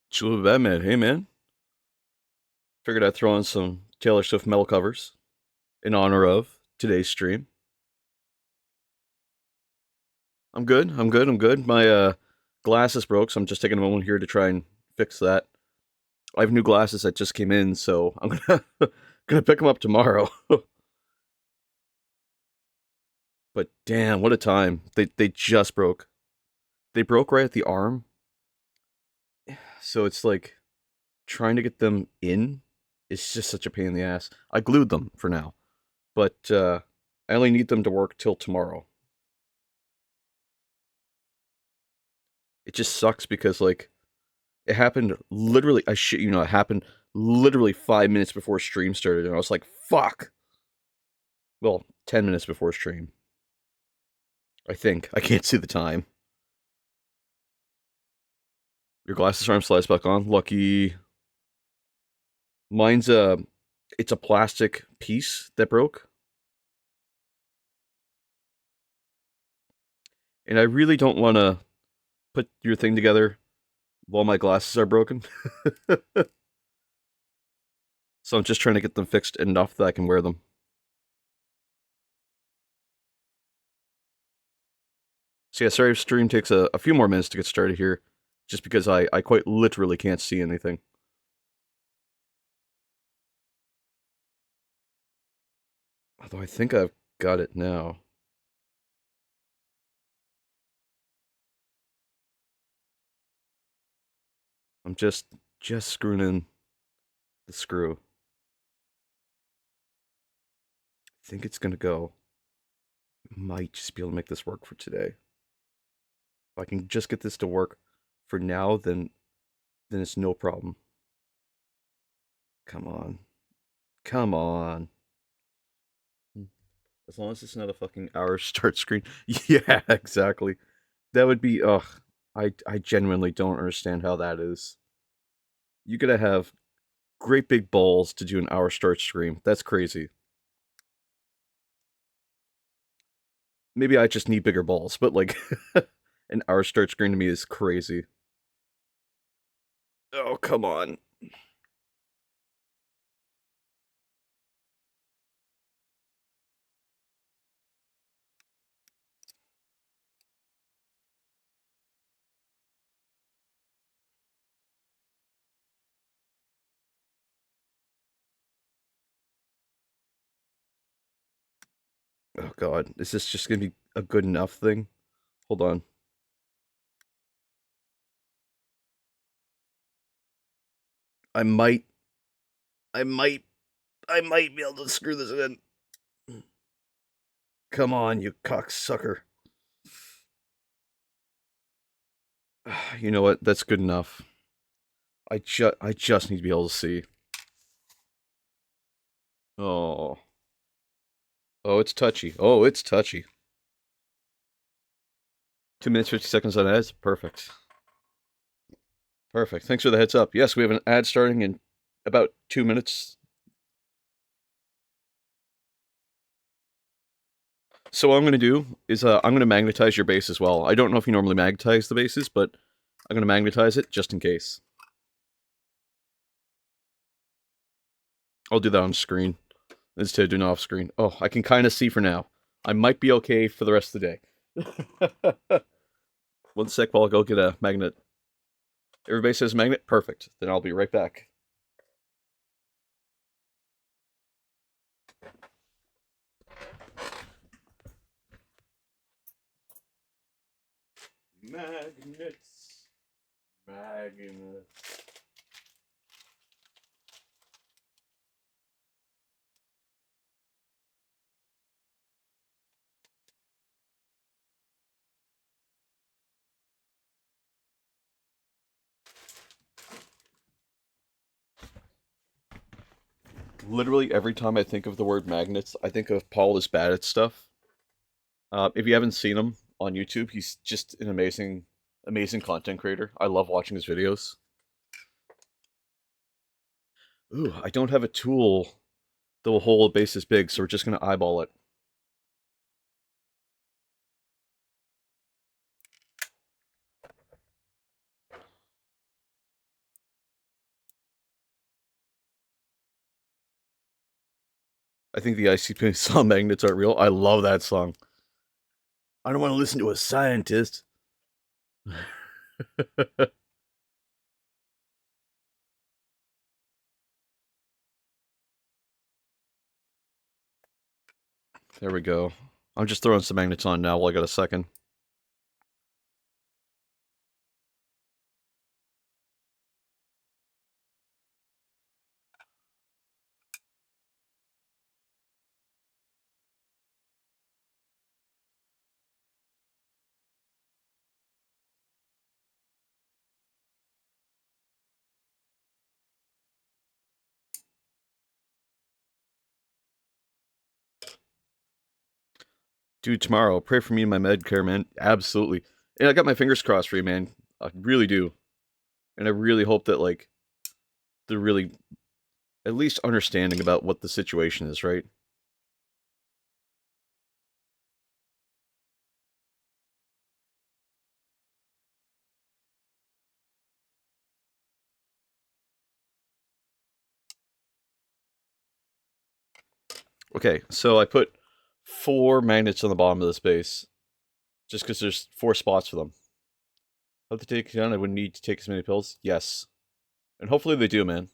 Chula Batman, hey man. Figured I'd throw on some Taylor Swift metal covers in honor of today's stream. I'm good. My glasses broke, so I'm just taking a moment here to try and fix that. I have new glasses that just came in, so I'm gonna gonna pick them up tomorrow. But damn, what a time. They just broke. They broke right at the arm. So it's like trying to get them in is just such a pain in the ass. I glued them for now, but I only need them to work till tomorrow. It just sucks because like it happened literally. I shit you not. It happened literally 5 minutes before stream started, and I was like, "Fuck." Well, 10 minutes before stream. I think I can't see the time. Your glasses arm slides back on. Lucky. Mine's it's a plastic piece that broke, and I really don't want to put your thing together while my glasses are broken. So I'm just trying to get them fixed enough that I can wear them. So yeah, sorry if stream takes a few more minutes to get started here, just because I quite literally can't see anything. Although I think I've got it now. I'm just screwing in the screw. I think it's gonna go. Might just be able to make this work for today. If I can just get this to work for now, then it's no problem. Come on. Come on. As long as it's not a fucking hour start screen. Yeah, exactly. That would be ugh. I genuinely don't understand how that is. You gotta have great big balls to do an hour start stream. That's crazy. Maybe I just need bigger balls, but like an hour start screen to me is crazy. Oh, come on. Oh god, is this just gonna be a good enough thing? Hold on. I might I might I might be able to screw this in. Come on, you cocksucker. You know what? That's good enough. I just need to be able to see. Oh. Oh, it's touchy. Oh, it's touchy. 2 minutes 50 seconds on ads. Perfect. Perfect. Thanks for the heads up. Yes, we have an ad starting in about 2 minutes. So what I'm going to do is I'm going to magnetize your base as well. I don't know if you normally magnetize the bases, but I'm going to magnetize it just in case. I'll do that on screen instead of doing off screen. Oh, I can kind of see for now. I might be okay for the rest of the day. 1 sec while I go get a magnet. Everybody says magnet? Perfect. Then I'll be right back. Magnets. Magnets. Literally every time I think of the word magnets, I think of Paul is bad at stuff. If you haven't seen him on YouTube, he's just an amazing content creator. I love watching his videos. Ooh, I don't have a tool that will hold a base this big, so we're just gonna eyeball it. I think the ICP saw magnets aren't real. I love that song. I don't want to listen to a scientist. There we go. I'm just throwing some magnets on now while I got a second. Dude, tomorrow, pray for me and my med care, man. Absolutely. And I got my fingers crossed for you, man. I really do. And I really hope that, like, they're really at least understanding about what the situation is, right? Okay, so I put 4 magnets on the bottom of this base, just because there's 4 spots for them. Hope to take it down, I wouldn't need to take as many pills. Yes. And hopefully they do, man.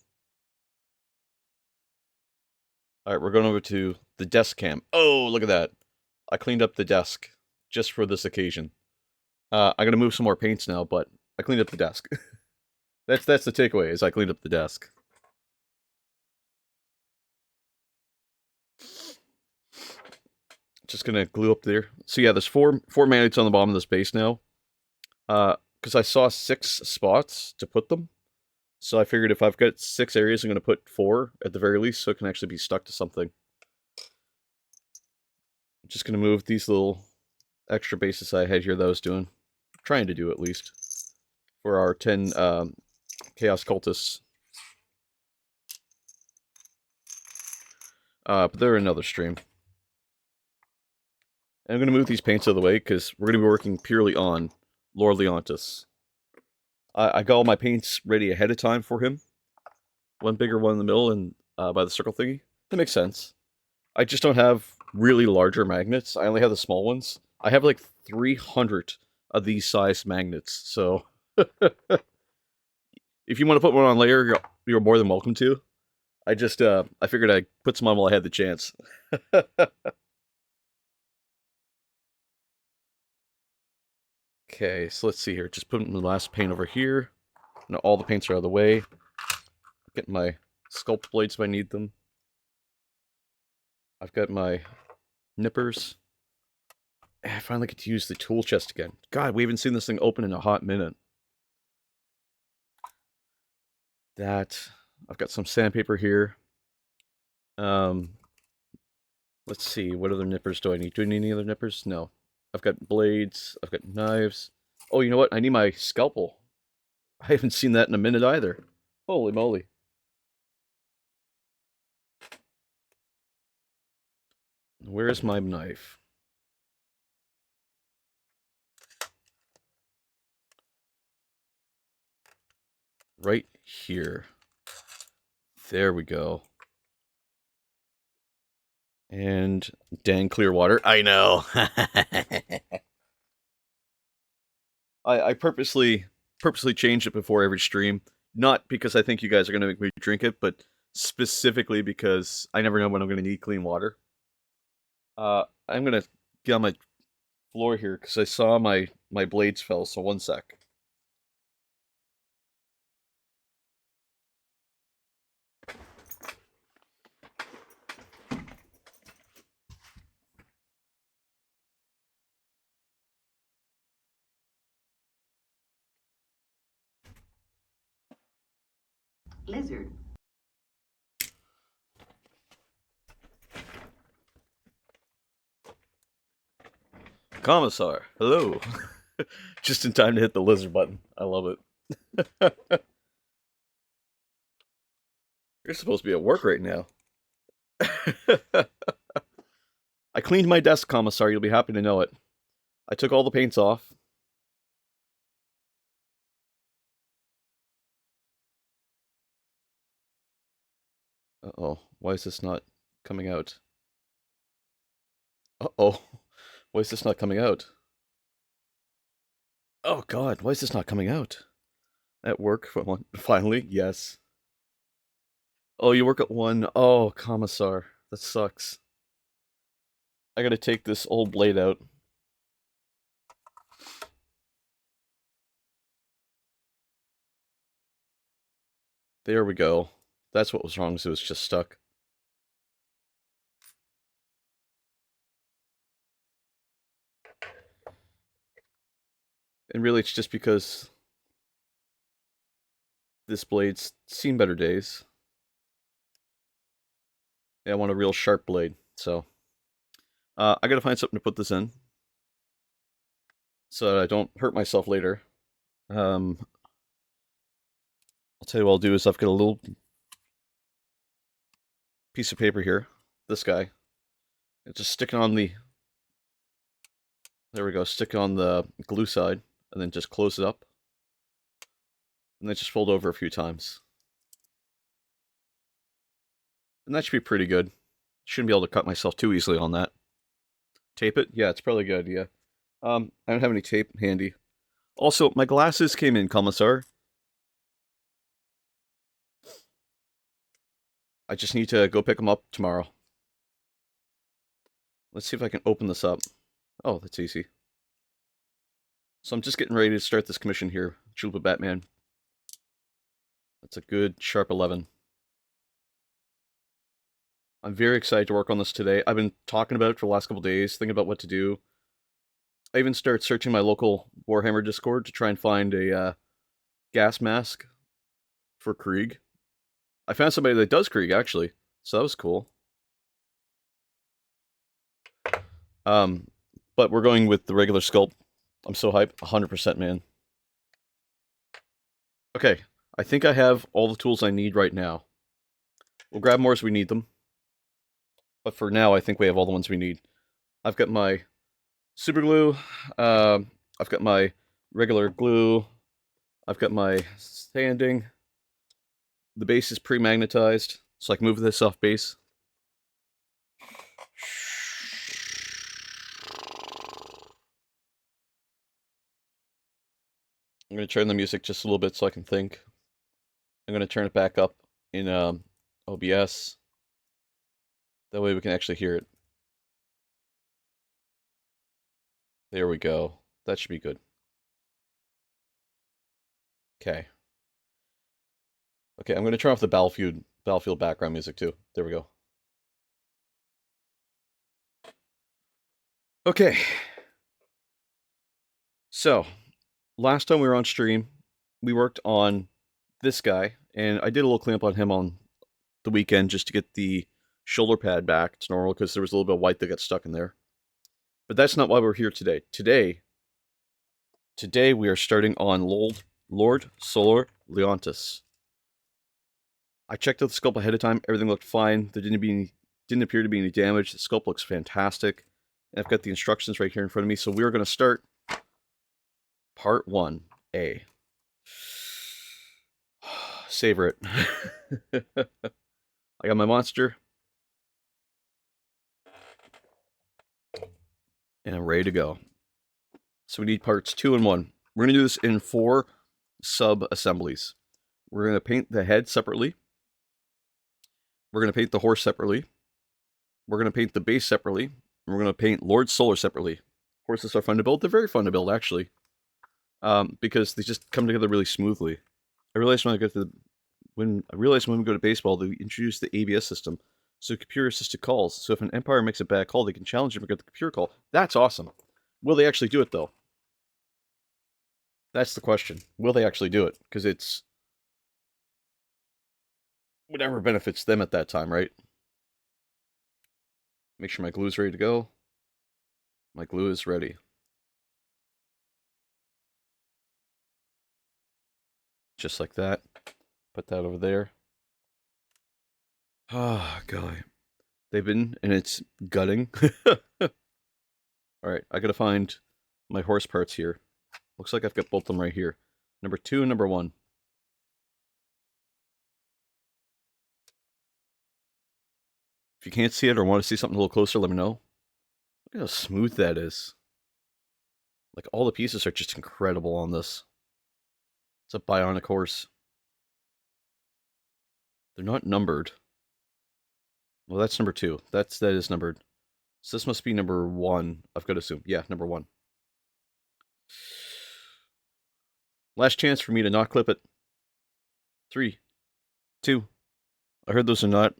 Alright, we're going over to the desk cam. Oh, look at that. I cleaned up the desk just for this occasion. I'm gonna move some more paints now, but I cleaned up the desk. that's the takeaway, is I cleaned up the desk. Just gonna glue up there. So yeah, there's four magnets on the bottom of this base now. Because I saw 6 spots to put them. So I figured if I've got 6 areas, I'm gonna put 4 at the very least, so it can actually be stuck to something. I'm just gonna move these little extra bases I had here that I was doing. Trying to do at least. For our 10 Chaos Cultists. But they're another stream. And I'm going to move these paints out of the way, because we're going to be working purely on Lord Leontus. I got all my paints ready ahead of time for him. One bigger, one in the middle, and by the circle thingy. That makes sense. I just don't have really larger magnets. I only have the small ones. I have like 300 of these size magnets, so... if you want to put one on later, you're more than welcome to. I figured I'd put some on while I had the chance. Okay, so let's see here. Just put the last paint over here. Now all the paints are out of the way. Get my sculpt blades if I need them. I've got my nippers. I finally get to use the tool chest again. God, we haven't seen this thing open in a hot minute. That. I've got some sandpaper here. Let's see. What other nippers do I need? Do I need any other nippers? No. I've got blades. I've got knives. Oh, you know what? I need my scalpel. I haven't seen that in a minute either. Holy moly. Where's my knife? Right here. There we go. And dang clear water. I know. I purposely changed it before every stream. Not because I think you guys are going to make me drink it, but specifically because I never know when I'm going to need clean water. I'm going to get on my floor here because I saw my blades fell, so one sec. Lizard. Commissar, hello. Just in time to hit the lizard button. I love it. You're supposed to be at work right now. I cleaned my desk, Commissar. You'll be happy to know it. I took all the paints off. Uh-oh. Why is this not coming out? Uh-oh. Why is this not coming out? Oh god, why is this not coming out? At work, finally, yes. Oh, you work at 1. Oh, Commissar. That sucks. I gotta take this old blade out. There we go. That's what was wrong, so it was just stuck. And really, it's just because this blade's seen better days. Yeah, I want a real sharp blade, so... I gotta find something to put this in, so that I don't hurt myself later. I'll tell you what I'll do is I've got a little piece of paper here, this guy. And just stick it on the... There we go, stick it on the glue side, and then just close it up. And then just fold over a few times. And that should be pretty good. Shouldn't be able to cut myself too easily on that. Tape it? Yeah, it's probably a good idea. I don't have any tape handy. Also, my glasses came in, Commissar. I just need to go pick them up tomorrow. Let's see if I can open this up. Oh, that's easy. So I'm just getting ready to start this commission here. Chalupa Batman. That's a good, sharp 11. I'm very excited to work on this today. I've been talking about it for the last couple days, thinking about what to do. I even started searching my local Warhammer Discord to try and find a gas mask for Krieg. I found somebody that does Krieg, actually, so that was cool. But we're going with the regular sculpt. I'm so hyped. 100%, man. Okay, I think I have all the tools I need right now. We'll grab more as we need them. But for now, I think we have all the ones we need. I've got my super glue. I've got my regular glue. I've got my sanding. The base is pre-magnetized, so I can move this off base. I'm going to turn the music just a little bit so I can think. I'm going to turn it back up in OBS. That way we can actually hear it. There we go. That should be good. Okay. Okay, I'm going to turn off the Battlefield background music too. There we go. Okay. So, last time we were on stream, we worked on this guy, and I did a little cleanup on him on the weekend just to get the shoulder pad back to normal because there was a little bit of white that got stuck in there. But that's not why we're here today. Today we are starting on Lord Solar Leontus. I checked out the sculpt ahead of time. Everything looked fine. There didn't appear to be any damage. The sculpt looks fantastic. And I've got the instructions right here in front of me. So we're going to start part 1A. Savor it. I got my monster. And I'm ready to go. So we need parts 2 and 1. We're going to do this in 4 sub-assemblies. We're going to paint the head separately. We're going to paint the horse separately. We're going to paint the base separately. And we're going to paint Lord Solar separately. Horses are fun to build. They're very fun to build, actually. Because they just come together really smoothly. I realized when we go to baseball, they introduced the ABS system. So computer-assisted calls. So if an Empire makes a bad call, they can challenge him and get the computer call. That's awesome. Will they actually do it, though? That's the question. Will they actually do it? Because it's whatever benefits them at that time, right? Make sure my glue is ready to go. My glue is ready. Just like that. Put that over there. Ah, God. They've been, and it's gutting. Alright, I gotta find my horse parts here. Looks like I've got both of them right here. Number 2 and number 1. If you can't see it or want to see something a little closer, let me know. Look how smooth that is. Like, all the pieces are just incredible on this. It's a bionic horse. They're not numbered. Well, that's number 2. That is numbered. So this must be number 1, I've got to assume. Yeah, number 1. Last chance for me to not clip it. 3, 2. I heard those are not,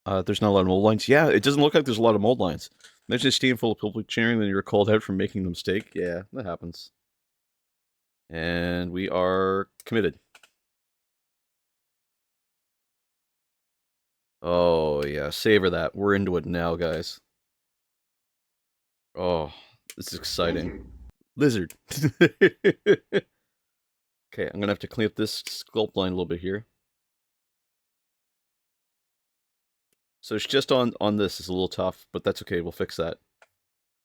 there's not a lot of mold lines. Yeah, it doesn't look like there's a lot of mold lines. Imagine a stadium full of people cheering, then you're called out for making a mistake. Yeah, that happens. And we are committed. Oh, yeah, savor that. We're into it now, guys. Oh, this is exciting. Lizard. Okay, I'm gonna have to clean up this sculpt line a little bit here. So it's just on this is a little tough, but that's okay, we'll fix that.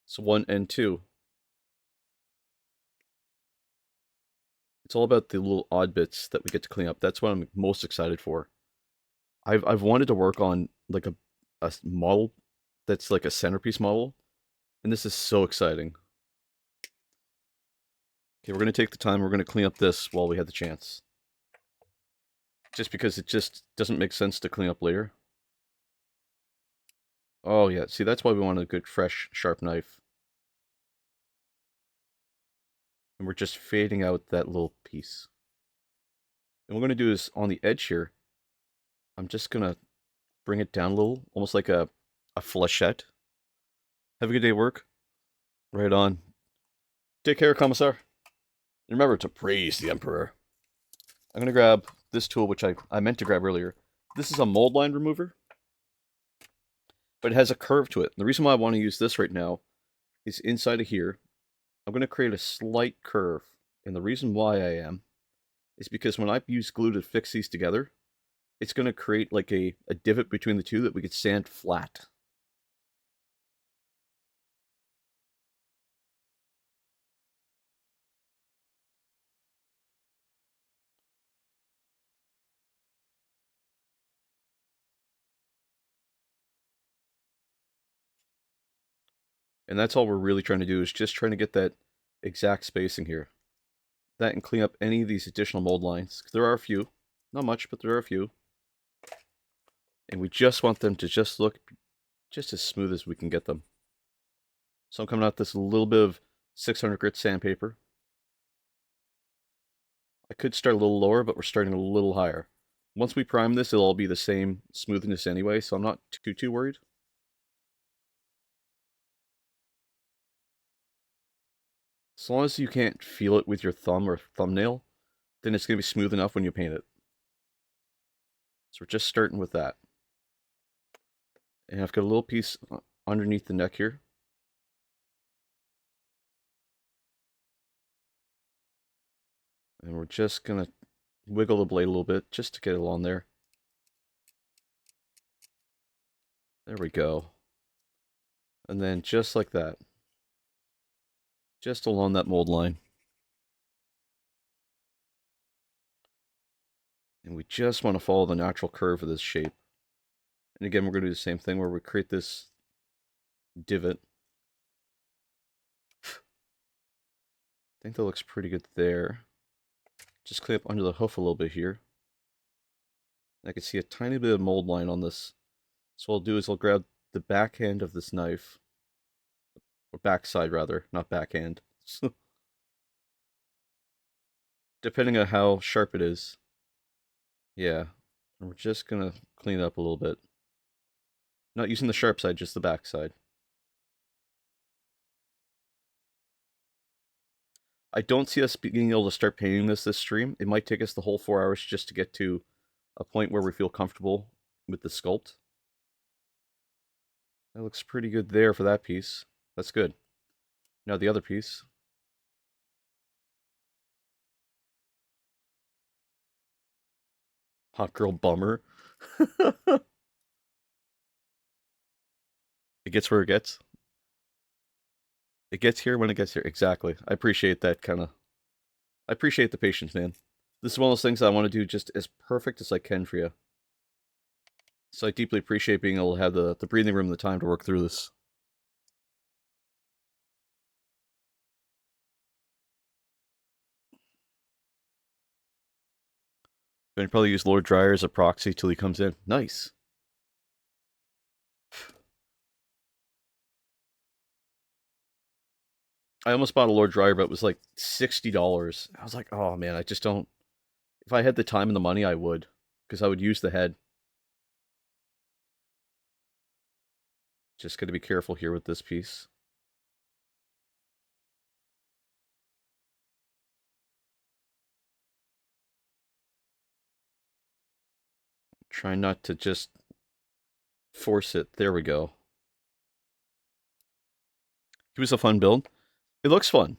So 1 and 2. It's all about the little odd bits that we get to clean up. That's what I'm most excited for. I've wanted to work on like a model that's like a centerpiece model, and this is so exciting. Okay, we're gonna take the time, we're gonna clean up this while we have the chance. Just because it just doesn't make sense to clean up later. Oh yeah, see that's why we want a good fresh sharp knife. And we're just fading out that little piece. And what we're going to do is, on the edge here, I'm just going to bring it down a little, almost like a flechette. Have a good day at work. Right on. Take care, Commissar. Remember to praise the Emperor. I'm going to grab this tool, which I meant to grab earlier. This is a mold line remover, but it has a curve to it. And the reason why I want to use this right now is inside of here, I'm going to create a slight curve. And the reason why I am is because when I use glue to fix these together, it's going to create like a divot between the two that we could sand flat. And that's all we're really trying to do, is just trying to get that exact spacing here. That and clean up any of these additional mold lines. There are a few. Not much, but there are a few. And we just want them to just look just as smooth as we can get them. So I'm coming out this little bit of 600 grit sandpaper. I could start a little lower, but we're starting a little higher. Once we prime this, it'll all be the same smoothness anyway, so I'm not too worried. As long as you can't feel it with your thumb or thumbnail, then it's going to be smooth enough when you paint it. So we're just starting with that. And I've got a little piece underneath the neck here. And we're just going to wiggle the blade a little bit just to get it along there. There we go. And then just like that. Just along that mold line. And we just want to follow the natural curve of this shape. And again, we're going to do the same thing where we create this divot. I think that looks pretty good there. Just clean up under the hoof a little bit here. And I can see a tiny bit of mold line on this. So what I'll do is I'll grab the backhand of this knife. Or backside rather, not backhand. Depending on how sharp it is. Yeah. And we're just going to clean it up a little bit. Not using the sharp side, just the back side. I don't see us being able to start painting this stream. It might take us the whole 4 hours just to get to a point where we feel comfortable with the sculpt. That looks pretty good there for that piece. That's good. Now the other piece. Hot girl bummer. It gets where it gets. It gets here when it gets here. Exactly. I appreciate that kind of... I appreciate the patience, man. This is one of those things I want to do just as perfect as I can for you. So I deeply appreciate being able to have the breathing room and the time to work through this. Then probably use Lord Dryer as a proxy till he comes in. Nice. I almost bought a Lord Dryer, but it was like $60. I was like, oh man, I just don't. If I had the time and the money, I would, because I would use the head. Just got to be careful here with this piece. Try not to just force it. There we go. It was a fun build. It looks fun.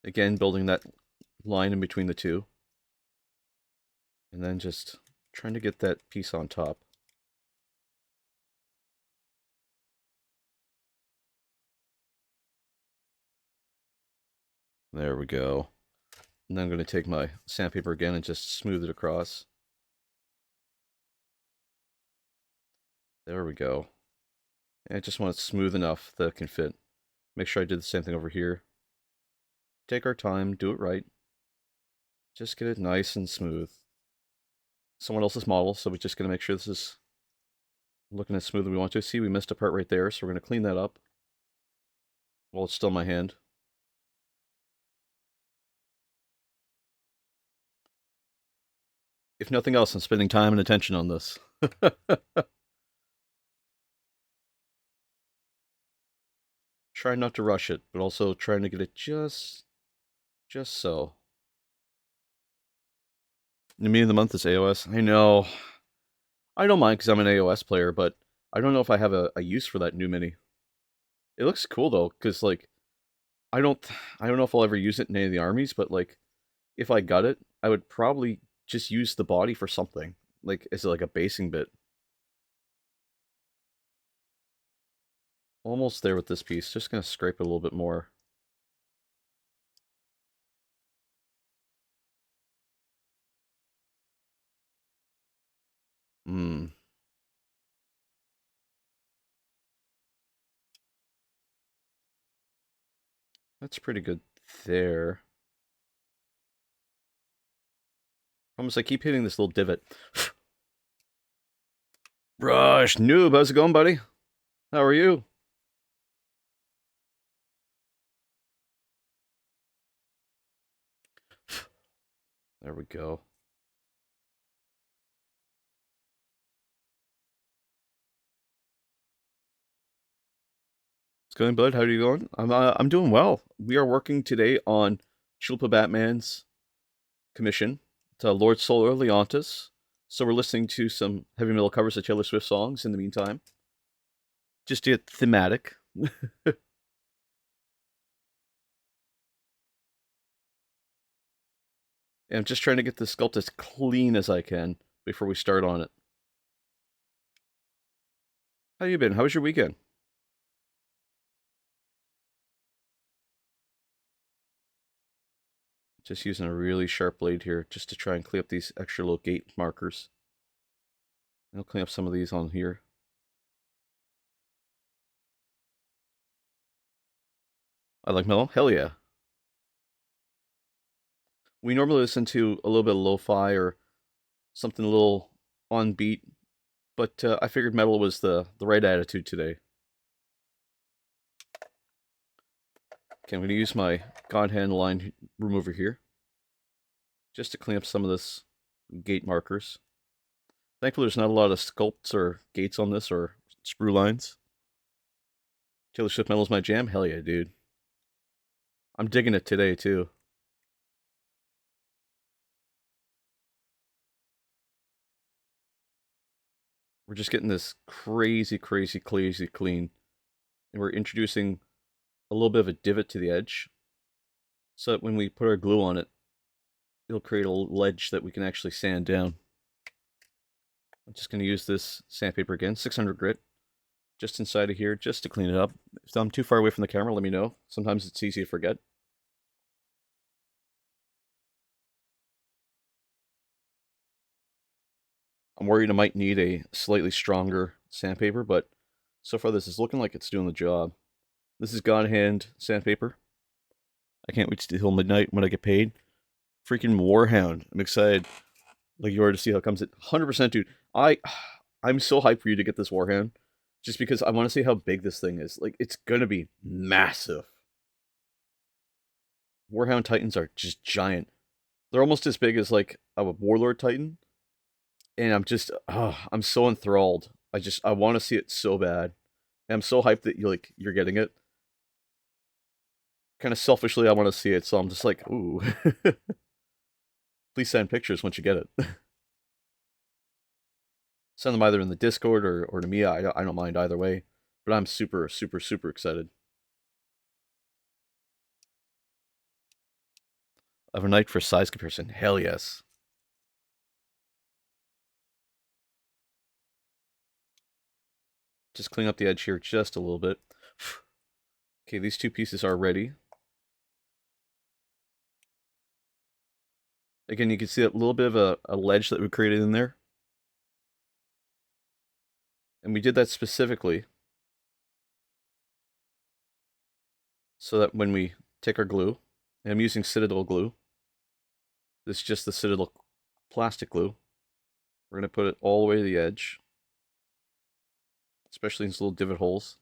Again, building that line in between the two. And then just trying to get that piece on top. There we go. And then I'm going to take my sandpaper again and just smooth it across. There we go. And I just want it smooth enough that it can fit. Make sure I did the same thing over here. Take our time, do it right. Just get it nice and smooth. Someone else's model, so we're just going to make sure this is looking as smooth as we want to. See, we missed a part right there, so we're going to clean that up while it's still in my hand. If nothing else, I'm spending time and attention on this. Try not to rush it, but also trying to get it just so. The meeting of the month is AOS. I know. I don't mind because I'm an AOS player, but I don't know if I have a use for that new mini. It looks cool though, because like I don't know if I'll ever use it in any of the armies, but like if I got it, I would probably just use the body for something, like as like a basing bit. Almost there with this piece. Just gonna scrape it a little bit more. Hmm. That's pretty good there. Almost I keep hitting this little divot. Rush, noob, how's it going, buddy? How are you? There we go. It's going, bud. How are you going? I'm doing well. We are working today on Chulpa Batman's commission to Lord Solar Leontus. So we're listening to some heavy metal covers of Taylor Swift songs in the meantime. Just to get thematic. And I'm just trying to get the sculpt as clean as I can before we start on it. How you been? How was your weekend? Just using a really sharp blade here just to try and clean up these extra little gate markers. I'll clean up some of these on here. I like metal? Hell yeah. We normally listen to a little bit of lo-fi or something a little on beat, but I figured metal was the right attitude today. Okay, I'm going to use my God Hand line remover here just to clean up some of this gate markers. Thankfully, there's not a lot of sculpts or gates on this or sprue lines. Taylor Swift metal's my jam? Hell yeah, dude. I'm digging it today, too. We're just getting this crazy clean. And we're introducing a little bit of a divot to the edge. So that when we put our glue on it, it'll create a ledge that we can actually sand down. I'm just going to use this sandpaper again, 600 grit, just inside of here, just to clean it up. If I'm too far away from the camera, let me know. Sometimes it's easy to forget. I'm worried I might need a slightly stronger sandpaper, but so far this is looking like it's doing the job. This is God Hand sandpaper. I can't wait till midnight when I get paid. Freaking Warhound. I'm excited. Like you already see how it comes at 100%, dude. I'm so hyped for you to get this Warhound, just because I want to see how big this thing is. Like it's gonna be massive. Warhound Titans are just giant. They're almost as big as like a Warlord Titan, and I'm so enthralled. I want to see it so bad. And I'm so hyped that you're getting it. Kind of selfishly, I want to see it, so I'm just like, ooh. Please send pictures once you get it. Send them either in the Discord or to me. I don't mind either way. But I'm super, super, super excited. I have a night for size comparison. Hell yes. Just clean up the edge here just a little bit. Okay, these two pieces are ready. Again, you can see a little bit of a ledge that we created in there. And we did that specifically so that when we take our glue, and I'm using Citadel glue, this is just the Citadel plastic glue. We're going to put it all the way to the edge, especially in these little divot holes.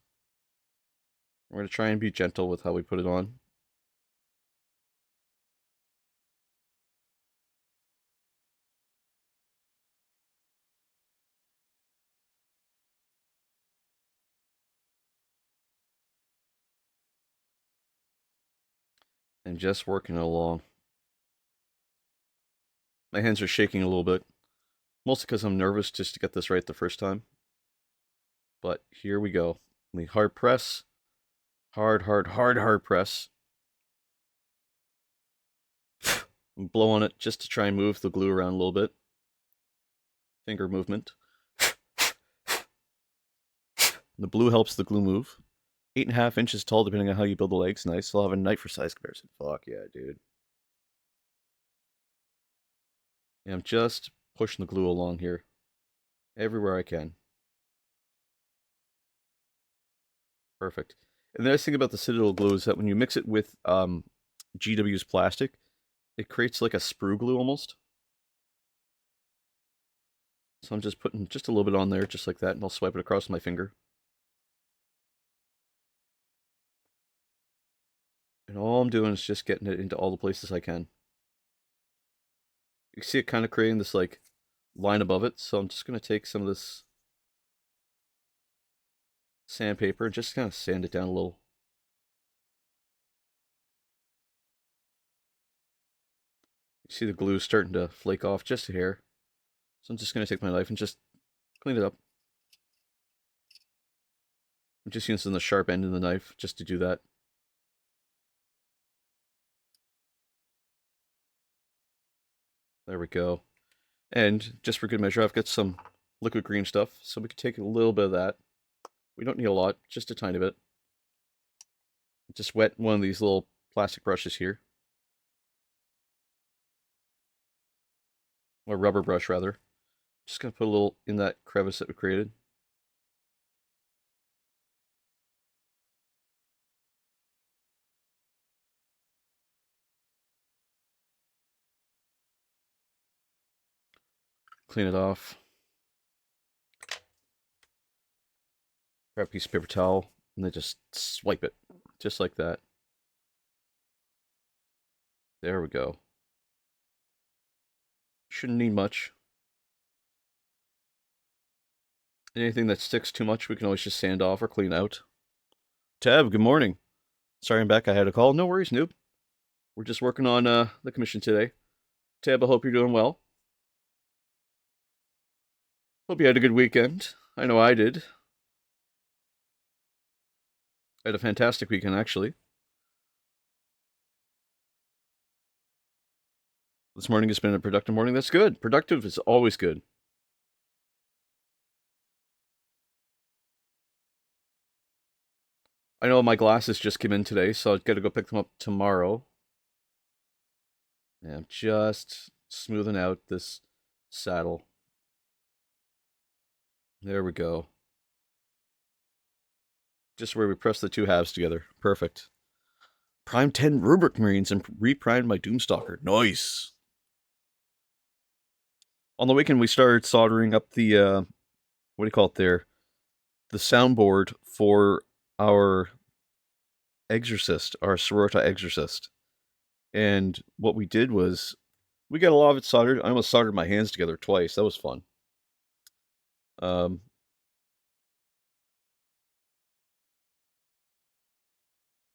We're going to try and be gentle with how we put it on. And just working it along. My hands are shaking a little bit, mostly because I'm nervous just to get this right the first time. But here we go. We hard press. Hard press. And blow on it just to try and move the glue around a little bit. Finger movement. The blue helps the glue move. 8.5 inches tall, depending on how you build the legs. Nice. I'll have a knife for size comparison. Fuck yeah, dude. And I'm just pushing the glue along here. Everywhere I can. Perfect. And the nice thing about the Citadel glue is that when you mix it with GW's plastic, it creates like a sprue glue almost. So I'm just putting just a little bit on there, just like that, and I'll swipe it across my finger. And all I'm doing is just getting it into all the places I can. You can see it kind of creating this like line above it, so I'm just going to take some of this sandpaper and just kind of sand it down a little. You see the glue starting to flake off just a hair. So I'm just going to take my knife and just clean it up. I'm just using the sharp end of the knife just to do that. There we go. And just for good measure, I've got some liquid green stuff, so we can take a little bit of that. We don't need a lot, just a tiny bit. Just wet one of these little plastic brushes here. Or rubber brush, rather. Just gonna put a little in that crevice that we created. Clean it off. Grab a piece of paper towel, and then just swipe it. Just like that. There we go. Shouldn't need much. Anything that sticks too much, we can always just sand off or clean out. Tab, good morning. Sorry I'm back, I had a call. No worries, noob. We're just working on the commission today. Tab, I hope you're doing well. Hope you had a good weekend. I know I did. I had a fantastic weekend, actually. This morning has been a productive morning. That's good. Productive is always good. I know my glasses just came in today, so I've got to go pick them up tomorrow. Yeah, I'm just smoothing out this saddle. There we go. Just where we press the two halves together. Perfect. Prime 10 Rubric Marines and reprimed my Doomstalker. Nice. On the weekend, we started soldering up the, what do you call it there? The soundboard for our Exorcist, our Sororita Exorcist. And what we did was, we got a lot of it soldered. I almost soldered my hands together twice. That was fun.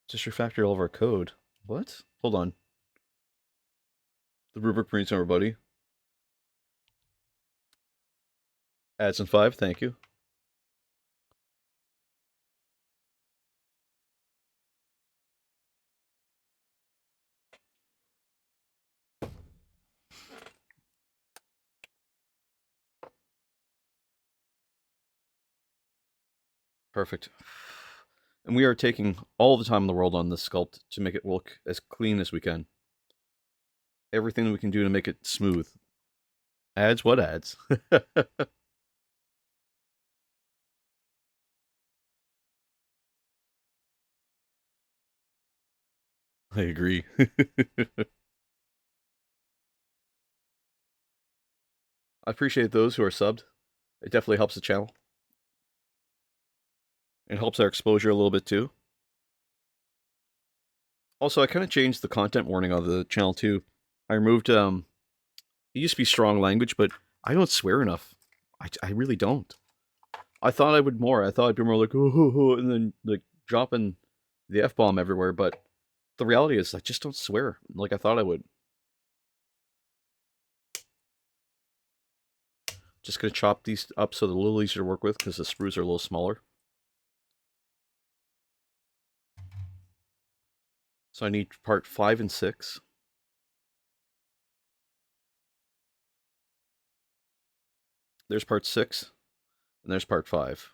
Just refactored all of our code. What? Hold on. The Rubric Marines number, buddy. Adds in 5, thank you. Perfect. And we are taking all the time in the world on this sculpt to make it look as clean as we can. Everything that we can do to make it smooth. Adds what adds? I agree. I appreciate those who are subbed. It definitely helps the channel. It helps our exposure a little bit too. Also, I kind of changed the content warning on the channel too. I removed, it used to be strong language, but I don't swear enough. I really don't. I thought I would more. I thought I'd be more like, oh, and then like dropping the F-bomb everywhere, but the reality is I just don't swear like I thought I would. Just gonna chop these up so they're a little easier to work with because the sprues are a little smaller. So I need part 5 and 6. There's part 6, and there's part 5.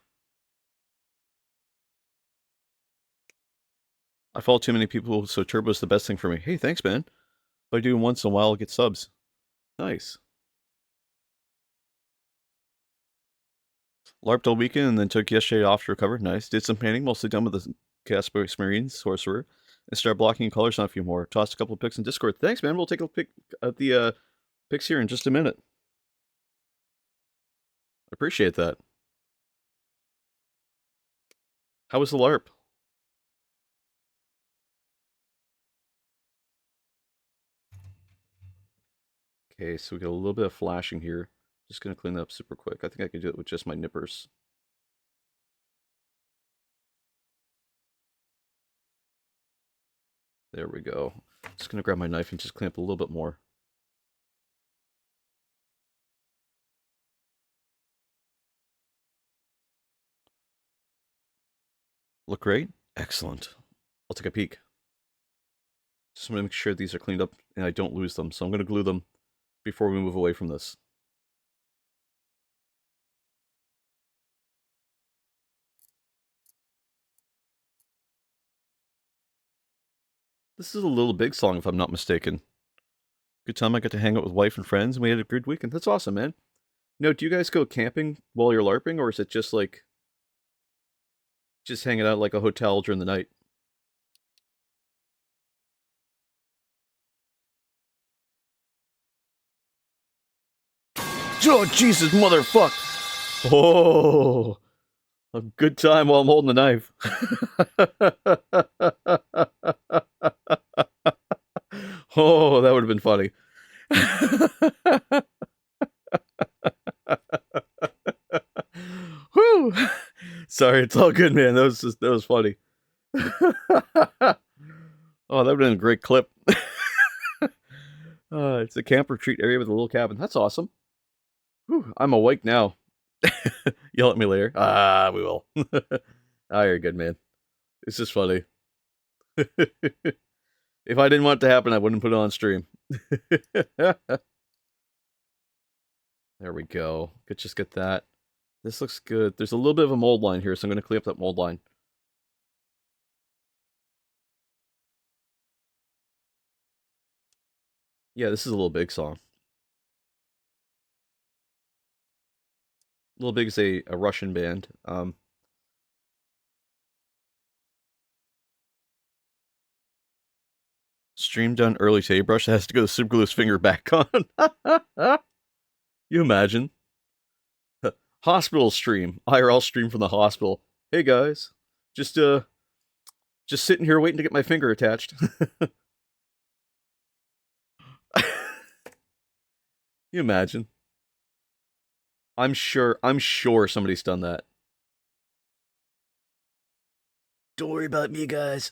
I follow too many people, so Turbo's the best thing for me. Hey, thanks, man. If I do it once in a while, I'll get subs. Nice. LARPed all weekend and then took yesterday off to recover. Nice. Did some painting, mostly done with the Chaos Marines, Sorcerer, and started blocking colors on a few more. Tossed a couple of pics in Discord. Thanks, man. We'll take a pic at the pics here in just a minute. I appreciate that. How was the LARP? Okay, so we got a little bit of flashing here. Just gonna clean that up super quick. I think I can do it with just my nippers. There we go. Just gonna grab my knife and just clean up a little bit more. Look great? Excellent. I'll take a peek. Just want to make sure these are cleaned up and I don't lose them. So I'm going to glue them before we move away from this. This is a little big song, if I'm not mistaken. Good time I got to hang out with wife and friends, and we had a good weekend. That's awesome, man. No, do you guys go camping while you're LARPing, or is it just like just hanging out like a hotel during the night? Oh, Jesus, motherfuck! Oh, a good time while I'm holding the knife. Oh, that would have been funny. Whew. Sorry, it's all good, man. That was funny. Oh, that would have been a great clip. It's a camp retreat area with a little cabin. That's awesome. Whew, I'm awake now. Yell at me later. Ah, we will. Ah, you're good, man. It's just funny. If I didn't want it to happen, I wouldn't put it on stream. There we go. Could just get that. This looks good. There's a little bit of a mold line here, so I'm going to clean up that mold line. Yeah, this is a little big song. Little Big is a Russian band. Stream done early today. Brush has to go to super glue his finger back on. You imagine? Hospital stream. IRL stream from the hospital. Hey guys. Just sitting here waiting to get my finger attached. You imagine? I'm sure somebody's done that. Don't worry about me, guys.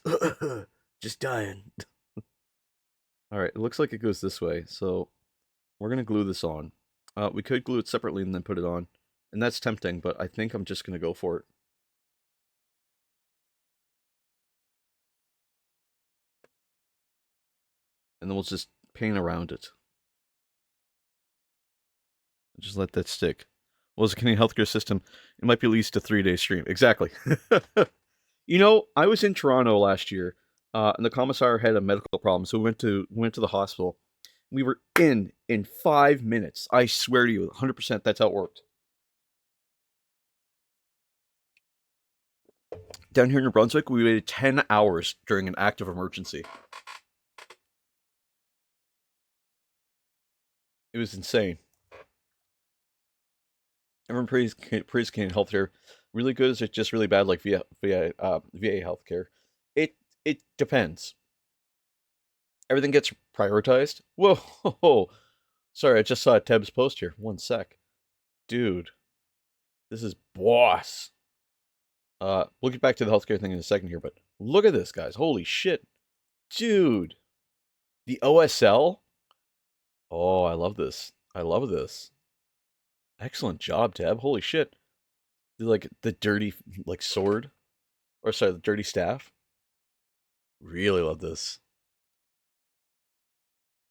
Just dying. Alright, it looks like it goes this way, so we're gonna glue this on. We could glue it separately and then put it on. And that's tempting, but I think I'm just gonna go for it. And then we'll just paint around it. Just let that stick. Well, as a Canadian healthcare system, it might be at least a 3-day stream. Exactly. You know, I was in Toronto last year, and the commissar had a medical problem, so we went to the hospital. We were in 5 minutes. I swear to you, 100%. That's how it worked. Down here in New Brunswick, we waited 10 hours during an active emergency. It was insane. Everyone praise Canadian healthcare. Really good? Is it just really bad, like VA healthcare? It depends. Everything gets prioritized. Whoa! Sorry, I just saw Teb's post here. One sec, dude. This is boss. We'll get back to the healthcare thing in a second here, but look at this, guys. Holy shit, dude. The OSL. Oh, I love this. I love this. Excellent job, Teb. Holy shit. Like the dirty like sword, or sorry, the dirty staff. Really love this.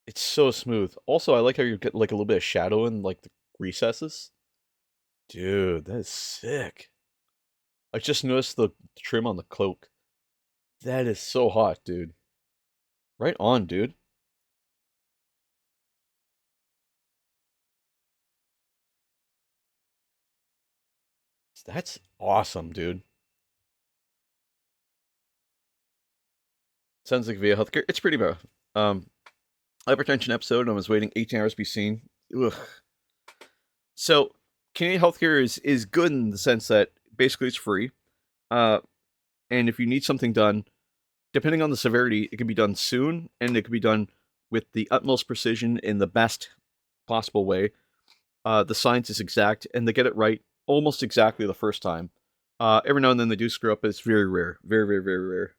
It's so smooth. Also, I like how you get like a little bit of shadow in like the recesses. Dude, that is sick. I just noticed the trim on the cloak. That is so hot, dude. Right on, dude. That's awesome, dude. Sounds like VA healthcare. It's pretty bad. Hypertension episode, and I was waiting 18 hours to be seen. Ugh. So, Canadian healthcare is good in the sense that basically it's free. Uh, and if you need something done, depending on the severity, it can be done soon, and it can be done with the utmost precision in the best possible way. The science is exact, and they get it right almost exactly the first time. Every now and then they do screw up, but it's very rare. Very, very, very rare.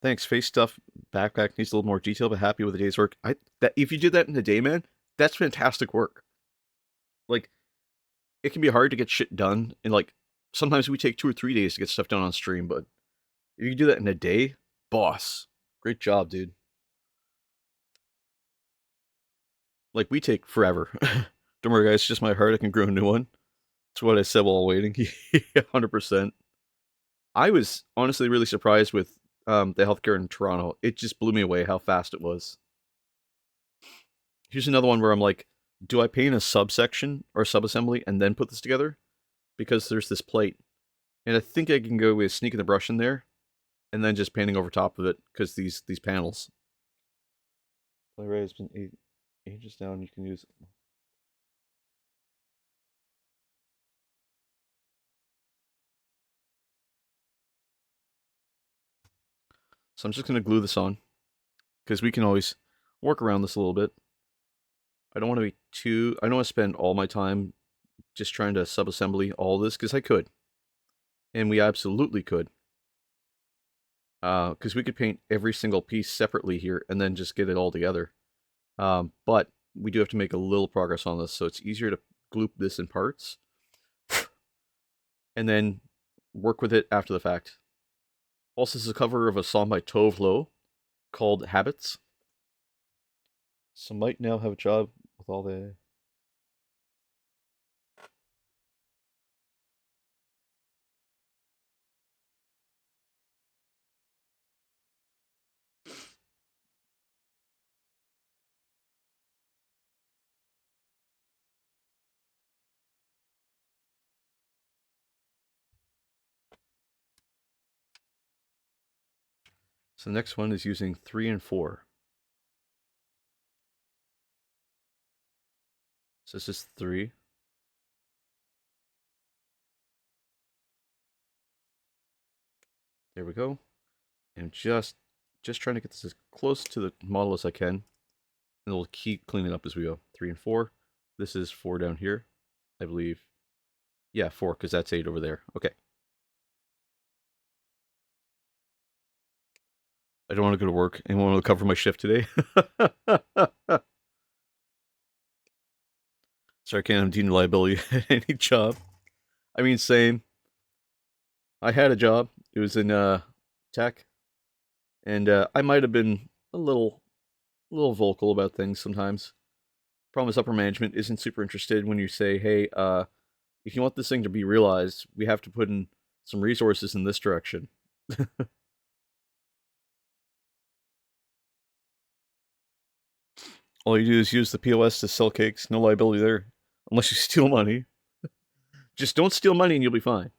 Thanks. Face stuff backpack needs a little more detail, but happy with the day's work. That if you did that in a day, man, that's fantastic work. Like, it can be hard to get shit done, and like sometimes we take 2 or 3 days to get stuff done on stream, but if you do that in a day, boss, great job, dude. Like, we take forever. Don't worry, guys. It's just my heart. I can grow a new one. That's what I said while waiting. 100%. I was honestly really surprised with the healthcare in Toronto. It just blew me away how fast it was. Here's another one where I'm like, do I paint a subsection or subassembly and then put this together? Because there's this plate. And I think I can go with sneaking the brush in there and then just painting over top of it because these panels. Play has been ages down. You can use it. So I'm just going to glue this on because we can always work around this a little bit. I don't want to be I don't want to spend all my time just trying to subassembly all this because I could. And we absolutely could. Because we could paint every single piece separately here and then just get it all together. But we do have to make a little progress on this, so it's easier to glue this in parts and then work with it after the fact. Also, this is a cover of a song by Tove Lo called Habits. So might now have a job with all the... So the next one is using 3 and 4. So this is 3. There we go. And just trying to get this as close to the model as I can. And we'll keep cleaning up as we go. 3 and 4. This is 4 down here, I believe. Yeah, 4, because that's 8 over there. Okay. I don't want to go to work. Anyone want to cover my shift today? Sorry, I can't have deemed liability at any job. I mean, same. I had a job. It was in tech, and I might have been a little vocal about things sometimes. Problem is, upper management isn't super interested when you say, "Hey, if you want this thing to be realized, we have to put in some resources in this direction." All you do is use the POS to sell cakes. No liability there, unless you steal money. Just don't steal money, and you'll be fine.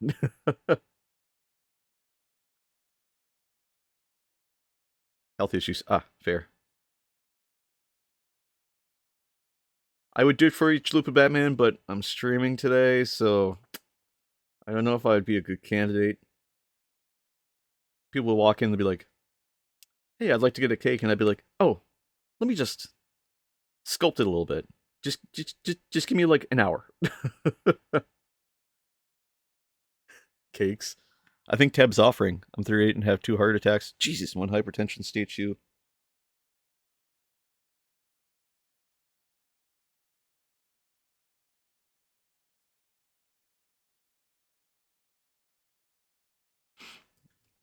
Health issues. Ah, fair. I would do it for each loop of Batman, but I'm streaming today, so I don't know if I'd be a good candidate. People will walk in and be like, "Hey, I'd like to get a cake," and I'd be like, "Oh, let me just sculpt it a little bit. Just give me like an hour." Cakes. I think Teb's offering. I'm 38 and have 2 heart attacks. Jesus, 1 hypertension stage 2.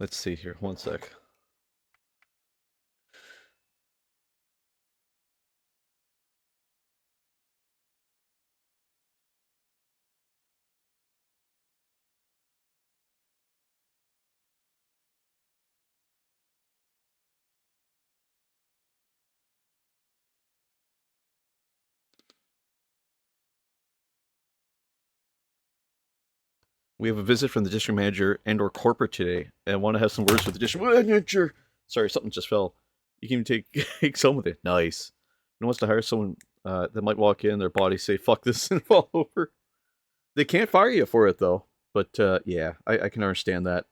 Let's see here. 1 sec. We have a visit from the district manager and or corporate today, and I want to have some words with the district manager. Sorry, something just fell. You can even take cakes home with it. Nice. No one wants to hire someone that might walk in, their body say, "Fuck this," and fall over. They can't fire you for it, though. But yeah, I can understand that.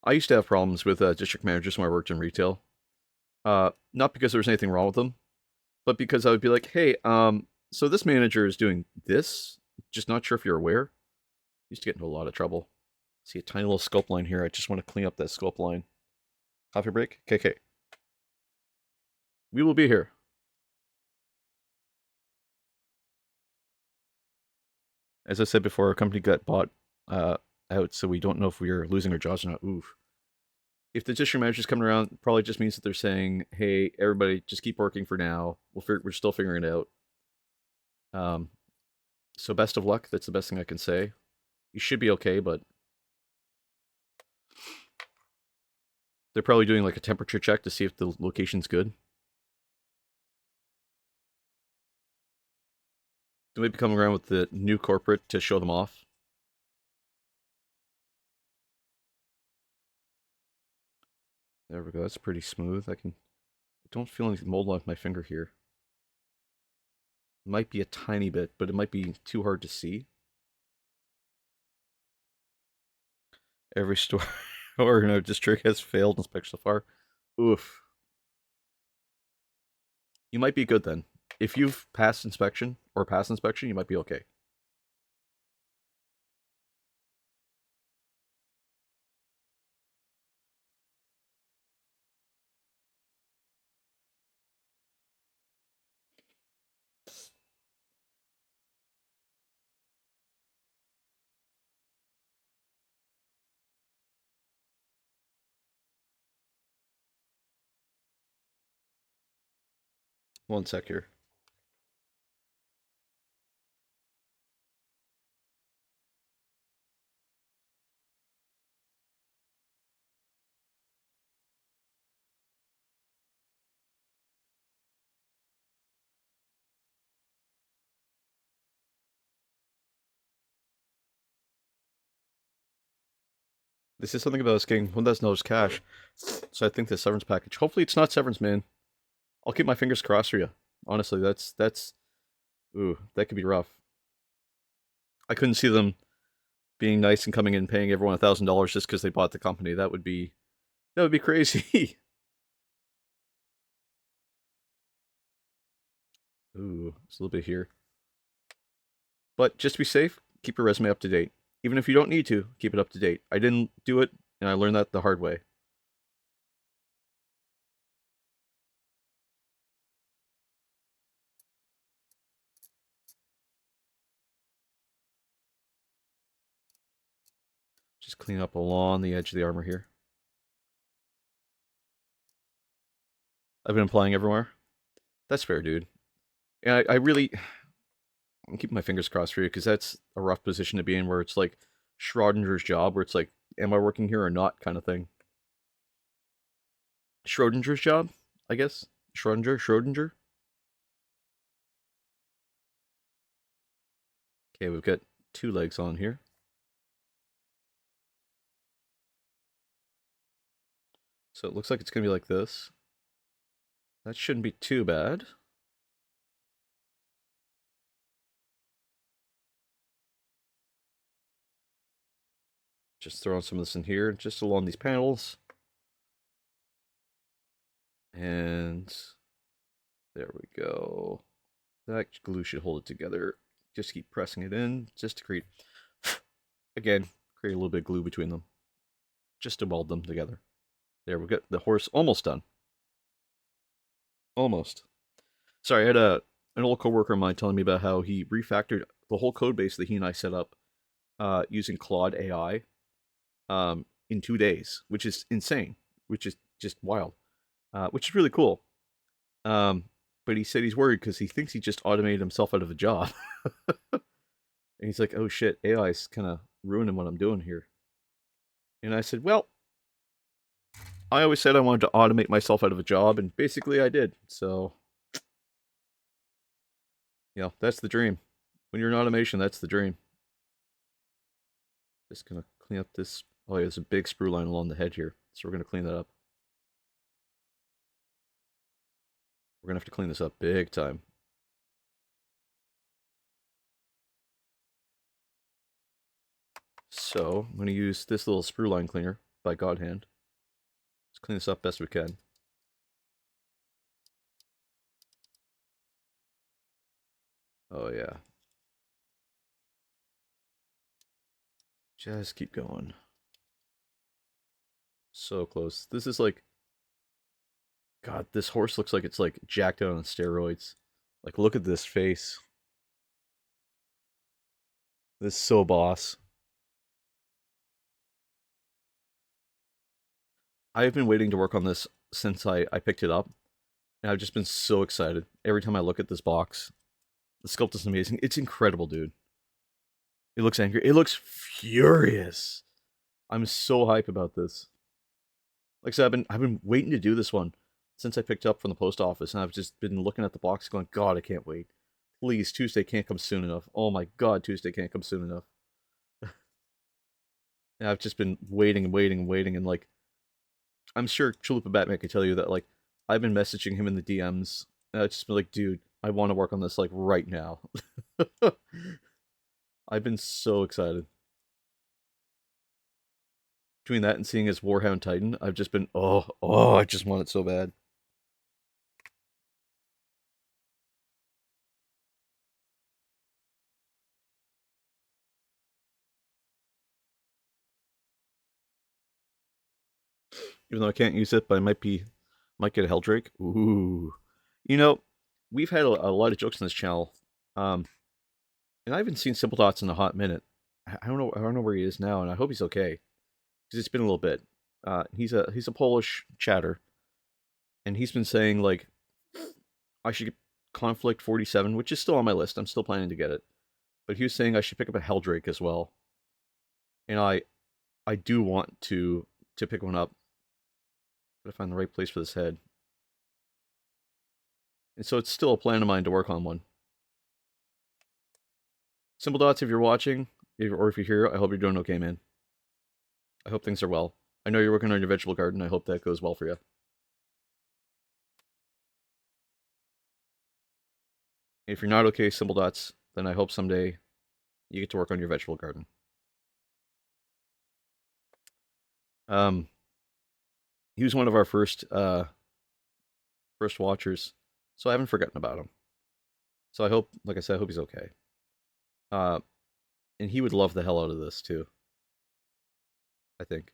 I used to have problems with district managers when I worked in retail. Not because there was anything wrong with them, but because I would be like, "Hey, so this manager is doing this. Just not sure if you're aware." Used to get into a lot of trouble. See a tiny little scope line here. I just want to clean up that scope line. Coffee break? KK. We will be here. As I said before, our company got bought out, so we don't know if we are losing our jobs or not. Oof. If the district manager's coming around, it probably just means that they're saying, "Hey, everybody, just keep working for now. We're still figuring it out." Um, so best of luck. That's the best thing I can say. You should be okay, but they're probably doing like a temperature check to see if the location's good. They might be coming around with the new corporate to show them off. There we go. That's pretty smooth. I don't feel any mold on my finger here. It might be a tiny bit, but it might be too hard to see. Every store or in our district has failed inspection so far. Oof. You might be good then. If you've passed inspection or passed inspection, you might be okay. One sec here. This is something about us getting $1,000 cash. So I think the severance package. Hopefully it's not severance, man. I'll keep my fingers crossed for you. Honestly, that's ooh, that could be rough. I couldn't see them being nice and coming in and paying everyone $1,000 just because they bought the company. That would be crazy. Ooh, it's a little bit here. But just to be safe, keep your resume up to date. Even if you don't need to, keep it up to date. I didn't do it, and I learned that the hard way. Just clean up along the edge of the armor here. I've been applying everywhere. That's fair, dude. And I really, I'm keeping my fingers crossed for you because that's a rough position to be in where it's like Schrodinger's job, where it's like, am I working here or not kind of thing. Schrodinger's job, I guess. Schrodinger. Okay, we've got two legs on here. So it looks like it's going to be like this. That shouldn't be too bad. Just throwing some of this in here, just along these panels. And there we go. That glue should hold it together. Just keep pressing it in, just to create, again, create a little bit of glue between them. Just to weld them together. There, we've got the horse almost done. Almost. Sorry, I had an old coworker of mine telling me about how he refactored the whole code base that he and I set up using Claude AI in 2 days, which is insane, which is just wild, which is really cool. But he said he's worried because he thinks he just automated himself out of a job. And he's like, oh shit, AI's kind of ruining what I'm doing here. And I said, well, I always said I wanted to automate myself out of a job, and basically I did. So, that's the dream. When you're in automation, that's the dream. Just gonna clean up this. Oh, yeah, there's a big sprue line along the head here. So we're gonna clean that up. We're gonna have to clean this up big time. So I'm gonna use this little sprue line cleaner by God Hand. Let's clean this up best we can. Oh yeah. Just keep going. So close. This is like, God, this horse looks like it's like jacked out on steroids. Like, look at this face. This is so boss. I've been waiting to work on this since I picked it up. And I've just been so excited. Every time I look at this box, the sculpt is amazing. It's incredible, dude. It looks angry. It looks furious. I'm so hype about this. Like I said, I've been waiting to do this one since I picked up from the post office, and I've just been looking at the box going, God, I can't wait. Please, Tuesday can't come soon enough. Oh my God, Tuesday can't come soon enough. And I've just been waiting and waiting and waiting, and like, I'm sure Chalupa Batman could tell you that like, I've been messaging him in the DMs, and I've just been like, dude, I want to work on this like right now. I've been so excited. Between that and seeing his Warhound Titan, I've just been, I just want it so bad. Even though I can't use it, but I might get a Helldrake. Ooh, you know, we've had a lot of jokes on this channel, um, and I haven't seen Simple Dots in a hot minute. I don't know. I don't know where he is now, and I hope he's okay because it's been a little bit. He's a Polish chatter, and he's been saying like I should get Conflict 47, which is still on my list. I'm still planning to get it, but he was saying I should pick up a Helldrake as well, and I do want to pick one up. Gotta find the right place for this head. And so it's still a plan of mine to work on one. Simple Dots, if you're watching, or if you're here, I hope you're doing okay, man. I hope things are well. I know you're working on your vegetable garden. I hope that goes well for you. If you're not okay, Simple Dots, then I hope someday you get to work on your vegetable garden. Um, he was one of our first watchers, so I haven't forgotten about him. So I hope, like I said, I hope he's okay. Uh, and he would love the hell out of this too. I think.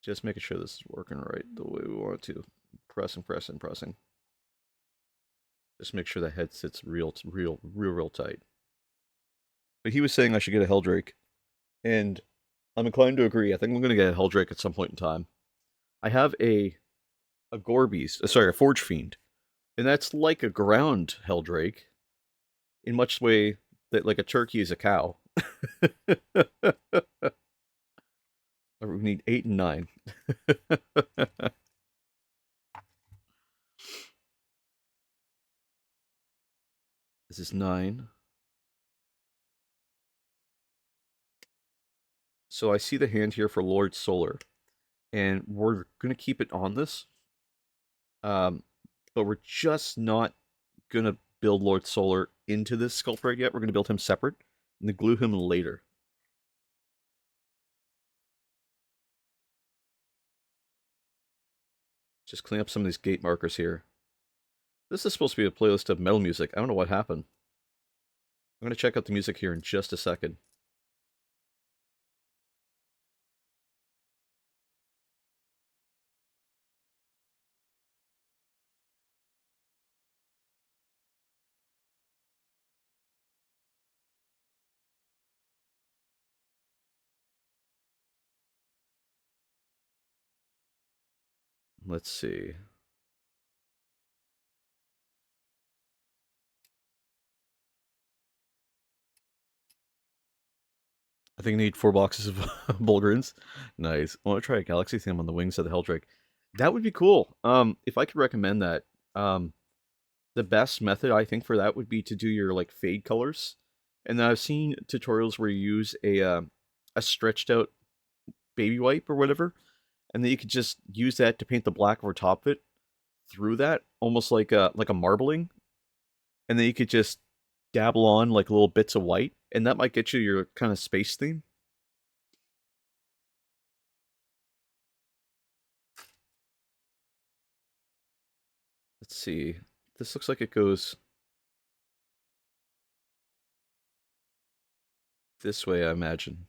Just making sure this is working right the way we want it to. Pressing, pressing, pressing. Just make sure the head sits real tight. But he was saying I should get a Helldrake, and I'm inclined to agree. I think I'm going to get a Helldrake at some point in time. I have a Gorbeast, sorry, a Forge Fiend, and that's like a ground Helldrake in much way that like a turkey is a cow. We need 8 and 9. This is 9. So I see the hand here for Lord Solar, and we're going to keep it on this. But we're just not going to build Lord Solar into this sculpt yet. We're going to build him separate and then glue him later. Just clean up some of these gate markers here. This is supposed to be a playlist of metal music. I don't know what happened. I'm going to check out the music here in just a second. Let's see. I think I need 4 boxes of Bulgrins. Nice. I want to try a Galaxy theme on the wings of the Helldrake. That would be cool. If I could recommend that, the best method I think for that would be to do your like fade colors. And then I've seen tutorials where you use a stretched out baby wipe or whatever, and then you could just use that to paint the black over top of it through that, almost like a marbling, and then you could just dabble on like little bits of white, and that might get you your kind of space theme. Let's see. This looks like it goes this way, I imagine.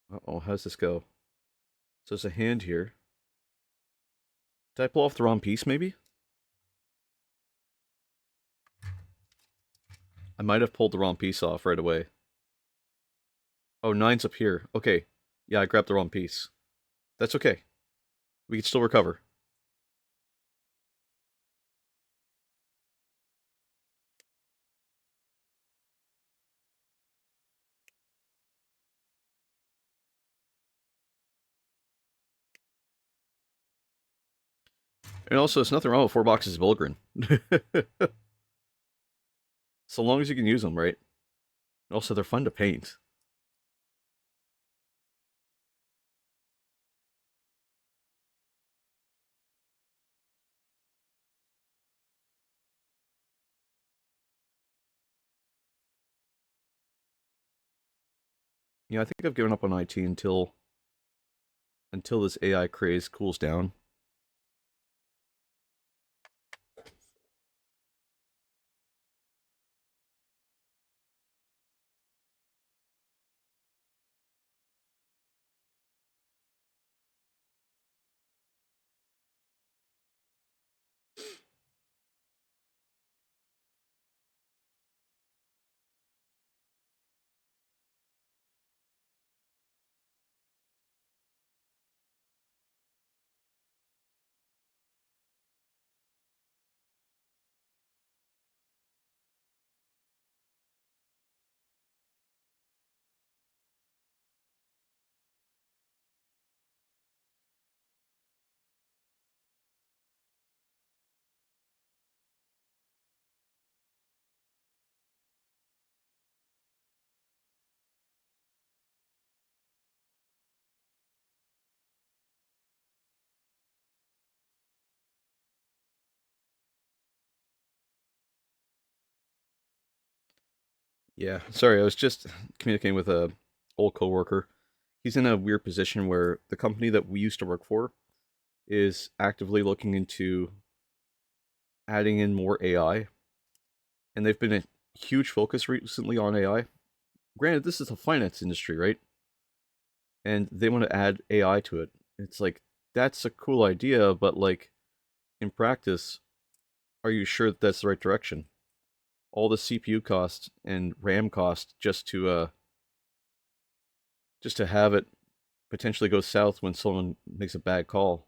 Uh-oh, how's this go? So there's a hand here. Did I pull off the wrong piece, maybe? I might have pulled the wrong piece off right away. Oh, 9's up here. Okay. Yeah, I grabbed the wrong piece. That's okay. We can still recover. And also, there's nothing wrong with 4 boxes of Bulgrin. So long as you can use them, right? And also, they're fun to paint. Yeah, I think I've given up on IT until this AI craze cools down. Yeah, sorry, I was just communicating with a old coworker. He's in a weird position where the company that we used to work for is actively looking into adding in more AI, and they've been a huge focus recently on AI. Granted, this is the finance industry, right? And they want to add AI to it. It's like that's a cool idea, but like in practice, are you sure that that's the right direction? All the CPU cost and RAM cost just to have it potentially go south when someone makes a bad call.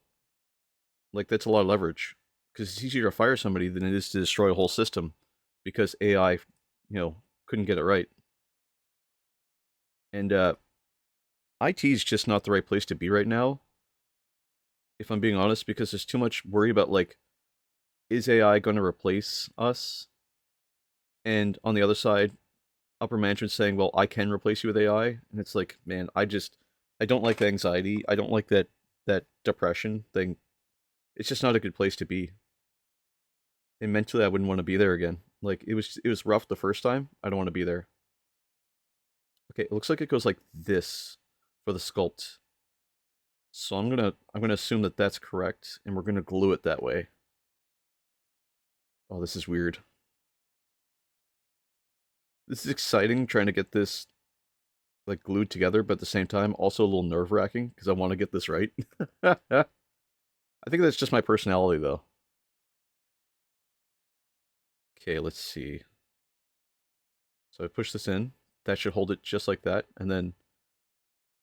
Like that's a lot of leverage because it's easier to fire somebody than it is to destroy a whole system because AI, couldn't get it right. And IT is just not the right place to be right now, if I'm being honest, because there's too much worry about like, is AI going to replace us? And on the other side, upper management saying, well, I can replace you with AI. And it's like, man, I don't like the anxiety. I don't like that depression thing. It's just not a good place to be. And mentally, I wouldn't want to be there again. Like it was rough the first time. I don't want to be there. Okay, it looks like it goes like this for the sculpt. So I'm gonna assume that that's correct, and we're gonna glue it that way. Oh, this is weird. This is exciting trying to get this like glued together, but at the same time also a little nerve-wracking because I want to get this right. I think that's just my personality though. Okay, let's see. So I push this in. That should hold it just like that, and then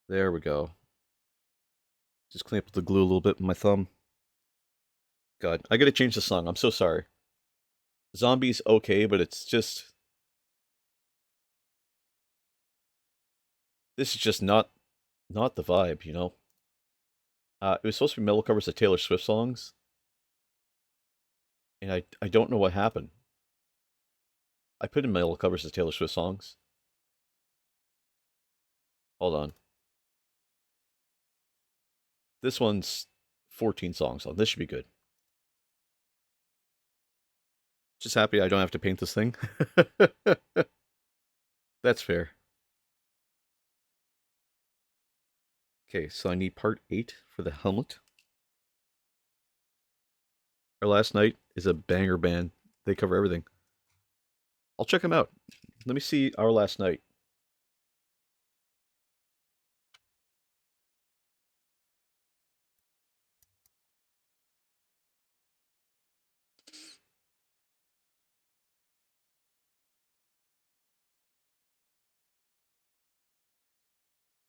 there we go. Just clean up the glue a little bit with my thumb. God, I gotta change the song. I'm so sorry. Zombies okay, but it's just this is just not the vibe, you know. It was supposed to be metal covers of Taylor Swift songs, and I don't know what happened. I put in metal covers of Taylor Swift songs. Hold on, this one's 14 songs on. This should be good. Just happy I don't have to paint this thing. That's fair. Okay, so I need part 8 for the helmet. Our Last Night is a banger band. They cover everything. I'll check them out. Let me see Our Last Night.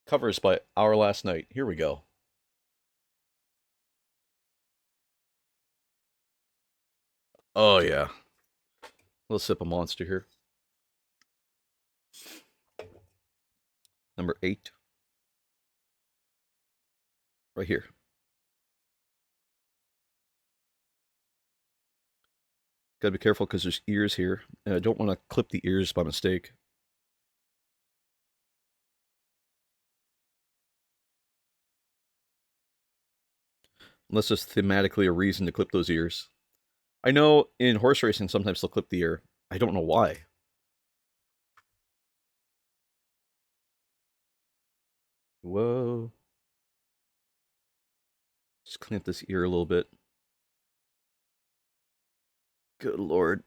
Covers by Our Last Night. Here we go. Oh yeah. Little sip of Monster here. Number 8. Right here. Gotta be careful because there's ears here, and I don't want to clip the ears by mistake. Unless there's thematically a reason to clip those ears. I know in horse racing sometimes they'll clip the ear. I don't know why. Whoa. Just clean up this ear a little bit. Good lord.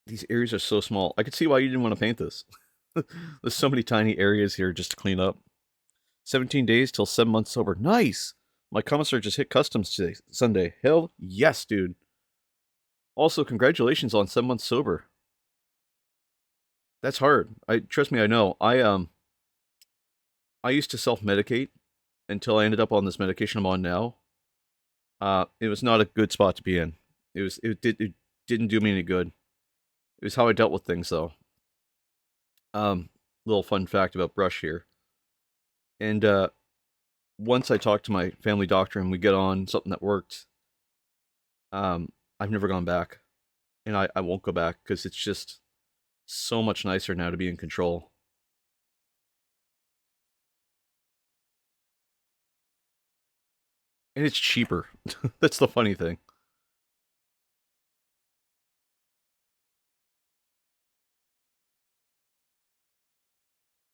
These ears are so small. I could see why you didn't want to paint this. There's so many tiny areas here just to clean up. 17 days till 7 months sober. Nice! My commissar just hit customs today, Sunday. Hell yes, dude. Also, congratulations on 7 months sober. That's hard. I trust me, I know. I used to self-medicate until I ended up on this medication I'm on now. It was not a good spot to be in. It didn't do me any good. It was how I dealt with things though. Little fun fact about brush here. And once I talked to my family doctor and we get on something that worked, I've never gone back, and I won't go back because it's just so much nicer now to be in control. And it's cheaper. That's the funny thing.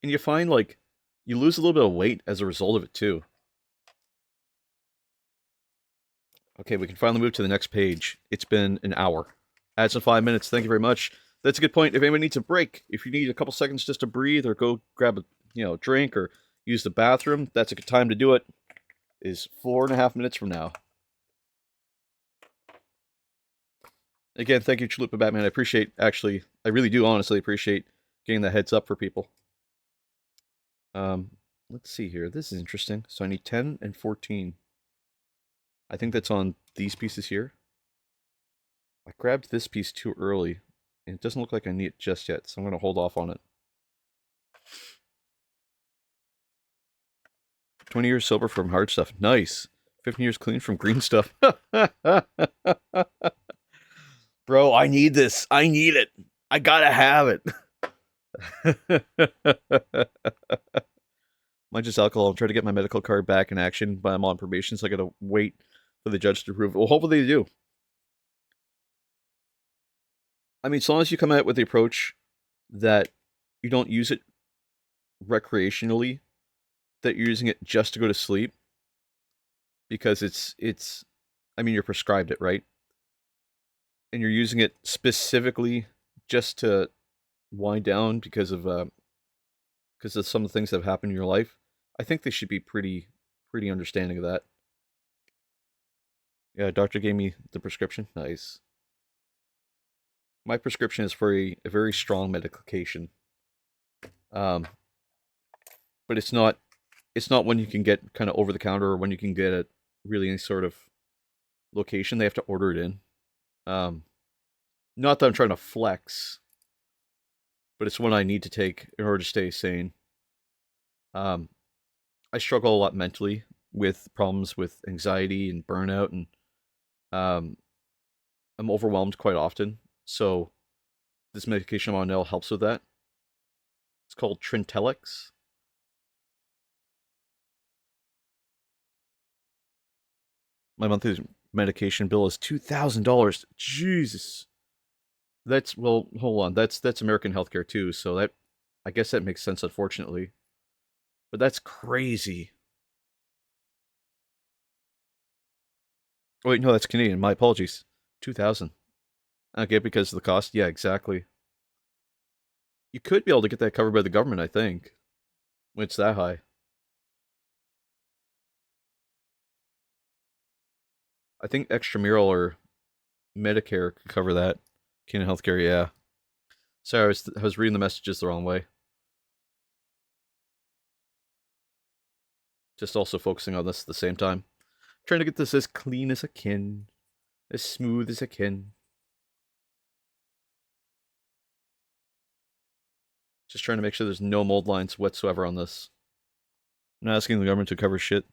And you find, like, you lose a little bit of weight as a result of it, too. Okay, we can finally move to the next page. It's been an hour. Adds in 5 minutes. Thank you very much. That's a good point. If anyone needs a break, if you need a couple seconds just to breathe or go grab a drink or use the bathroom, that's a good time to do it. Is 4.5 minutes from now. Again, thank you, Chalupa Batman. I appreciate, actually, I really do honestly appreciate getting the heads up for people. Let's see here. This is interesting. So I need 10 and 14. I think that's on these pieces here. I grabbed this piece too early, and it doesn't look like I need it just yet, so I'm going to hold off on it. 20 years sober from hard stuff. Nice. 15 years clean from green stuff. Bro, I need this. I need it. I gotta have it. Might just alcohol. I'm trying to get my medical card back in action, but I'm on probation, so I gotta wait for the judge to approve it. Well, hopefully they do. I mean, as long as you come at it with the approach that you don't use it recreationally, that you're using it just to go to sleep, because I mean, you're prescribed it, right? And you're using it specifically just to wind down because of some of the things that have happened in your life. I think they should be pretty understanding of that. Yeah, doctor gave me the prescription. Nice. My prescription is for a very strong medication. But it's not one you can get kind of over the counter or when you can get at really any sort of location. They have to order it in. Not that I'm trying to flex, but it's one I need to take in order to stay sane. I struggle a lot mentally with problems with anxiety and burnout, and I'm overwhelmed quite often. So this medication I'm on now helps with that. It's called Trintellix. My monthly medication bill is $2,000. Jesus. That's, well, hold on. That's American healthcare too, so that, I guess that makes sense, unfortunately. But that's crazy. Oh, wait, no, that's Canadian. My apologies. 2,000. Okay, because of the cost? Yeah, exactly. You could be able to get that covered by the government, I think, when it's that high. I think extramural or Medicare could cover that. Canadian healthcare, yeah. Sorry, I was reading the messages the wrong way. Just also focusing on this at the same time. Trying to get this as clean as I can. As smooth as I can. Just trying to make sure there's no mold lines whatsoever on this. I'm not asking the government to cover shit.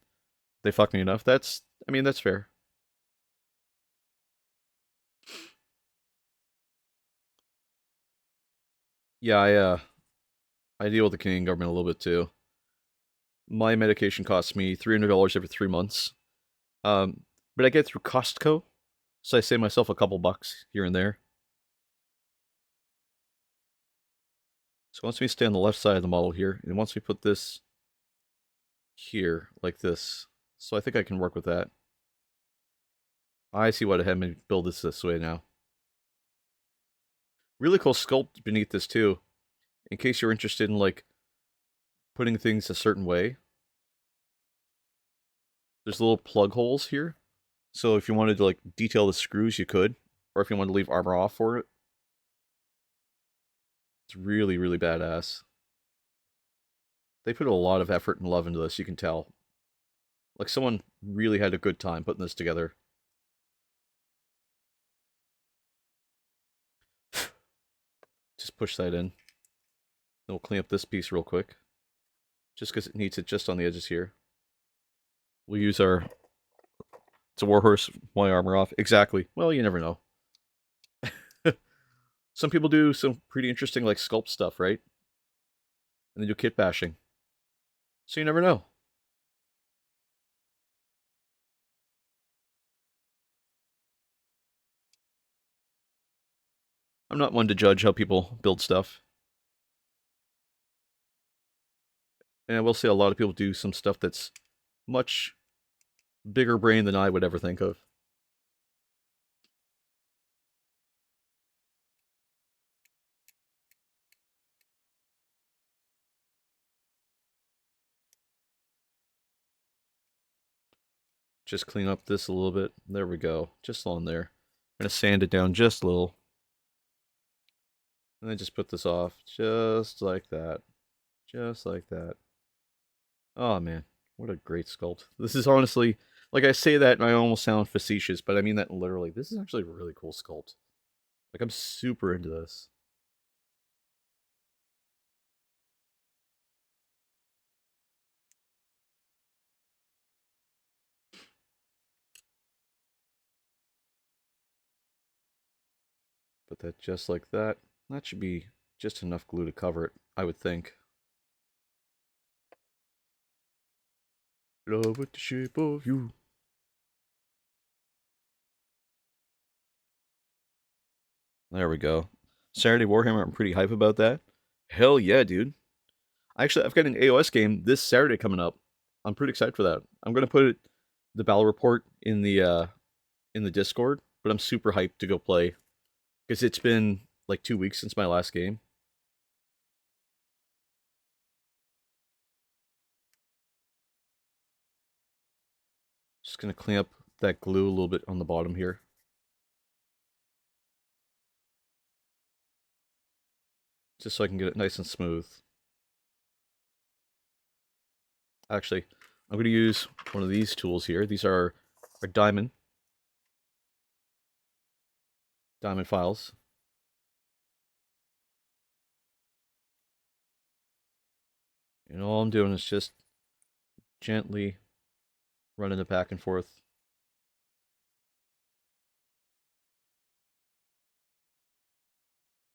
They fuck me enough. I mean, that's fair. Yeah, I deal with the Canadian government a little bit too. My medication costs me $300 every 3 months. But I get it through Costco, so I save myself a couple bucks here and there. So once we stay on the left side of the model here, and once we put this here, like this, so I think I can work with that. I see what I had me build this way now. Really cool sculpt beneath this too, in case you're interested in like putting things a certain way. There's little plug holes here, so if you wanted to like detail the screws, you could, or if you wanted to leave armor off for it. It's really badass. They put a lot of effort and love into this, you can tell. Like someone really had a good time putting this together. Just push that in. Then we'll clean up this piece real quick. Just because it needs it just on the edges here. We'll use our... It's a warhorse, my armor off. Exactly. Well, you never know. Some people do some pretty interesting like sculpt stuff, right? And they do kit bashing. So you never know. I'm not one to judge how people build stuff. And I will say a lot of people do some stuff that's much bigger brain than I would ever think of. Just clean up this a little bit. There we go. Just on there. I'm going to sand it down just a little. And then just put this off. Just like that. Just like that. Oh, man. What a great sculpt. This is honestly, like I say that and I almost sound facetious, but I mean that literally. This is actually a really cool sculpt. Like, I'm super into this. Put that just like that. That should be just enough glue to cover it, I would think. Love with the shape of you. There we go. Saturday Warhammer, I'm pretty hype about that. Hell yeah, dude. Actually, I've got an AOS game this Saturday coming up. I'm pretty excited for that. I'm gonna put the battle report in the Discord, but I'm super hyped to go play because it's been like 2 weeks since my last game. Just gonna clean up that glue a little bit on the bottom here. Just so I can get it nice and smooth. Actually, I'm going to use one of these tools here. These are diamond files. And all I'm doing is just gently running it back and forth.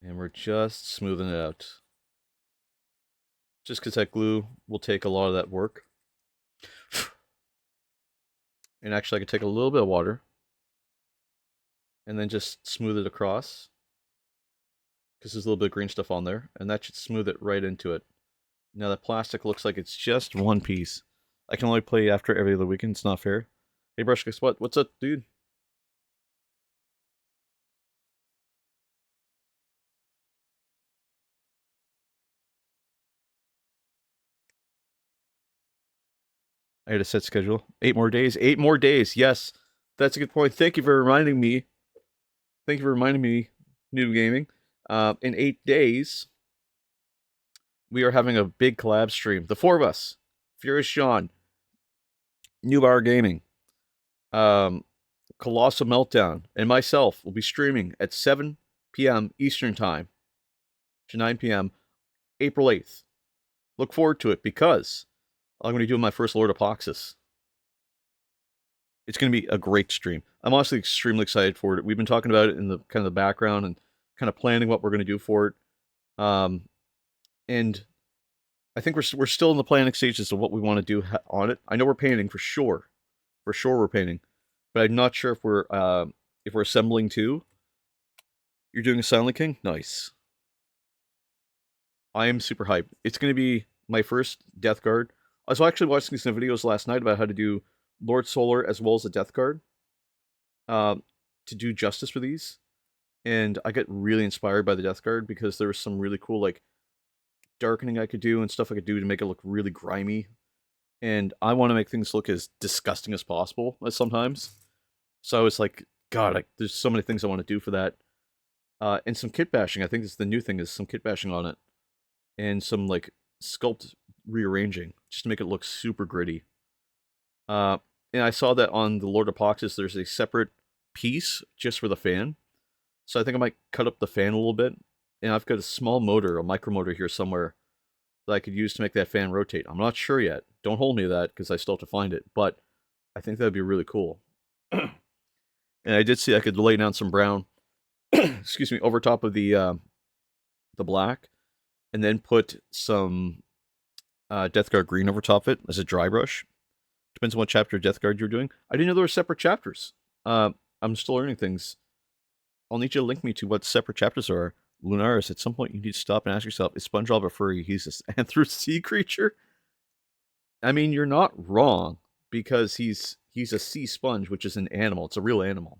And we're just smoothing it out. Just because that glue will take a lot of that work. And actually I could take a little bit of water and then just smooth it across. Because there's a little bit of green stuff on there. And that should smooth it right into it. Now the plastic looks like it's just one piece. I can only play after every other weekend. It's not fair. Hey, Brush, guess what? What's up, dude? I had a set schedule. 8 more days. 8 more days. Yes, that's a good point. Thank you for reminding me. Thank you for reminding me, Noob Gaming. In 8 days, we are having a big collab stream. The four of us, Furious Sean, New Bar Gaming, Colossal Meltdown, and myself will be streaming at 7 p.m. Eastern Time to 9 p.m. April 8th. Look forward to it because I'm going to be doing my first Lord Apoxis. It's going to be a great stream. I'm honestly extremely excited for it. We've been talking about it in the kind of the background and kind of planning what we're going to do for it. And I think we're still in the planning stages of what we want to do on it. I know we're painting for sure. For sure we're painting. But I'm not sure if we're assembling too. You're doing a Silent King? Nice. I am super hyped. It's going to be my first Death Guard. I was actually watching some videos last night about how to do Lord Solar as well as a Death Guard to do justice for these. And I get really inspired by the Death Guard because there was some really cool like darkening I could do and stuff I could do to make it look really grimy. And I want to make things look as disgusting as possible sometimes. So I was like, God, there's so many things I want to do for that. And some kit bashing. I think that's the new thing is some kit bashing on it. And some like sculpt rearranging just to make it look super gritty. And I saw that on the Lord Apoxis, there's a separate piece just for the fan. So I think I might cut up the fan a little bit. And I've got a small motor, a micro motor here somewhere that I could use to make that fan rotate. I'm not sure yet. Don't hold me to that because I still have to find it. But I think that'd be really cool. And I did see I could lay down some brown, excuse me, over top of the black, and then put some Death Guard green over top of it as a dry brush. Depends on what chapter of Death Guard you're doing. I didn't know there were separate chapters. I'm still learning things. I'll need you to link me to what separate chapters are. Lunaris, at some point you need to stop and ask yourself, is SpongeBob a furry? He's this anthro sea creature? I mean, you're not wrong because he's a sea sponge, which is an animal. It's a real animal.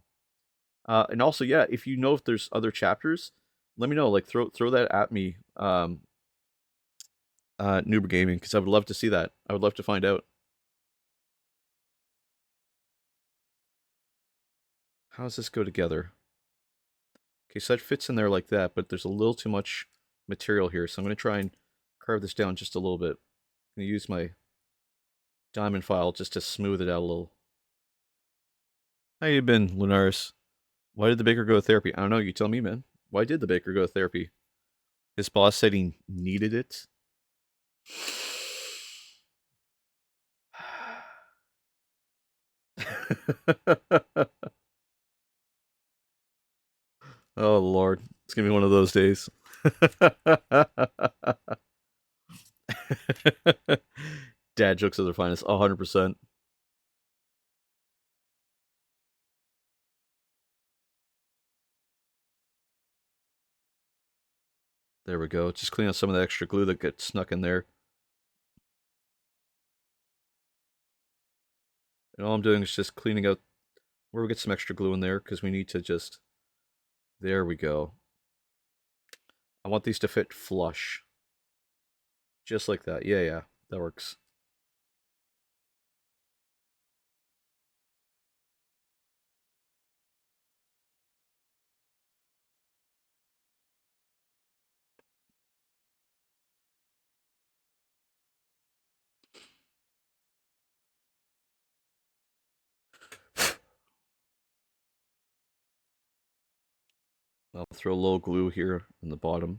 And also, yeah, if you know if there's other chapters, let me know. Like, throw that at me, Noob Gaming, because I would love to see that. I would love to find out. How does this go together? Okay, so that fits in there like that, but there's a little too much material here, so I'm going to try and carve this down just a little bit. I'm going to use my diamond file just to smooth it out a little. How you been, Lunaris? Why did the baker go to therapy? I don't know, you tell me, man. Why did the baker go to therapy? His boss said he needed it. Oh, Lord. It's going to be one of those days. Dad jokes are their finest. 100%. There we go. Just clean out some of the extra glue that gets snuck in there. And all I'm doing is just cleaning out where we get some extra glue in there because we need to just... There we go. I want these to fit flush. Just like that. Yeah, yeah. That works. I'll throw a little glue here in the bottom.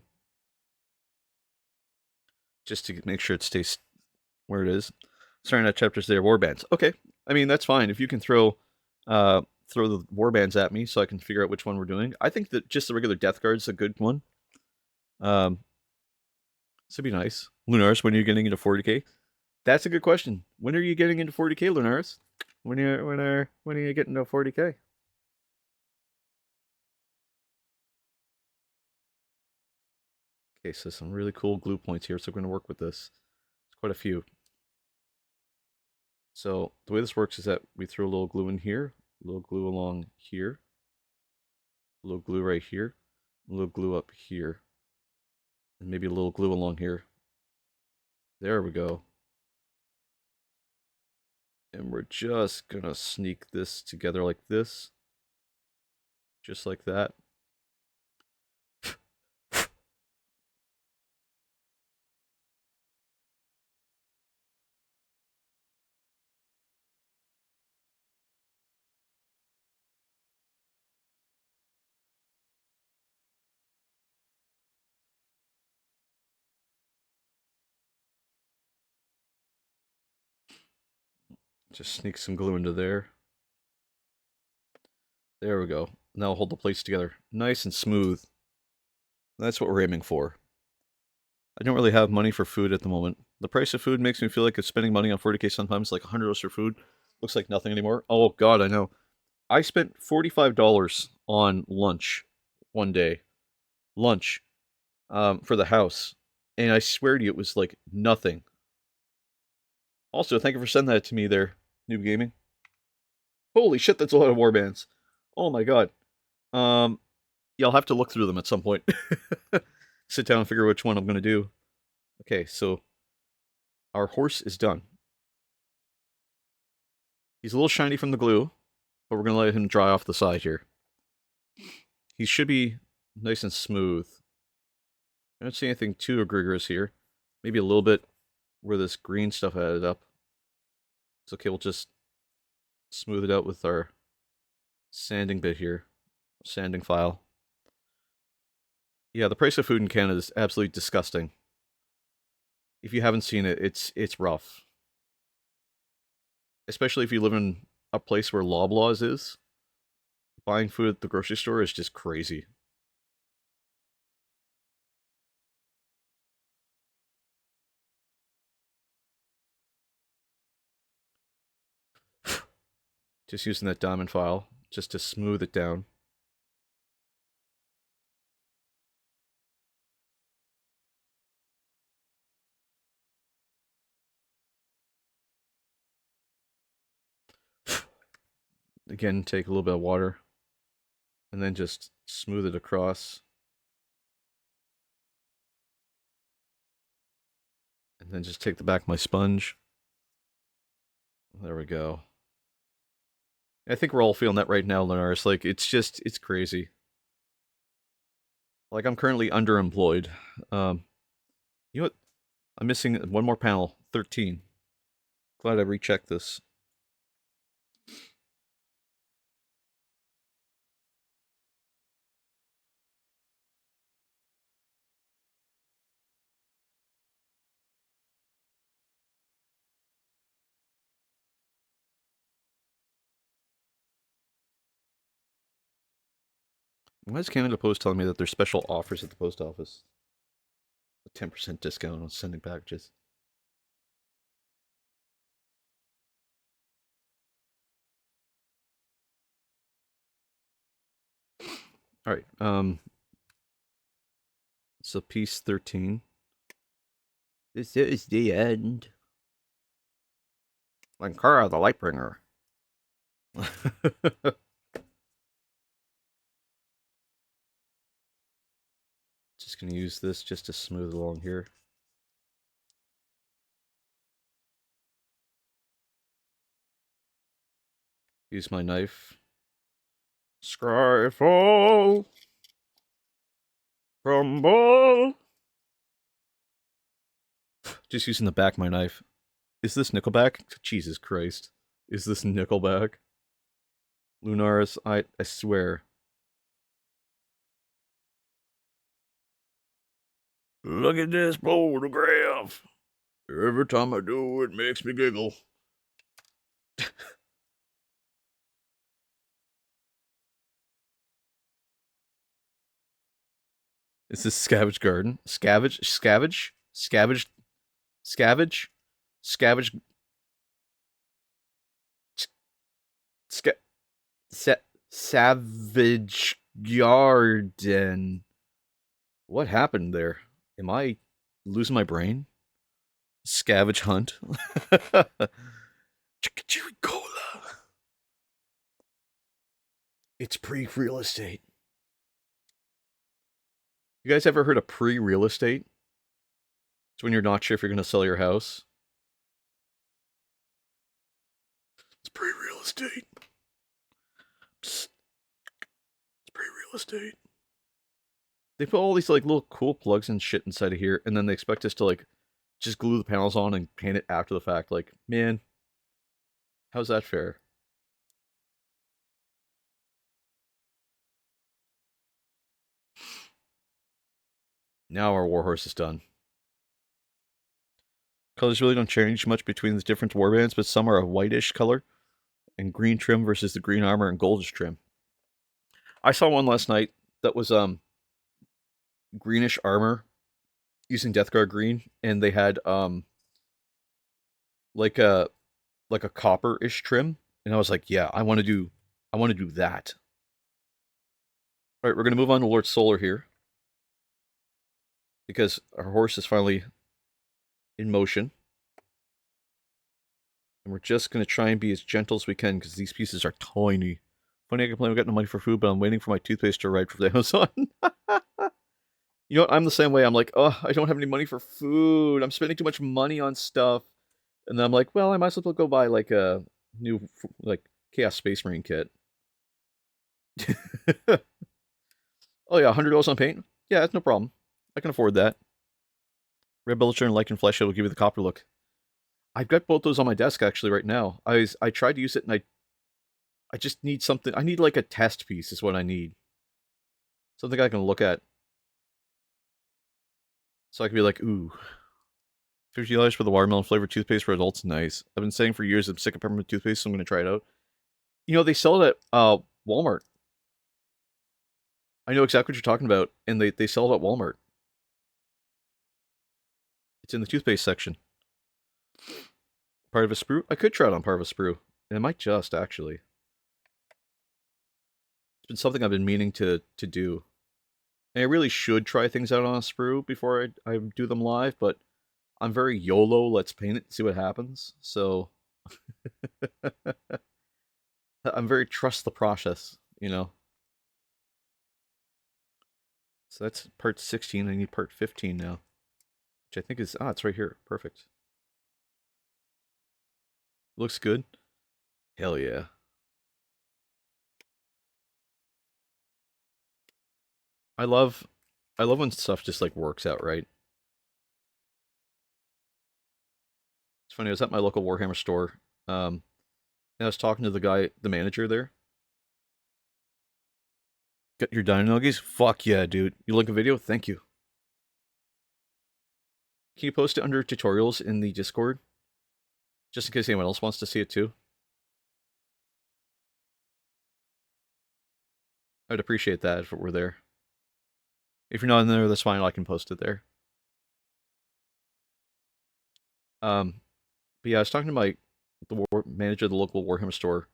Just to make sure it stays where it is. Starting at chapters there, warbands. Okay. I mean, that's fine. If you can throw the warbands at me so I can figure out which one we're doing. I think that just the regular death guard's a good one. This would be nice. Lunaris, when are you getting into 40k? That's a good question. When are you getting into 40k, Lunaris? When are you getting to 40k? Okay, so some really cool glue points here, so we're gonna work with this. It's quite a few. So the way this works is that we throw a little glue in here, a little glue along here, a little glue right here, a little glue up here, and maybe a little glue along here. There we go. And we're just gonna sneak this together like this. Just like that. Just sneak some glue into there. There we go. Now we'll hold the plates together. Nice and smooth. That's what we're aiming for. I don't really have money for food at the moment. The price of food makes me feel like it's spending money on 40k sometimes, like $100 for food. Looks like nothing anymore. Oh god, I know. I spent $45 on lunch one day. Lunch. For the house. And I swear to you, it was like nothing. Also, thank you for sending that to me there, Noob Gaming. Holy shit, that's a lot of warbands. Oh my god. Um, yeah, I'll have to look through them at some point. Sit down and figure which one I'm going to do. Okay, so our horse is done. He's a little shiny from the glue, but we're going to let him dry off the side here. He should be nice and smooth. I don't see anything too egregious here. Maybe a little bit where this green stuff added up. It's okay, we'll just smooth it out with our sanding bit here. Sanding file. Yeah, the price of food in Canada is absolutely disgusting. If you haven't seen it, it's rough. Especially if you live in a place where Loblaws is. Buying food at the grocery store is just crazy. Just using that diamond file just to smooth it down. Again, take a little bit of water and then just smooth it across. And then just take the back of my sponge. There we go. I think we're all feeling that right now, Leontus. Like, it's crazy. Like, I'm currently underemployed. You know what? I'm missing one more panel. 13. Glad I rechecked this. Why is Canada Post telling me that there's special offers at the post office? A 10% discount on sending packages. Alright, so piece 13. This is the end. Lankara the Lightbringer. Just gonna use this just to smooth along here. Use my knife. Skyfall! Crumble! Just using the back of my knife. Is this Nickelback? Jesus Christ. Is this Nickelback? Lunaris, I swear. Look at this photograph. Every time I do, it makes me giggle. Is this Scavenge Garden? Scavenge? Scavenge? Scavenge? Scavenge? Scavenge? Savage Garden. What happened there? Am I losing my brain? Scavenge Hunt? Chicka Cola. It's pre-real estate. You guys ever heard of pre-real estate? It's when you're not sure if you're going to sell your house. It's pre-real estate. Psst. It's pre-real estate. They put all these like little cool plugs and shit inside of here, and then they expect us to like just glue the panels on and paint it after the fact. Like, man, how's that fair? Now our warhorse is done. Colors really don't change much between the different warbands, but some are a whitish color and green trim versus the green armor and goldish trim. I saw one last night that was greenish armor using Death Guard green, and they had like a copper-ish trim, and I was like, yeah, I want to do that. All right, we're gonna move on to Lord Solar here because our horse is finally in motion. And we're just going to try and be as gentle as we can because these pieces are tiny. Funny, I complain we got no money for food, but I'm waiting for my toothpaste to arrive from Amazon. You know what? I'm the same way. I'm like, oh, I don't have any money for food. I'm spending too much money on stuff. And then I'm like, well, I might as well go buy like a new like Chaos Space Marine kit. Oh yeah, $100 on paint? Yeah, that's no problem. I can afford that. Red Belcher and Lichen Flesh will give you the copper look. I've got both those on my desk actually right now. I tried to use it and I just need something. I need like a test piece is what I need. Something I can look at. So I can be like, ooh. $50 for the watermelon flavored toothpaste for adults. Nice. I've been saying for years I'm sick of peppermint toothpaste, so I'm going to try it out. You know, they sell it at Walmart. I know exactly what you're talking about, and they sell it at Walmart. It's in the toothpaste section. Part of a sprue? I could try it on part of a sprue. And it might just, actually. It's been something I've been meaning to do. And I really should try things out on a sprue before I do them live, but I'm very YOLO, let's paint it, see what happens. So I'm very trust the process, you know. So that's part 16. I need part 15 now, which I think is it's right here. Perfect. Looks good. Hell yeah. I love I love when stuff just like works out right. It's funny, I was at my local Warhammer store. And I was talking to the guy, the manager there. Got your dino nuggies? Fuck yeah, dude. You like a video? Thank you. Can you post it under tutorials in the Discord? Just in case anyone else wants to see it too. I'd appreciate that if it were there. If you're not in there, that's fine. I can post it there. But yeah, I was talking to the manager of the local Warhammer store.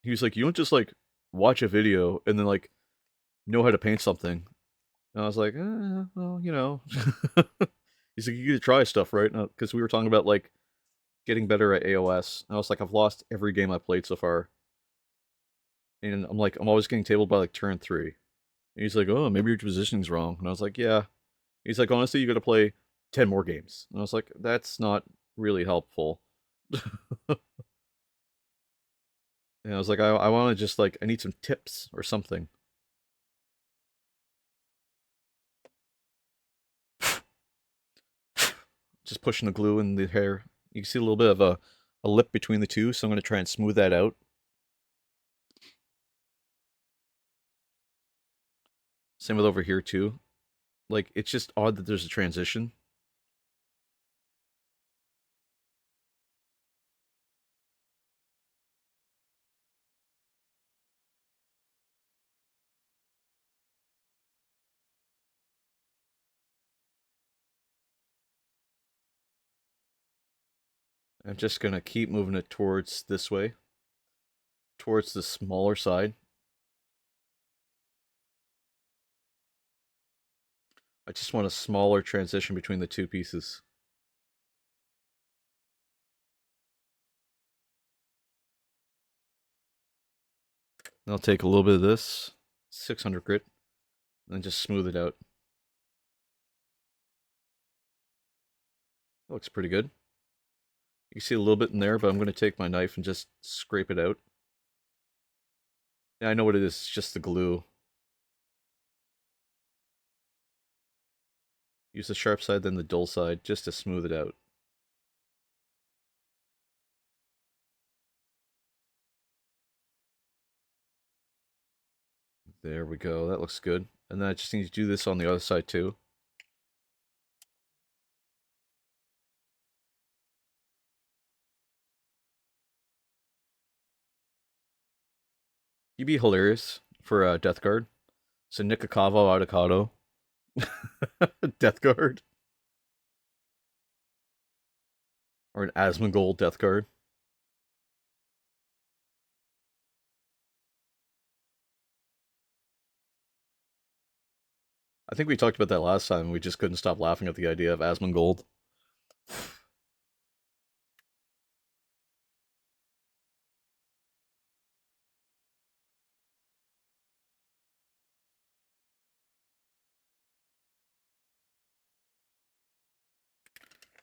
He was like, "You don't just like watch a video and then like know how to paint something." And I was like, well, you know. He's like, "You get to try stuff, right?" Because we were talking about like getting better at AOS. And I was like, "I've lost every game I played so far." And I'm like, I'm always getting tabled by like turn 3. And he's like, "Oh, maybe your positioning's wrong." And I was like, "Yeah." He's like, "Honestly, you got to play 10 more games." And I was like, "That's not really helpful." And I was like, I want to just like, I need some tips or something. Just pushing the glue in the hair. You can see a little bit of a lip between the two, so I'm going to try and smooth that out. Same with over here too. Like, it's just odd that there's a transition. I'm just going to keep moving it towards this way, towards the smaller side. I just want a smaller transition between the two pieces. And I'll take a little bit of this, 600 grit, and just smooth it out. That looks pretty good. You can see a little bit in there, but I'm going to take my knife and just scrape it out. Yeah, I know what it is. It's just the glue. Use the sharp side, then the dull side, just to smooth it out. There we go. That looks good. And then I just need to do this on the other side too. You'd be hilarious for a Death Guard. So Nikakavo Avocado. Death Guard. Or an Asmongold Death Guard. I think we talked about that last time. We just couldn't stop laughing at the idea of Asmongold.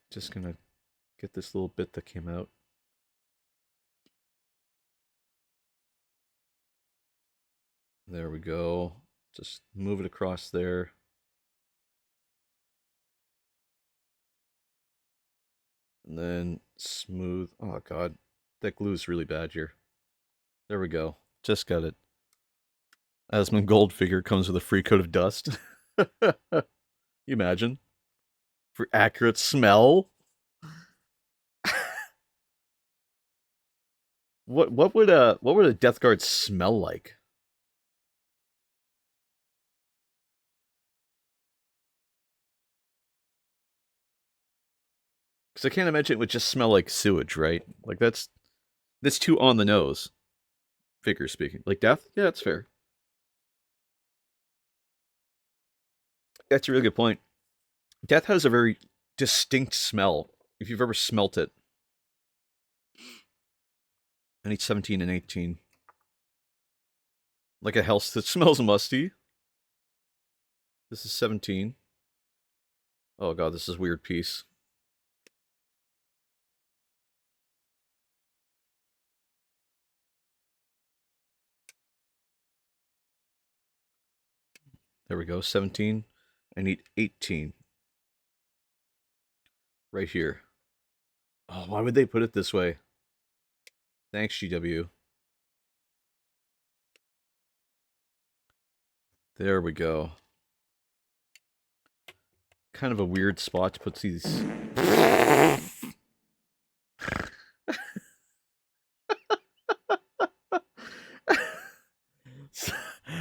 Just gonna get this little bit that came out. There we go. Just move it across there. And then smooth. Oh, God. That glue is really bad here. There we go. Just got it. Asmongold figure comes with a free coat of dust. You imagine? For accurate smell? What would a Death Guard smell like? Because I can't imagine it would just smell like sewage, right? Like that's too on the nose. Figure speaking, like death. Yeah, that's fair. That's a really good point. Death has a very distinct smell. If you've ever smelt it, I need 17 and 18. Like a house that smells musty. This is 17. Oh god, this is a weird piece. There we go, 17. I need 18. Right here. Oh, why would they put it this way? Thanks, GW. There we go. Kind of a weird spot to put these.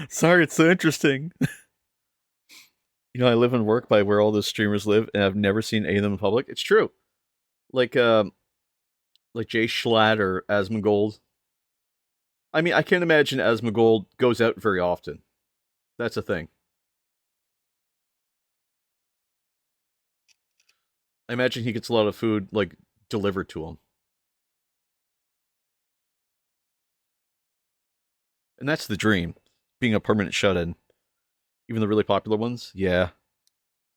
Sorry, it's so interesting. You know, I live and work by where all those streamers live, and I've never seen any of them in public. It's true. Like, Jay Schlatt or Asmongold. I mean, I can't imagine Asmongold goes out very often. That's a thing. I imagine he gets a lot of food, like, delivered to him. And that's the dream, being a permanent shut-in. Even the really popular ones, yeah.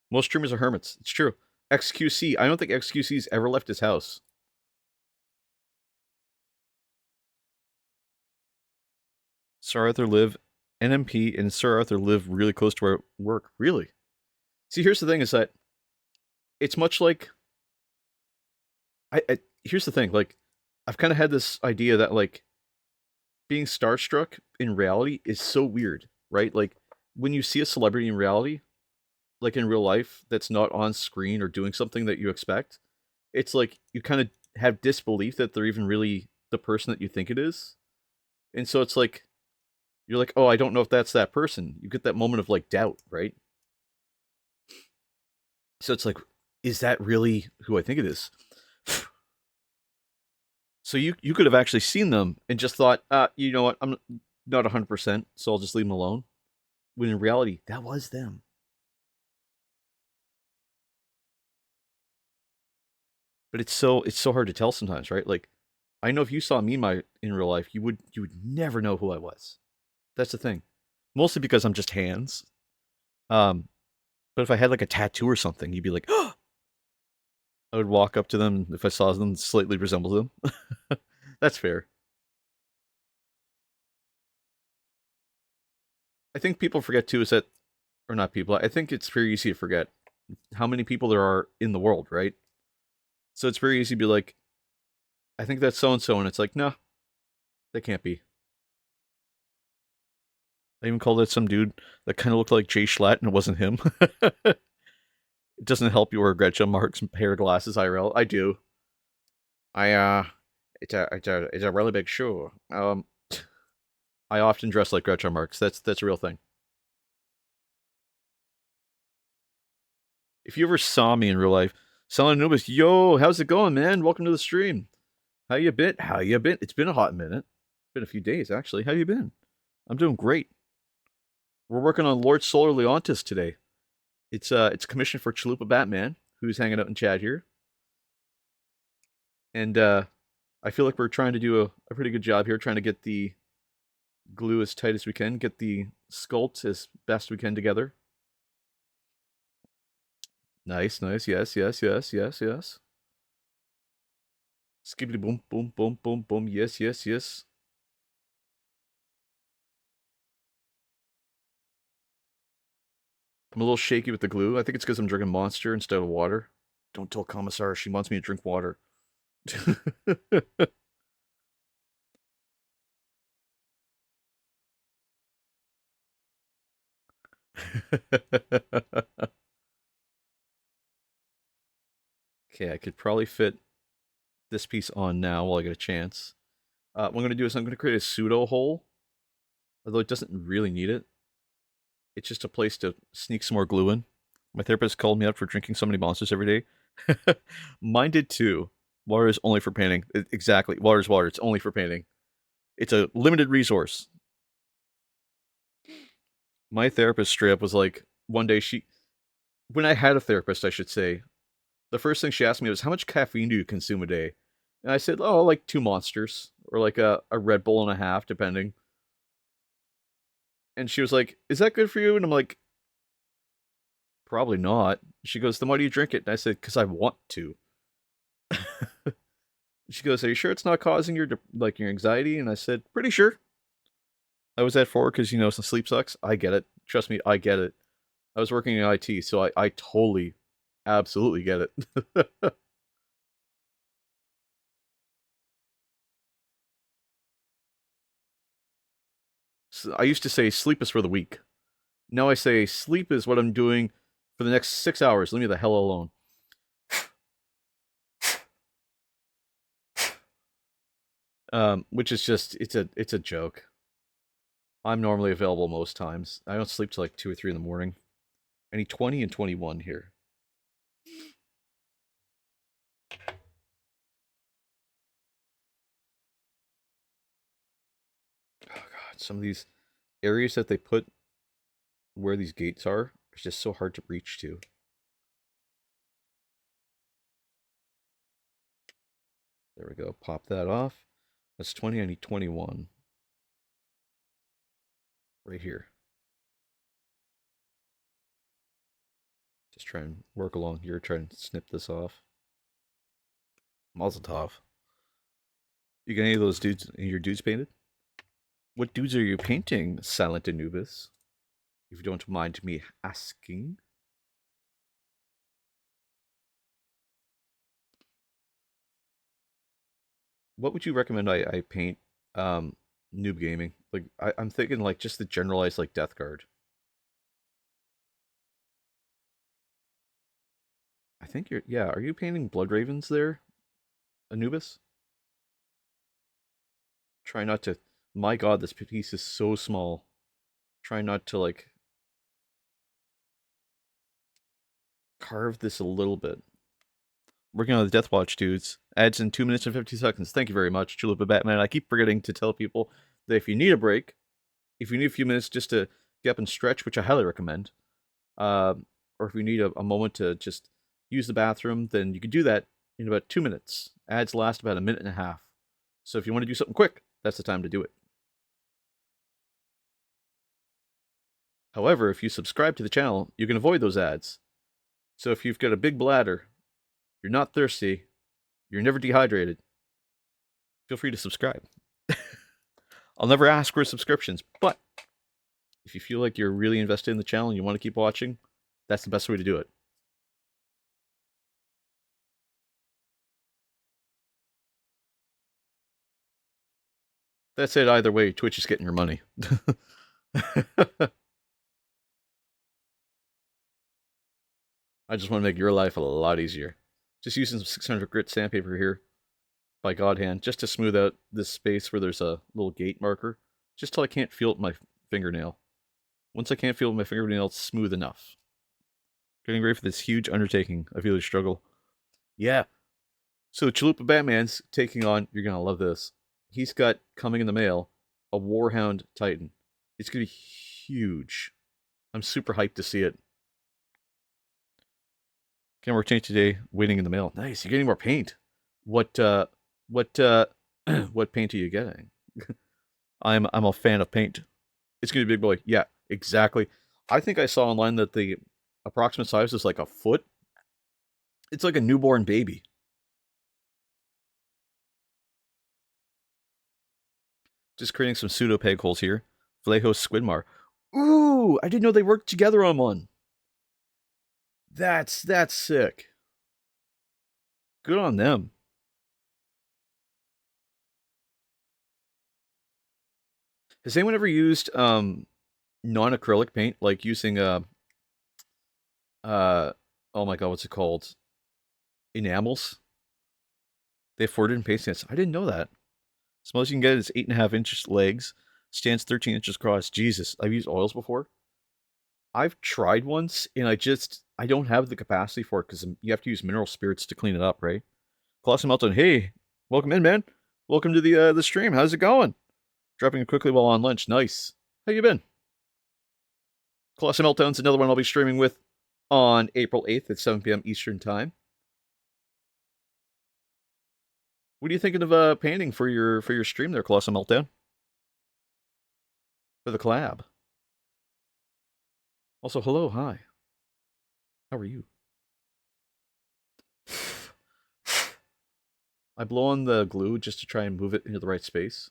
Most streamers are hermits. It's true. XQC, I don't think XQC's ever left his house. Sir Arthur live, NMP and Sir Arthur live really close to our work. Really? See, here's the thing: is that it's much like here's the thing. Like, I've kind of had this idea that like being starstruck in reality is so weird, right? Like when you see a celebrity in reality, like in real life, that's not on screen or doing something that you expect, it's like you kind of have disbelief that they're even really the person that you think it is, and so it's like you're like, oh, I don't know if that's that person. You get that moment of like doubt, right? So it's like, is that really who I think it is? So you could have actually seen them and just thought, you know what, I'm not 100%, so I'll just leave them alone. When in reality, that was them. But it's so hard to tell sometimes, right? Like, I know if you saw me in real life, you would never know who I was. That's the thing. Mostly because I'm just hands. Um, but if I had like a tattoo or something, you'd be like, oh! I would walk up to them if I saw them slightly resemble them. That's fair. I think people forget too is that, or not people. I think it's very easy to forget how many people there are in the world, right? So it's very easy to be like, I think that's so and so, and it's like, no, that can't be. I even called it some dude that kind of looked like Jay Schlatt, and it wasn't him. It doesn't help you wear Gretchen Mark's pair of glasses, IRL. I do. I it's a really big shoe. I often dress like Gretchen Marks. That's a real thing. If you ever saw me in real life, Silent Anubis, yo, how's it going, man? Welcome to the stream. How you been? How you been? It's been a hot minute. Been a few days actually. How you been? I'm doing great. We're working on Lord Solar Leontus today. It's commissioned for Chalupa Batman, who's hanging out in chat here, and I feel like we're trying to do a pretty good job here, trying to get the glue as tight as we can, get the sculpt as best we can together. Nice, nice. Yes, yes, yes, yes, yes. Skibbity boom, boom, boom, boom, boom. Yes, yes, yes. I'm a little shaky with the glue. I think it's because I'm drinking Monster instead of water. Don't tell Commissar. She wants me to drink water. Okay, I could probably fit this piece on now while I get a chance. What I'm going to do is I'm going to create a pseudo hole, although it doesn't really need it. It's just a place to sneak some more glue in. My therapist called me up for drinking so many monsters every day. Mine did too. Water is only for painting. Exactly. Water is water. It's only for painting. It's a limited resource. My therapist straight up was like, one day when I had a therapist, I should say, the first thing she asked me was, how much caffeine do you consume a day? And I said, oh, like 2 monsters, or like a Red Bull and a half, depending. And she was like, "Is that good for you?" And I'm like, "Probably not." She goes, "Then why do you drink it?" And I said, "Because I want to." She goes, "Are you sure it's not causing your your anxiety?" And I said, "Pretty sure." I was at 4 because some sleep sucks. I get it. Trust me, I get it. I was working in IT, so I totally, absolutely get it. So I used to say sleep is for the weak. Now I say sleep is what I'm doing for the next 6 hours. Leave me the hell alone. Which is just it's a joke. I'm normally available most times. I don't sleep till like 2 or 3 in the morning. I need 20 and 21 here. Oh god, some of these areas that they put where these gates are just so hard to reach to. There we go. Pop that off. That's 20. I need 21. Right here. Just try and work along here. Try and snip this off. Mazel tov. You got any of those dudes, any of your dudes painted? What dudes are you painting, Silent Anubis? If you don't mind me asking. What would you recommend I paint noob gaming? Like I'm thinking like just the generalized like death guard. I think you're yeah, are you painting blood ravens there, Anubis? Try not to my god, this piece is so small. Try not to like carve this a little bit. Working on the Death Watch, dudes. Adds in 2 minutes and 50 seconds. Thank you very much, Julep Batman. I keep forgetting to tell people that if you need a break, if you need a few minutes just to get up and stretch, which I highly recommend, uh, or if you need a moment to just use the bathroom, then you can do that in about 2 minutes. Ads last about a minute and a half. So if you want to do something quick, that's the time to do it. However, if you subscribe to the channel, you can avoid those ads. So if you've got a big bladder, you're not thirsty, you're never dehydrated, feel free to subscribe. I'll never ask for subscriptions, but if you feel like you're really invested in the channel and you want to keep watching, that's the best way to do it. That's it either way, Twitch is getting your money. I just want to make your life a lot easier. Just using some 600 grit sandpaper here by God hand just to smooth out this space where there's a little gate marker, just till I can't feel it with my fingernail. Once I can't feel it with my fingernail, it's smooth enough. Getting ready for this huge undertaking. I feel the struggle. Yeah. So Chalupa Batman's taking on, you're going to love this. He's got coming in the mail a Warhound Titan. It's going to be huge. I'm super hyped to see it. Camera change today, waiting in the mail. Nice. You're getting more paint. What what what paint are you getting? I'm a fan of paint. It's gonna be big boy. Yeah, exactly. I think I saw online that the approximate size is like a foot. It's like a newborn baby. Just creating some pseudo peg holes here. Vallejo Squidmar. Ooh, I didn't know they worked together on one. That's sick. Good on them. Has anyone ever used non-acrylic paint, like using oh my god, what's it called? Enamels? They have 4 different paint stands. I didn't know that. Smallest you can get is 8.5 inch legs, stands 13 inches across. Jesus, I've used oils before. I've tried once, and I don't have the capacity for it because you have to use mineral spirits to clean it up, right? Colossal Meltdown, hey, welcome in, man. Welcome to the stream. How's it going? Dropping it quickly while on lunch. Nice. How you been? Colossal Meltdown's another one I'll be streaming with on April 8th at 7 p.m. Eastern Time. What are you thinking of painting for your stream there, Colossal Meltdown? For the collab? Also, hello, hi. How are you? I blow on the glue just to try and move it into the right space.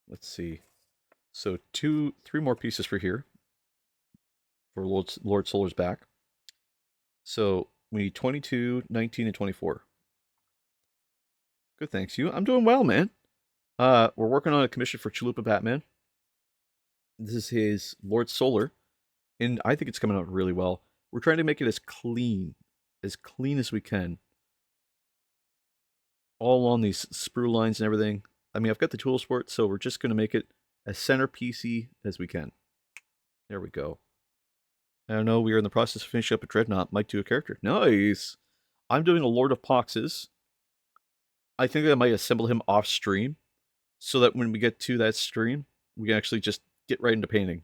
Let's see. So three more pieces for here for Lord Solar's back. So we need 22, 19, and 24. Good, thanks you. I'm doing well, man. We're working on a commission for Chalupa Batman. This is his Lord Solar, and I think it's coming out really well. We're trying to make it as clean as we can, all on these sprue lines and everything. I mean, I've got the tools for it, so we're just going to make it as centerpiecey as we can. There we go. I know we are in the process of finishing up a Dreadnought. Might do a character. Nice. I'm doing a Lord of Poxes. I think I might assemble him off stream so that when we get to that stream, we can actually just get right into painting.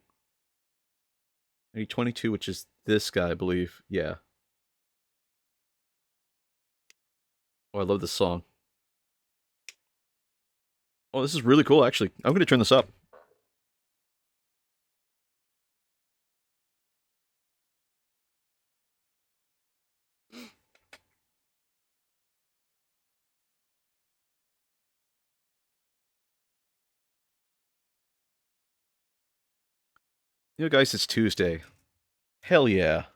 I need 22, which is this guy, I believe. Yeah. Oh, I love this song. Oh, this is really cool, actually. I'm going to turn this up. You know, guys, it's Tuesday. Hell yeah.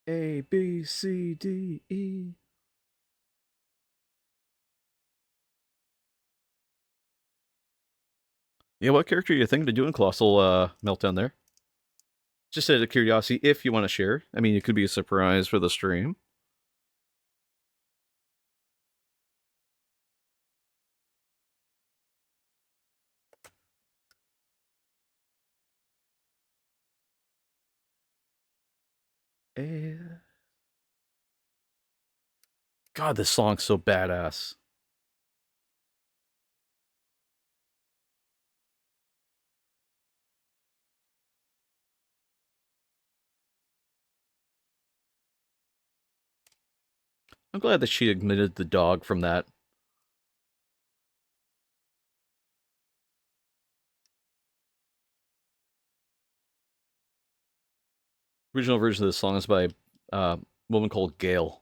A, B, C, D, E. Yeah, what character are you thinking of doing Colossal Meltdown there? Just out of curiosity, if you want to share. I mean, it could be a surprise for the stream. God, this song's so badass. I'm glad that she admitted the dog from that. Original version of the song is by a woman called Gail.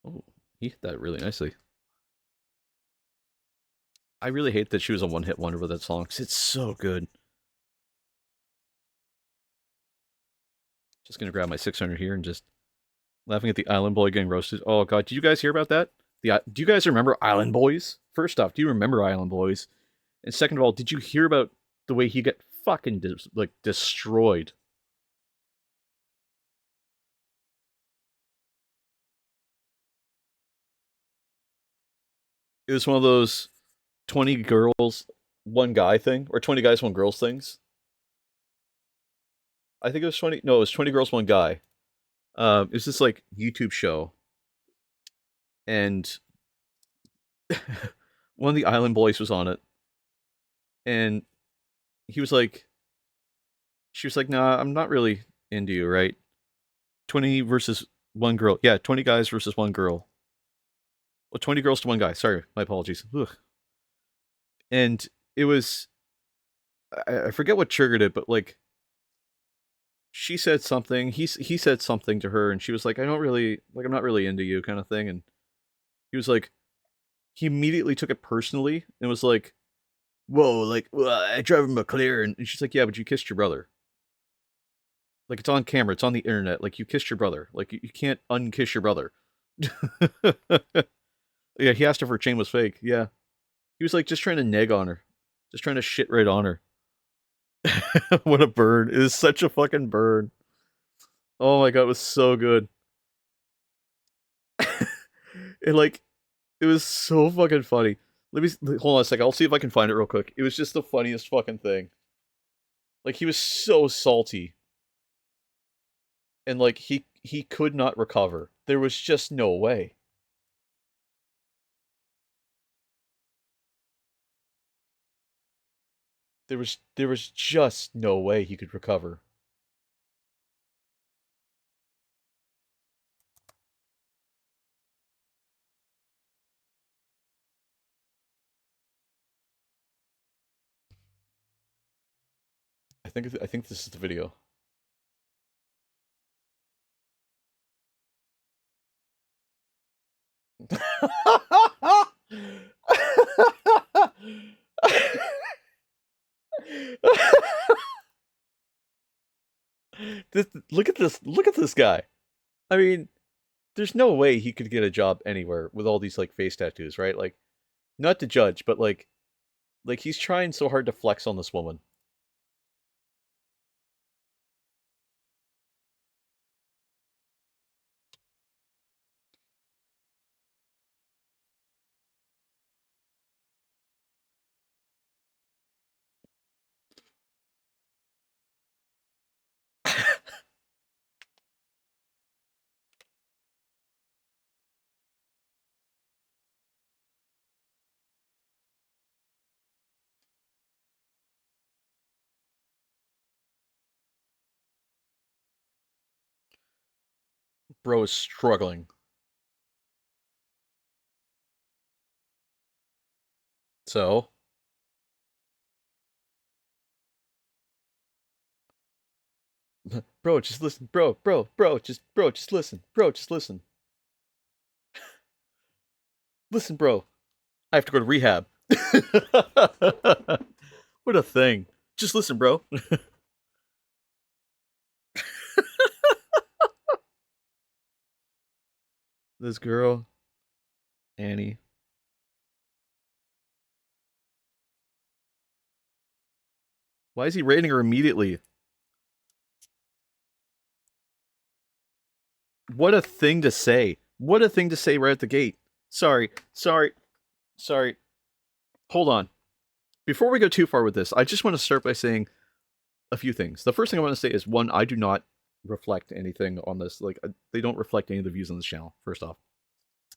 Oh, he hit that really nicely. I really hate that she was a one-hit wonder with that song, because it's so good. Just gonna grab my 600 here and just laughing at the Island Boy getting roasted. Oh god, did you guys hear about that? Do you guys remember Island Boys? First off, do you remember Island Boys? And second of all, did you hear about the way he got fucking destroyed? It was one of those 20 girls, one guy thing, or 20 guys, one girls things. I think it was 20. No, it was 20 girls, one guy. It was this like YouTube show, and one of the Island Boys was on it, and he was like, she was like, "Nah, I'm not really into you, right? 20 versus one girl. Yeah, 20 guys versus one girl. Well, 20 girls to one guy. Sorry, my apologies. Ugh. And it was, I forget what triggered it, but like, she said something, he said something to her, and she was like, I don't really, like, I'm not really into you, kind of thing. And he was like, he immediately took it personally and was like, whoa, like, well, I drive a McLaren. And she's like, yeah, but you kissed your brother. Like, it's on camera, it's on the internet. Like, you kissed your brother. Like, you can't unkiss your brother. Yeah, he asked if her chain was fake. Yeah. He was like just trying to neg on her. Just trying to shit right on her. What a burn. It is such a fucking burn. Oh my god, it was so good. It like it was so fucking funny. Let me hold on a second. I'll see if I can find it real quick. It was just the funniest fucking thing. Like he was so salty and like he could not recover. There was just no way. There was just no way he could recover. I think this is the video. Look at this. Look at this guy. I mean, there's no way he could get a job anywhere with all these like face tattoos, right? Like, not to judge, but like he's trying so hard to flex on this woman. Bro is struggling. So, bro, just listen. Bro, just listen. Bro, just listen. Listen, bro. I have to go to rehab. What a thing. Just listen, bro. This girl, Annie. Why is he rating her immediately? What a thing to say. What a thing to say right at the gate. Sorry. Hold on. Before we go too far with this, I just want to start by saying a few things. The first thing I want to say is one, I do not reflect anything on this. Like, they don't reflect any of the views on this channel, first off.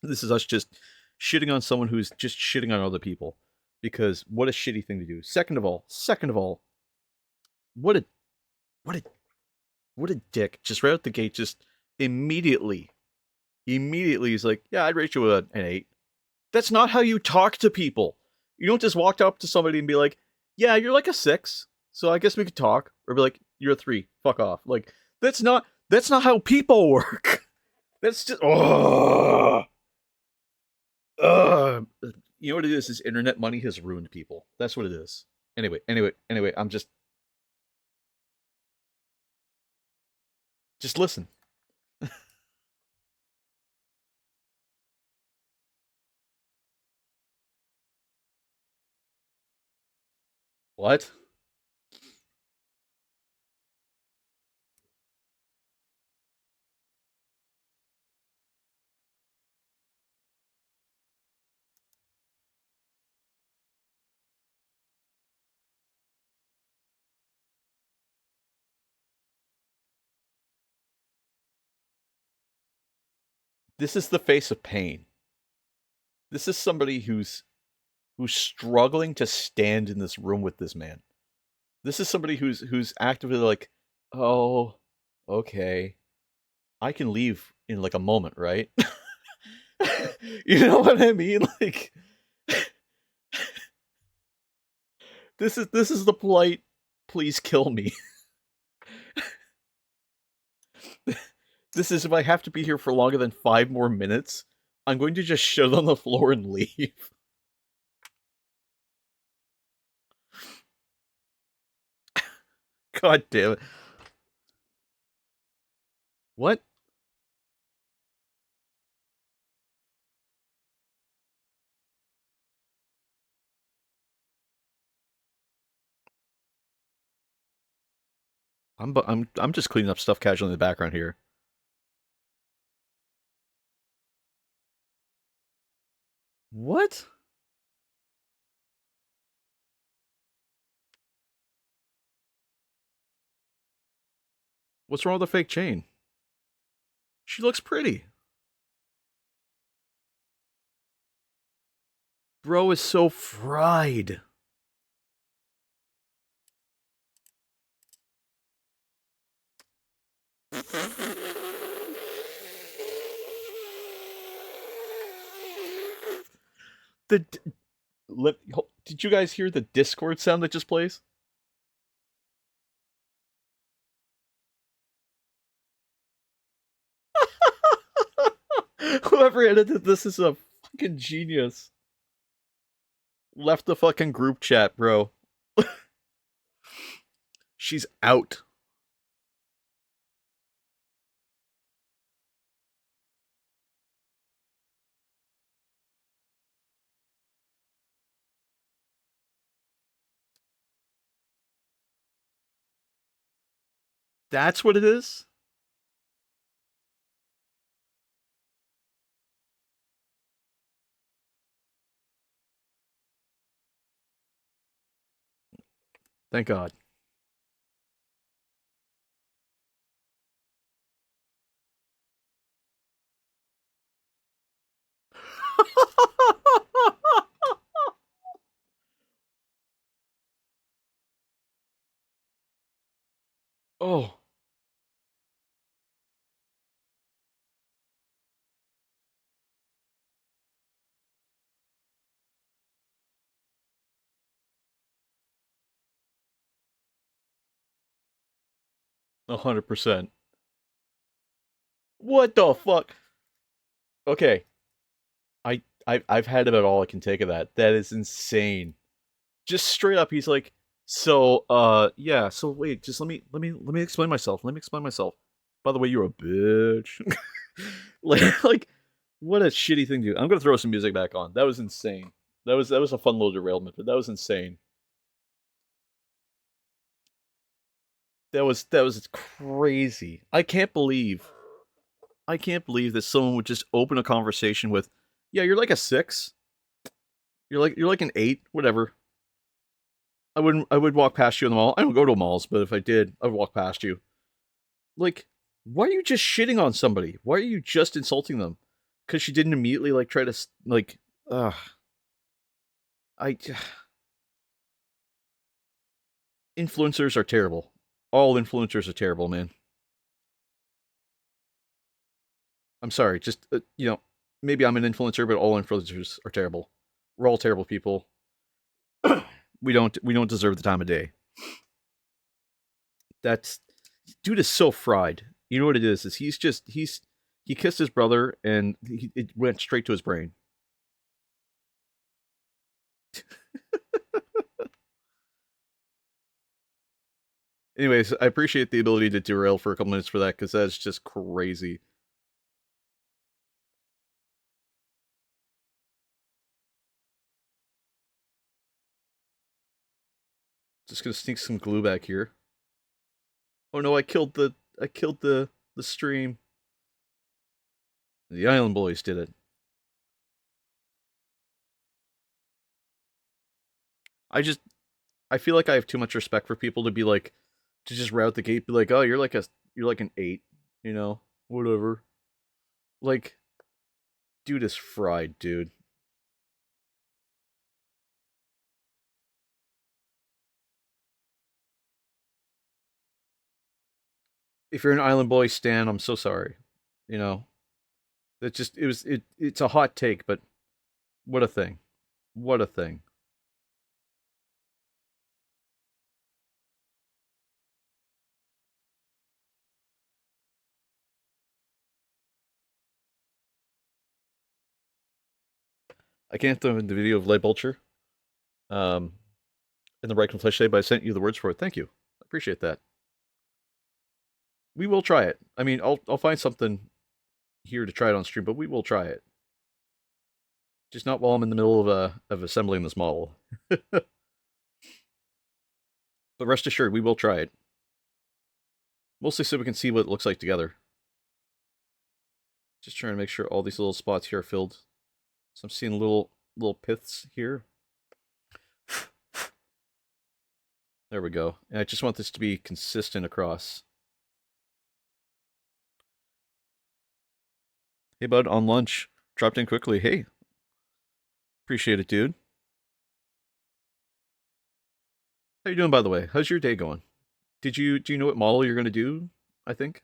This is us just shitting on someone who's just shitting on other people. Because what a shitty thing to do. Second of all, what a what a what a dick. Just right out the gate, just immediately he's like, yeah, I'd rate you an 8. That's not how you talk to people. You don't just walk up to somebody and be like, yeah, you're like a 6, so I guess we could talk. Or be like, you're a 3, fuck off. Like, that's not how people work. That's just you know what it is internet money has ruined people. That's what it is. Anyway, I'm just listen. What? This is the face of pain. This is somebody who's struggling to stand in this room with this man. This is somebody who's actively like, oh, okay, I can leave in like a moment, right? You know what I mean? Like, this is the polite, please kill me. This is if I have to be here for longer than 5 more minutes, I'm going to just shit on the floor and leave. God damn it. What? I'm just cleaning up stuff casually in the background here. What? What's wrong with the fake chain? She looks pretty. Bro is so fried. The did you guys hear the Discord sound that just plays? Whoever edited this is a fucking genius. Left the fucking group chat, bro. She's out. That's what it is? Thank God. Oh, 100%. What the fuck? Okay, I've had about all I can take of that. That is insane. Just straight up, he's like, so yeah, so wait, just let me explain myself. Let me explain myself. By the way, you're a bitch. like what a shitty thing to do. I'm gonna throw some music back on. That was insane. That was a fun little derailment, but that was insane. That was crazy. I can't believe that someone would just open a conversation with, yeah, you're like a 6. You're like an 8, whatever. I would walk past you in the mall. I don't go to malls, but if I did, I would walk past you. Like, why are you just shitting on somebody? Why are you just insulting them? Because she didn't immediately like try to like. Ugh, I influencers are terrible. All influencers are terrible, man. I'm sorry. Just maybe I'm an influencer, but all influencers are terrible. We're all terrible people. We don't deserve the time of day. That's Dude is so fried. You know what it is? Is he kissed his brother and it went straight to his brain. Anyways, I appreciate the ability to derail for a couple minutes for that because that's just crazy. Just gonna sneak some glue back here. Oh no, I killed the stream. The Island Boys did it. I just I feel like I have too much respect for people to be like to just route the gate, be like, oh, you're like an 8, whatever. Like, dude is fried, dude. If you're an Island Boy stan, I'm so sorry. You know, that just it's a hot take, but what a thing. What a thing. I can't find the video of Lead Vulture. Um, in the right flesh today, but I sent you the words for it. Thank you. I appreciate that. We will try it. I mean, I'll find something here to try it on stream, but we will try it. Just not while I'm in the middle of assembling this model. But rest assured, we will try it. Mostly so we can see what it looks like together. Just trying to make sure all these little spots here are filled. So I'm seeing little piths here. There we go. And I just want this to be consistent across. Hey, bud, on lunch. Dropped in quickly. Hey, appreciate it, dude. How you doing, by the way? How's your day going? Do you know what model you're gonna do? I think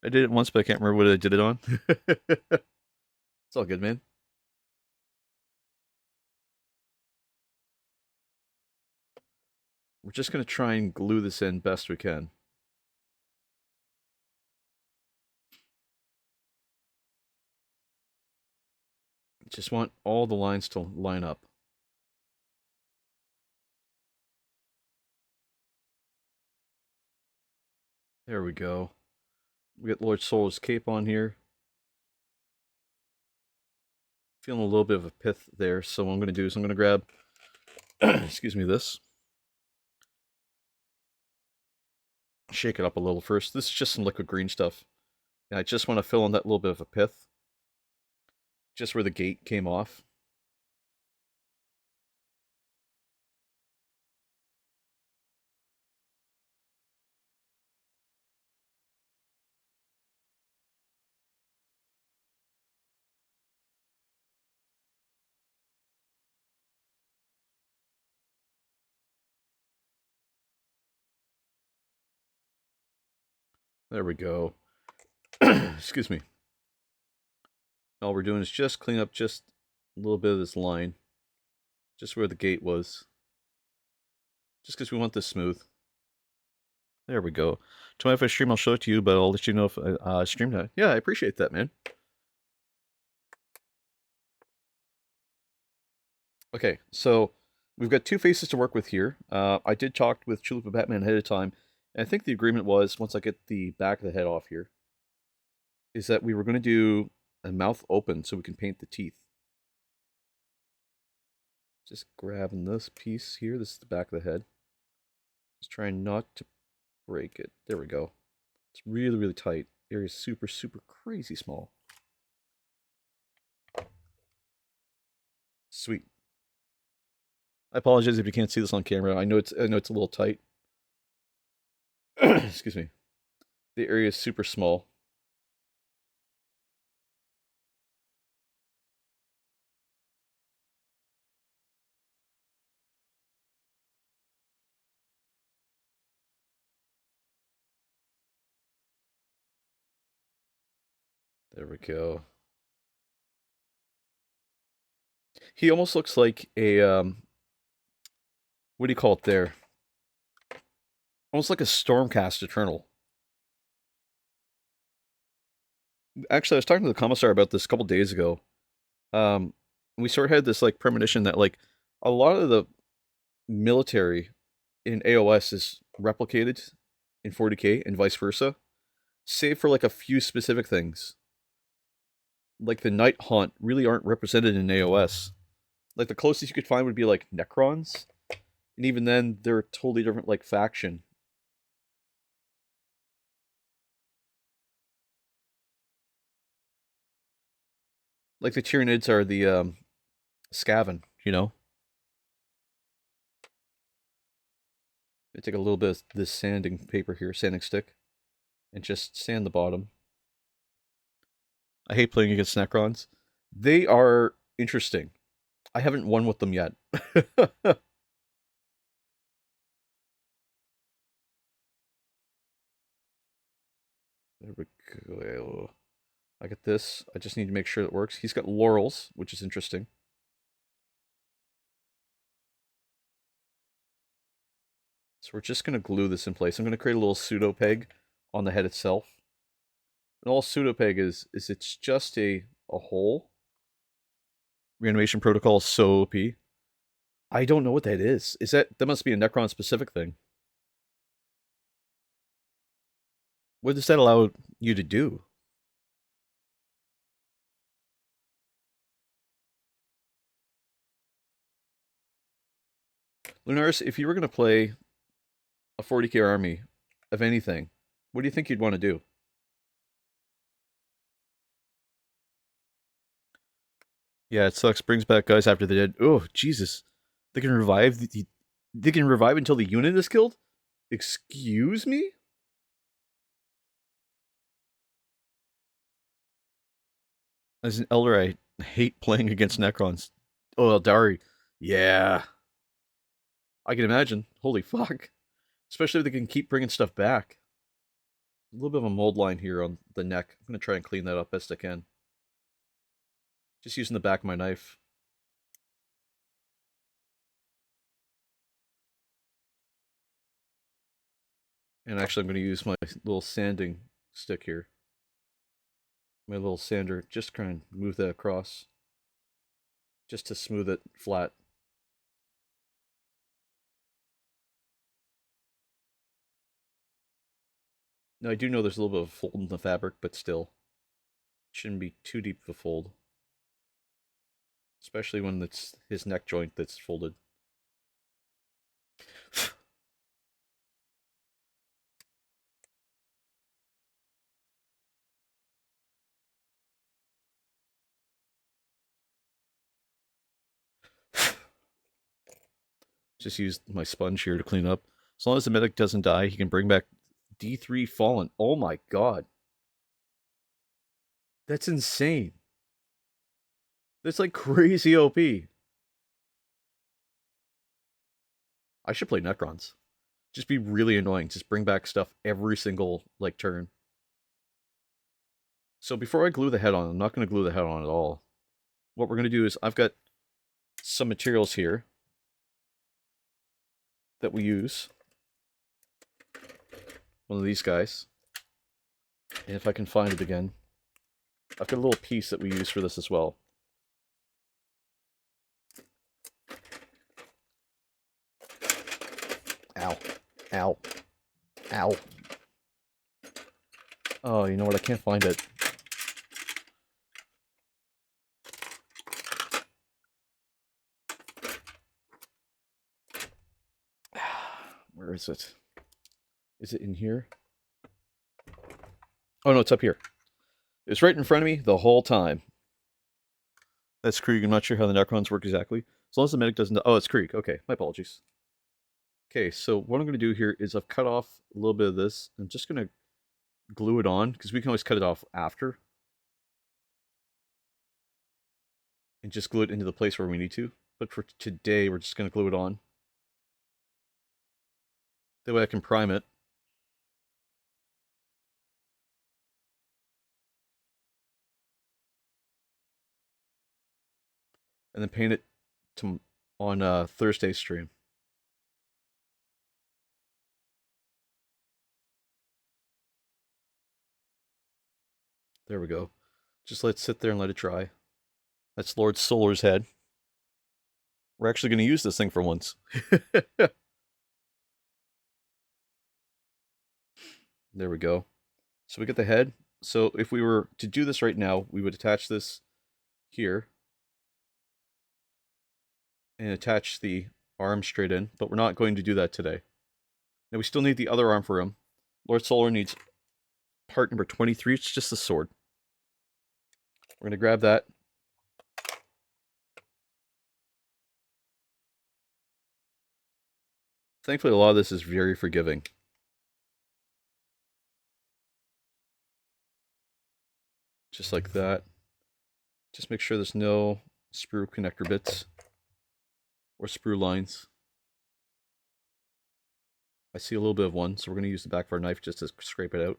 I did it once, but I can't remember what I did it on. It's all good, man. We're just gonna try and glue this in best we can. Just want all the lines to line up. There we go. We got Lord Soul's cape on here. Feeling a little bit of a pith there, so what I'm going to do is I'm going to grab, excuse me, this. Shake it up a little first. This is just some liquid green stuff. And I just want to fill in that little bit of a pith. Just where the gate came off. There we go. Excuse me. All we're doing is just clean up just a little bit of this line. Just where the gate was. Just because we want this smooth. There we go. Tomorrow if I stream, I'll show it to you, but I'll let you know if I streamed it. Yeah, I appreciate that, man. Okay, so we've got two faces to work with here. I did talk with Chalupa Batman ahead of time, and I think the agreement was, once I get the back of the head off here, is that we were going to do a mouth open so we can paint the teeth. Just grabbing this piece here. This is the back of the head. Just trying not to break it. There we go. It's really, really tight. The area's super, super crazy small. Sweet. I apologize if you can't see this on camera. I know it's a little tight. Excuse me. The area is super small. There we go. He almost looks like a what do you call it there? Almost like a Stormcast Eternal. Actually, I was talking to the commissar about this a couple days ago. We sort of had this like premonition that like a lot of the military in AOS is replicated in 40k and vice versa, save for like a few specific things. Like the Night Haunt really aren't represented in AOS. Like the closest you could find would be like Necrons, and even then they're a totally different like faction. Like the Tyranids are the Skaven, you know? I take a little bit of this sanding paper here, sanding stick, and just sand the bottom. I hate playing against Necrons. They are interesting. I haven't won with them yet. There we go. I get this. I just need to make sure it works. He's got laurels, which is interesting. So we're just going to glue this in place. I'm going to create a little pseudo peg on the head itself. And all pseudo peg is it's just a hole. Reanimation protocol is so OP. I don't know what that is. That must be a Necron specific thing? What does that allow you to do? Lunaris, if you were going to play a 40k army, of anything, what do you think you'd want to do? Yeah, it sucks. Brings back guys after they're dead. Oh, Jesus. They can revive they can revive until the unit is killed? Excuse me? As an elder, I hate playing against Necrons. Oh, Eldari. Yeah. I can imagine. Holy fuck. Especially if they can keep bringing stuff back. A little bit of a mold line here on the neck. I'm going to try and clean that up best I can. Just using the back of my knife. And actually, I'm going to use my little sanding stick here. My little sander. Just kind of move that across. Just to smooth it flat. Now, I do know there's a little bit of a fold in the fabric, but still. Shouldn't be too deep of a fold. Especially when it's his neck joint that's folded. Just use my sponge here to clean up. As long as the medic doesn't die, he can bring back D3 Fallen. Oh my god. That's insane. That's like crazy OP. I should play Necrons. Just be really annoying. Just bring back stuff every single like turn. So before I glue the head on, I'm not going to glue the head on at all. What we're going to do is I've got some materials here that we use. One of these guys. And if I can find it again, I've got a little piece that we use for this as well. Ow. Ow. Ow. Oh, you know what? I can't find it. Where is it? Is it in here? Oh, no, it's up here. It's right in front of me the whole time. That's Krieg. I'm not sure how the Necrons work exactly. As long as the medic doesn't... Oh, it's Krieg. Okay, my apologies. Okay, so what I'm going to do here is I've cut off a little bit of this. I'm just going to glue it on, because we can always cut it off after. And just glue it into the place where we need to. But for today, we're just going to glue it on. That way I can prime it. And then paint it on Thursday's stream. There we go. Just let it sit there and let it dry. That's Lord Solar's head. We're actually going to use this thing for once. There we go. So we get the head. So if we were to do this right now, we would attach this here. And attach the arm straight in. But we're not going to do that today. Now we still need the other arm for him. Lord Solar needs part number 23. It's just the sword. We're going to grab that. Thankfully, a lot of this is very forgiving. Just like that. Just make sure there's no sprue connector bits or sprue lines. I see a little bit of one, so we're going to use the back of our knife just to scrape it out.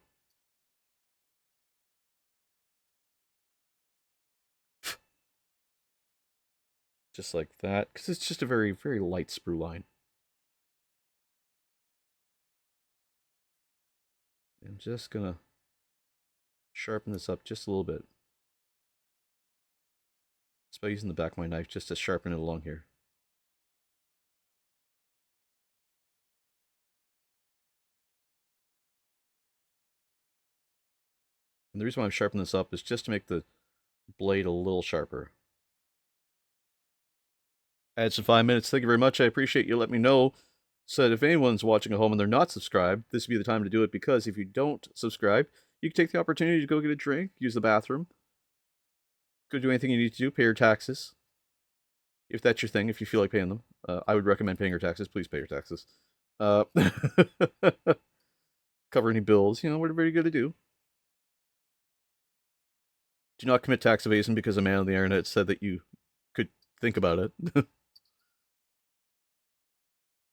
Just like that, because it's just a very, very light sprue line. I'm just going to sharpen this up just a little bit. It's by using the back of my knife just to sharpen it along here. And the reason why I'm sharpening this up is just to make the blade a little sharper. I had some 5 minutes. Thank you very much. I appreciate you letting me know. said if anyone's watching at home and they're not subscribed, this would be the time to do it, because if you don't subscribe, you can take the opportunity to go get a drink, use the bathroom, go do anything you need to do, pay your taxes. If that's your thing, if you feel like paying them. I would recommend paying your taxes. Please pay your taxes. Cover any bills, whatever you gotta do. Do not commit tax evasion because a man on the internet said that you could think about it.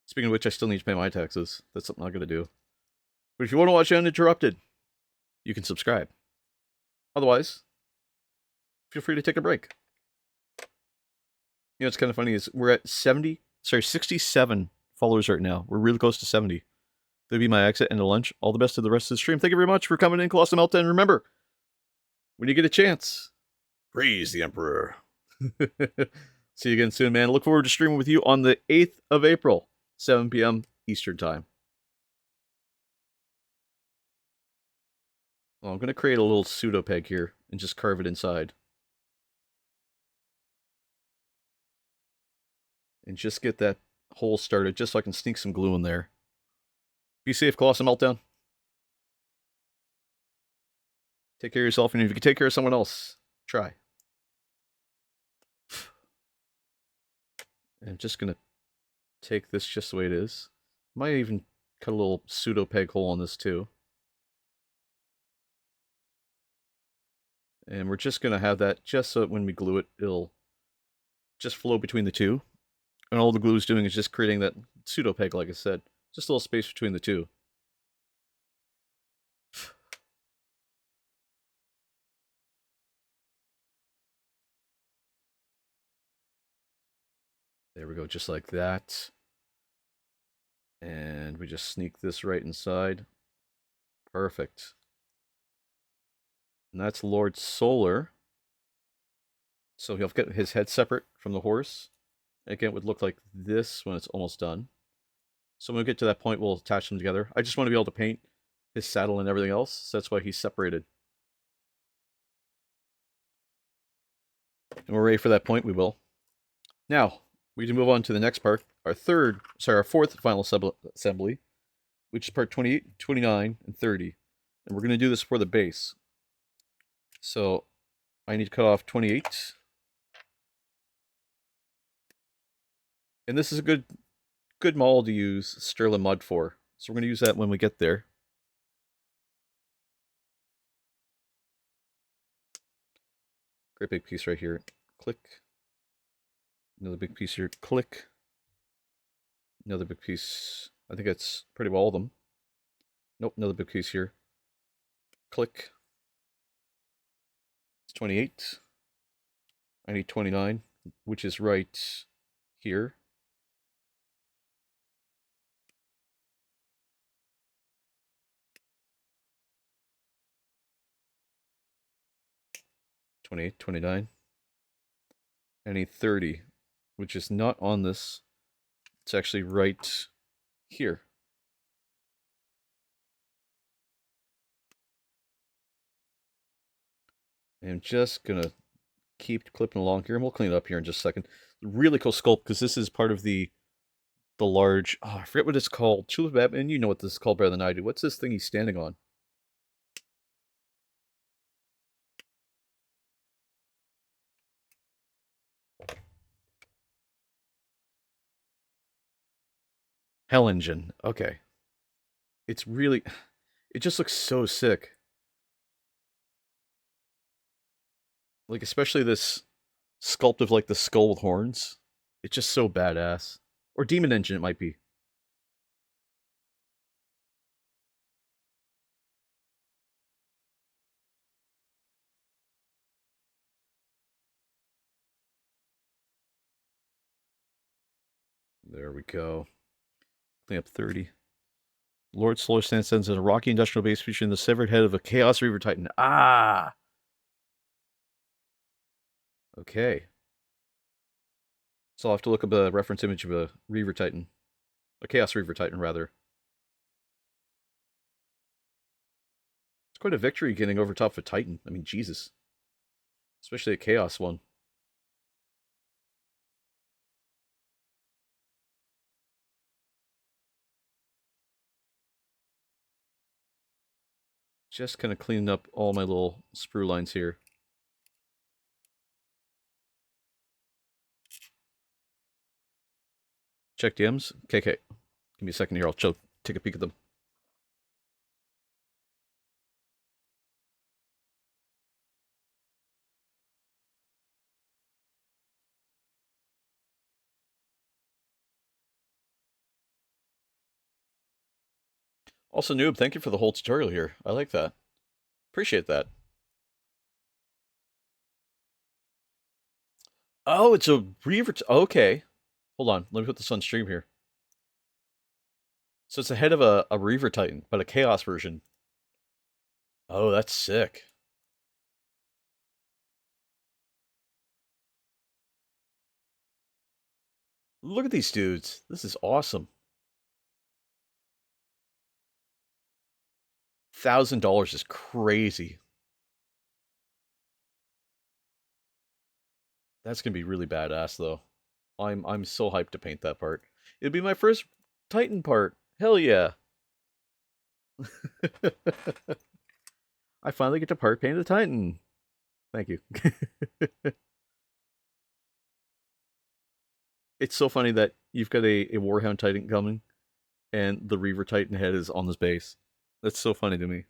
Speaking of which, I still need to pay my taxes. That's something I'm gonna do. But if you want to watch uninterrupted, you can subscribe. Otherwise, feel free to take a break. It's kind of funny is we're at 67 followers right now. We're really close to 70. That'll be my exit and a lunch. All the best to the rest of the stream. Thank you very much for coming in, Colossal Meltdown. Remember, when you get a chance, praise the Emperor. See you again soon, man. Look forward to streaming with you on the 8th of April, 7 p.m. Eastern Time. Well, I'm going to create a little pseudo peg here and just carve it inside. And just get that hole started, just so I can sneak some glue in there. Be safe, Colossal Meltdown. Take care of yourself, and if you can take care of someone else, try. And I'm just going to take this just the way it is. Might even cut a little pseudo peg hole on this too. And we're just going to have that just so that when we glue it, it'll just flow between the two. And all the glue is doing is just creating that pseudo peg, like I said. Just a little space between the two. There we go, just like that. And we just sneak this right inside. Perfect. And that's Lord Solar. So he'll get his head separate from the horse. Again, it would look like this when it's almost done. So when we get to that point, we'll attach them together. I just want to be able to paint his saddle and everything else, so that's why he's separated. And we're ready for that point, we will. Now, we can move on to the next part, our fourth final assembly, which is part 28, 29, and 30. And we're going to do this for the base. So I need to cut off 28. And this is a good mold to use Sterling Mud for. So we're going to use that when we get there. Great big piece right here. Click. Another big piece here. Click. Another big piece. I think that's pretty well all of them. Nope, another big piece here. Click. It's 28. I need 29, which is right here. $28, $29. I need 30, which is not on this. It's actually right here. I'm just gonna keep clipping along here, and we'll clean it up here in just a second. Really cool sculpt, because this is part of the large, I forget what it's called. Tulip Batman, you know what this is called better than I do. What's this thing he's standing on? Hell Engine. Okay. It's really, it just looks so sick. Like, especially this sculpt of, like, the skull with horns. It's just so badass. Or Demon Engine, it might be. There we go. Clean up 30. Lord Solar stands as a rocky industrial base featuring the severed head of a Chaos Reaver Titan. Ah! Okay. So I'll have to look up a reference image of a Reaver Titan. A Chaos Reaver Titan, rather. It's quite a victory getting over top of a Titan. I mean, Jesus. Especially a Chaos one. Just kind of cleaning up all my little sprue lines here. Check DMs. Okay. Give me a second here. I'll take a peek at them. Also, Noob, thank you for the whole tutorial here. I like that. Appreciate that. Oh, it's a Reaver... Okay. Hold on. Let me put this on stream here. So it's the head of a Reaver Titan, but a Chaos version. Oh, that's sick. Look at these dudes. This is awesome. $1,000 is crazy. That's gonna be really badass, though. I'm so hyped to paint that part. It'd be my first Titan part. Hell yeah! I finally get to part paint a Titan. Thank you. It's so funny that you've got a Warhound Titan coming, and the Reaver Titan head is on this base. That's so funny to me.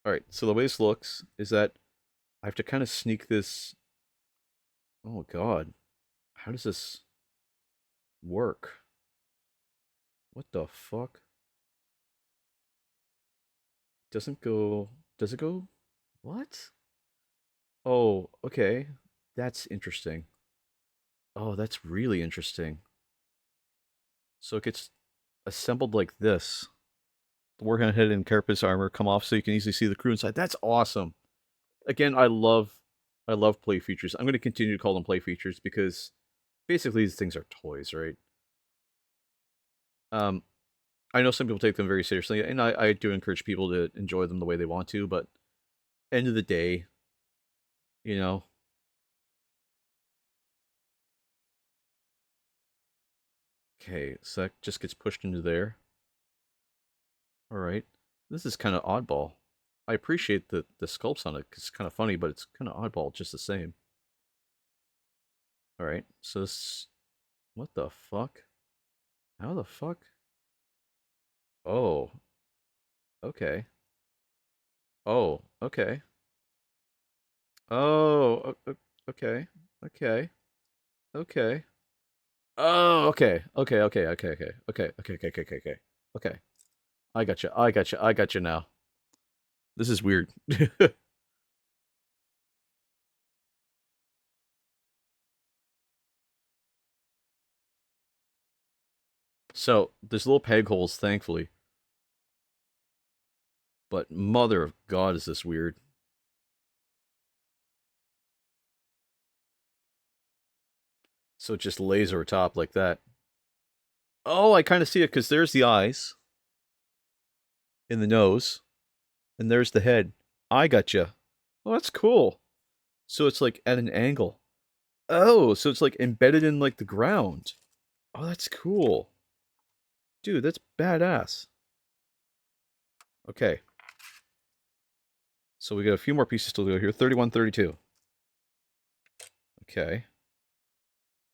Alright, so the way this looks is that I have to kind of sneak this... Oh god. How does this work? What the fuck? Doesn't go... Does it go? What? Oh, okay. That's interesting. Oh, that's really interesting. So it gets assembled like this. The Warhound head and carapace armor come off so you can easily see the crew inside. That's awesome. Again, I love play features. I'm going to continue to call them play features because basically these things are toys, right? I know some people take them very seriously, and I do encourage people to enjoy them the way they want to, but end of the day, you know. Okay, so that just gets pushed into there. Alright. This is kind of oddball. I appreciate the sculpts on it, 'cause it's kind of funny, but it's kind of oddball just the same. Alright, so this... What the fuck? How the fuck? Oh. Okay. Oh, okay. Oh, okay. Okay. Okay. Oh, okay. Okay. I gotcha now. This is weird. So, there's little peg holes, thankfully. But mother of God, is this weird. So it just lays over top like that. Oh, I kind of see it, because there's the eyes. In the nose. And there's the head. I gotcha. Oh, that's cool. So it's like at an angle. Oh, so it's like embedded in like the ground. Oh, that's cool. Dude, that's badass. Okay. So we got a few more pieces to go here. 31, 32. Okay.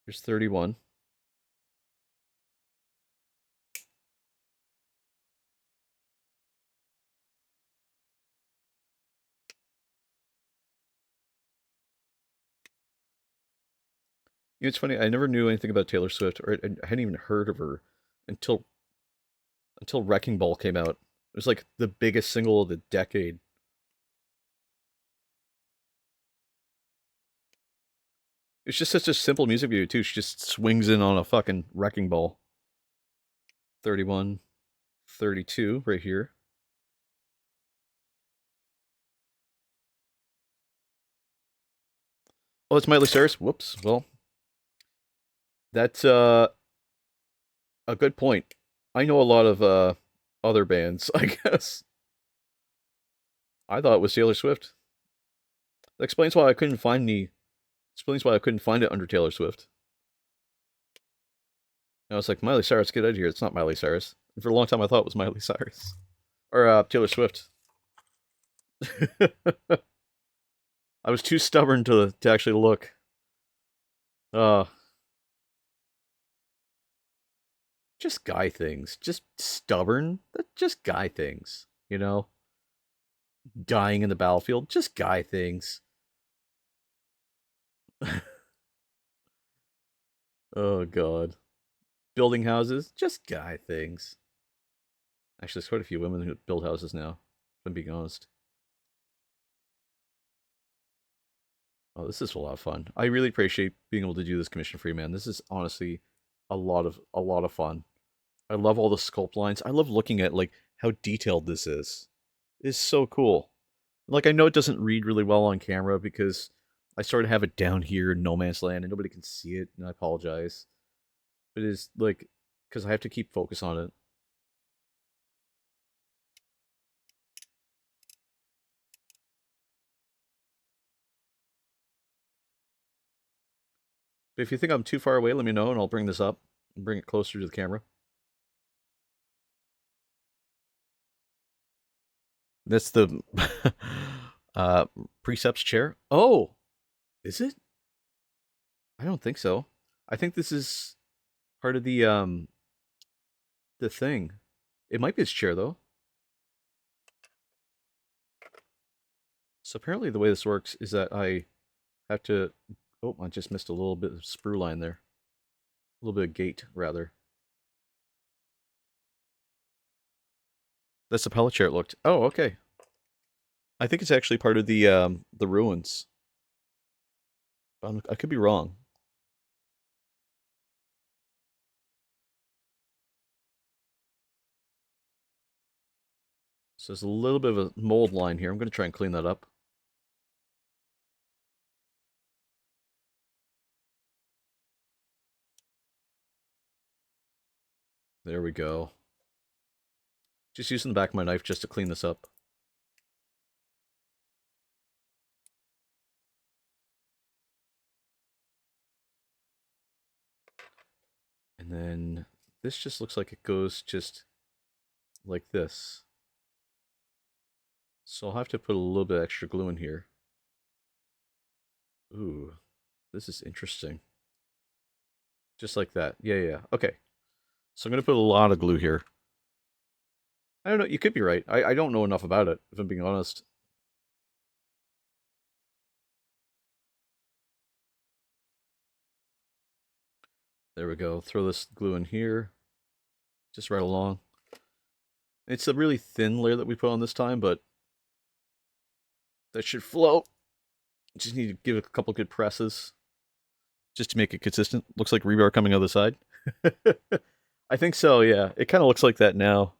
Here's 31. You know, it's funny, I never knew anything about Taylor Swift, or I hadn't even heard of her until Wrecking Ball came out. It was like the biggest single of the decade. It's just such a simple music video, too. She just swings in on a fucking Wrecking Ball. 31, 32, right here. Oh, it's Miley Cyrus? Whoops. Well, that's a good point. I know a lot of other bands, I guess. I thought it was Taylor Swift. That explains why I couldn't find it under Taylor Swift. I was like, Miley Cyrus, get out of here. It's not Miley Cyrus. For a long time, I thought it was Miley Cyrus or Taylor Swift. I was too stubborn to actually look. Uh, just guy things. Just stubborn. Just guy things. You know, dying in the battlefield. Just guy things. Oh god. Building houses. Just guy things. Actually, there's quite a few women who build houses now. If I'm being honest. Oh, this is a lot of fun. I really appreciate being able to do this commission free, man. This is honestly a lot of fun. I love all the sculpt lines. I love looking at like how detailed this is. It's so cool. Like I know it doesn't read really well on camera because I sort of have it down here in no man's land and nobody can see it, and I apologize. But it's like because I have to keep focus on it. But if you think I'm too far away, let me know and I'll bring this up and bring it closer to the camera. That's the uh precepts chair. Oh, is it? I don't think so. I think this is part of the thing. It might be his chair though. So apparently the way this works is that I have to oh, I just missed a little bit of sprue line there. A little bit of gate rather. That's the pellet chair it looked. Oh, okay. I think it's actually part of the ruins. I could be wrong. So there's a little bit of a mold line here. I'm going to try and clean that up. There we go. Just using the back of my knife just to clean this up. And then this just looks like it goes just like this. So I'll have to put a little bit extra glue in here. Ooh, this is interesting. Just like that. Yeah. Okay. So I'm going to put a lot of glue here. I don't know. You could be right. I don't know enough about it, if I'm being honest. There we go. Throw this glue in here. Just right along. It's a really thin layer that we put on this time, but that should float. Just need to give it a couple good presses just to make it consistent. Looks like rebar coming out the side. I think so, yeah. It kind of looks like that now.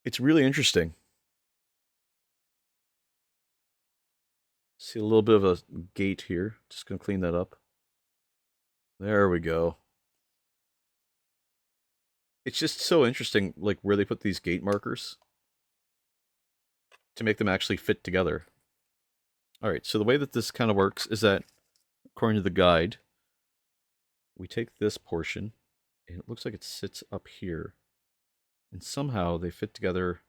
It's really interesting. See a little bit of a gate here. Just going to clean that up. There we go. It's just so interesting, like, where they put these gate markers to make them actually fit together. Alright, so the way that this kind of works is that, according to the guide, we take this portion, and it looks like it sits up here. And somehow they fit together.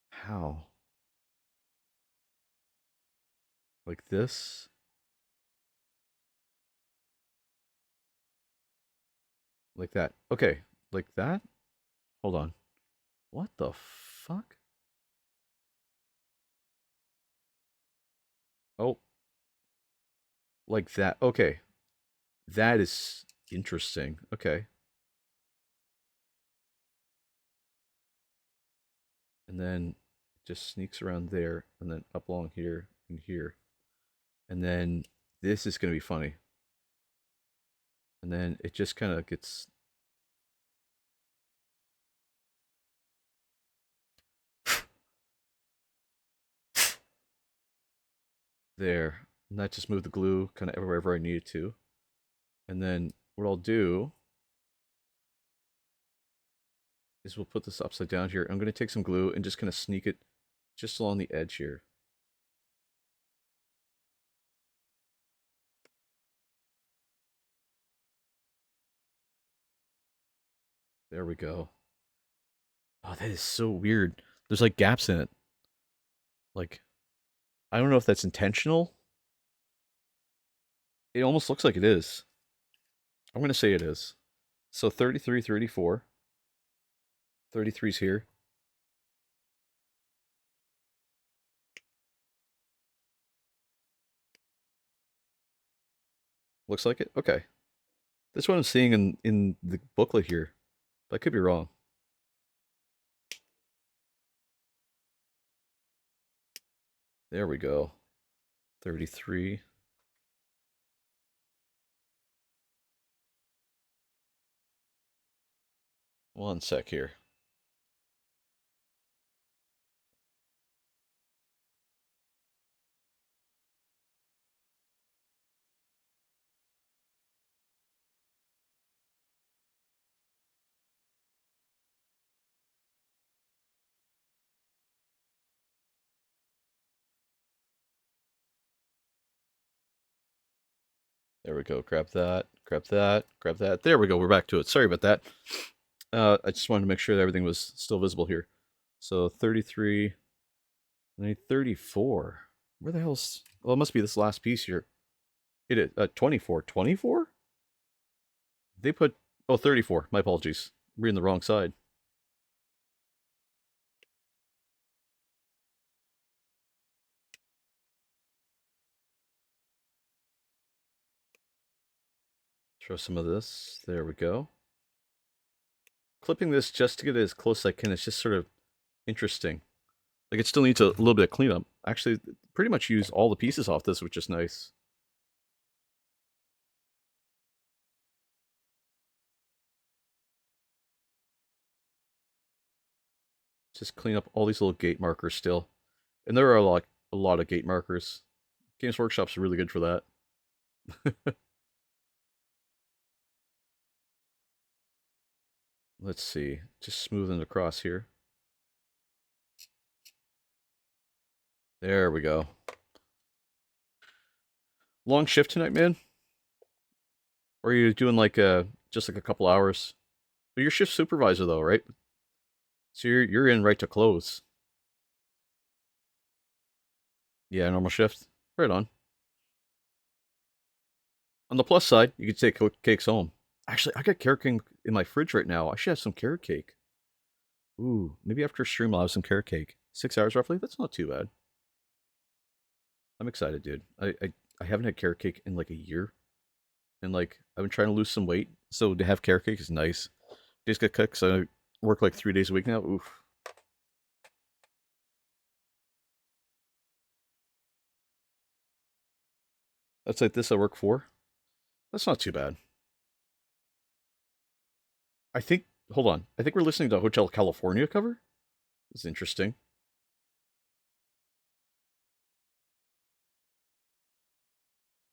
How? Like this? Like that. Okay, like that? Hold on. What the fuck? Oh. Like that. Okay. That is interesting. Okay. And then it just sneaks around there and then up along here and here. And then this is going to be funny. And then it just kind of gets there. And that just moved the glue kind of wherever I need it to. And then what I'll do is we'll put this upside down here. I'm going to take some glue and just kind of sneak it just along the edge here. There we go. Oh, that is so weird. There's like gaps in it. Like, I don't know if that's intentional. It almost looks like it is. I'm going to say it is. So 33, 34. 33's here. Looks like it? Okay. That's what I'm seeing in the booklet here. But I could be wrong. There we go. 33. One sec here. There we go. Grab that. Grab that. Grab that. There we go. We're back to it. Sorry about that. I just wanted to make sure that everything was still visible here. So 33, and 34. Where the hell's... Well, it must be this last piece here. It is 24. 24? They put... Oh, 34. My apologies. I'm reading the wrong side. Throw some of this. There we go. Clipping this just to get it as close as I can. It's just sort of interesting. Like, it still needs a little bit of cleanup. Actually, pretty much use all the pieces off this, which is nice. Just clean up all these little gate markers still. And there are a lot of gate markers. Games Workshop's really good for that. Let's see. Just smoothing it across here. There we go. Long shift tonight, man? Or are you doing like just like a couple hours? But you're shift supervisor though, right? So you're in right to close. Yeah, normal shift. Right on. On the plus side, you could take cakes home. Actually, I got carrot cake in my fridge right now. I should have some carrot cake. Ooh, maybe after stream I'll have some carrot cake. 6 hours roughly? That's not too bad. I'm excited, dude. I haven't had carrot cake in like a year. And like I've been trying to lose some weight. So to have carrot cake is nice. Days get cooked, so I work like 3 days a week now. Oof. That's like this I work for. That's not too bad. I think hold on. I think we're listening to a Hotel California cover. It's interesting.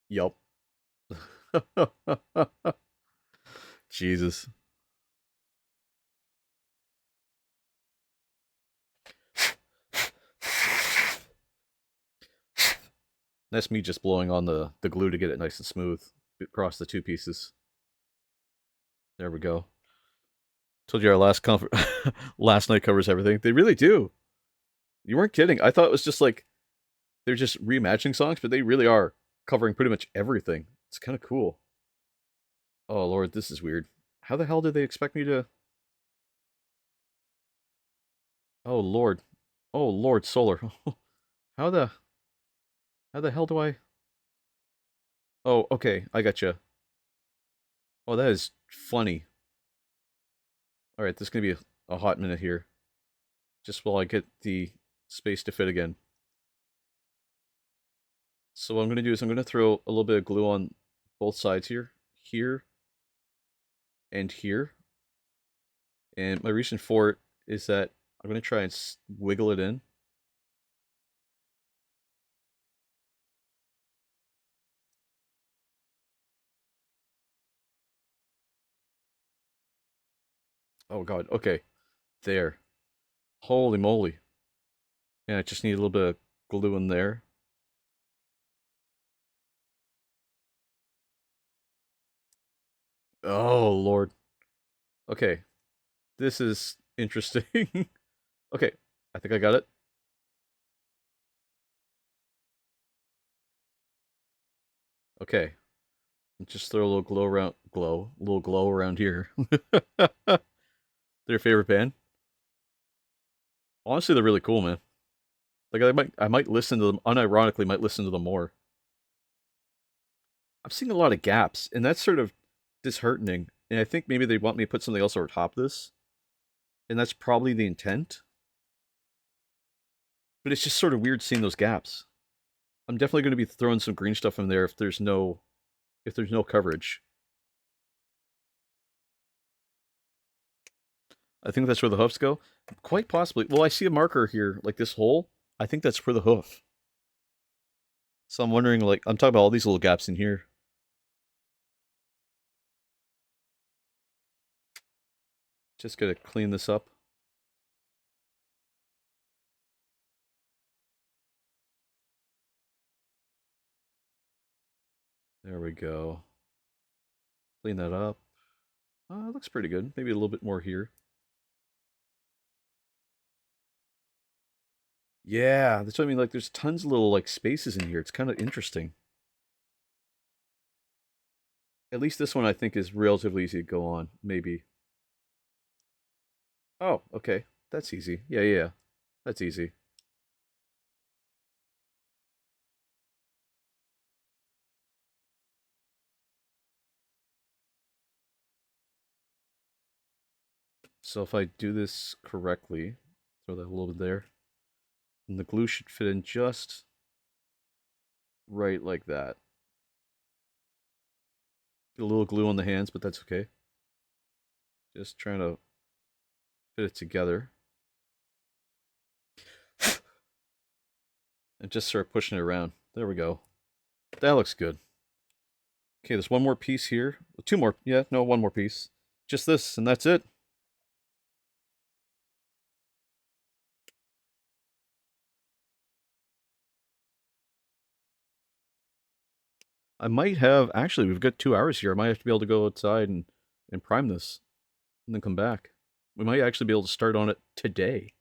Yup. Jesus. That's me just blowing on the glue to get it nice and smooth across the two pieces. There we go. Told you our last night covers everything. They really do. You weren't kidding. I thought it was just like they're just reimagining songs, but they really are covering pretty much everything. It's kind of cool. Oh Lord, this is weird. How the hell did they expect me to? Oh Lord, oh Lord, Solar. how the how the hell do I? Oh, okay, I got you. Oh, that is funny. All right, this is gonna be a hot minute here, just while I get the space to fit again. So what I'm gonna do is I'm gonna throw a little bit of glue on both sides here, here, and here. And my reason for it is that I'm gonna try and wiggle it in. Oh God, okay, there. Holy moly. And I just need a little bit of glue in there. Oh Lord. Okay. This is interesting. Okay, I think I got it. Okay, just throw a little glow around here. Their favorite band. Honestly, they're really cool, man. Like I might listen to them. Unironically, might listen to them more. I'm seeing a lot of gaps, and that's sort of disheartening. And I think maybe they want me to put something else over top of this, and that's probably the intent. But it's just sort of weird seeing those gaps. I'm definitely going to be throwing some green stuff in there if there's no coverage. I think that's where the hoofs go. Quite possibly. Well, I see a marker here, like this hole. I think that's for the hoof. So I'm wondering, like, I'm talking about all these little gaps in here. Just gotta clean this up. There we go. Clean that up. It looks pretty good. Maybe a little bit more here. Yeah, that's what I mean. Like, there's tons of little like spaces in here. It's kind of interesting. At least this one I think is relatively easy to go on. Maybe. Oh, okay. That's easy. Yeah, yeah. That's easy. So if I do this correctly, throw that a little bit there, and the glue should fit in just right like that. Get a little glue on the hands, but that's okay. Just trying to fit it together. And just start pushing it around. There we go. That looks good. Okay, there's one more piece here. Two more. Yeah, no, one more piece. Just this, and that's it. I might have, actually, we've got 2 hours here. I might have to be able to go outside and prime this and then come back. We might actually be able to start on it today.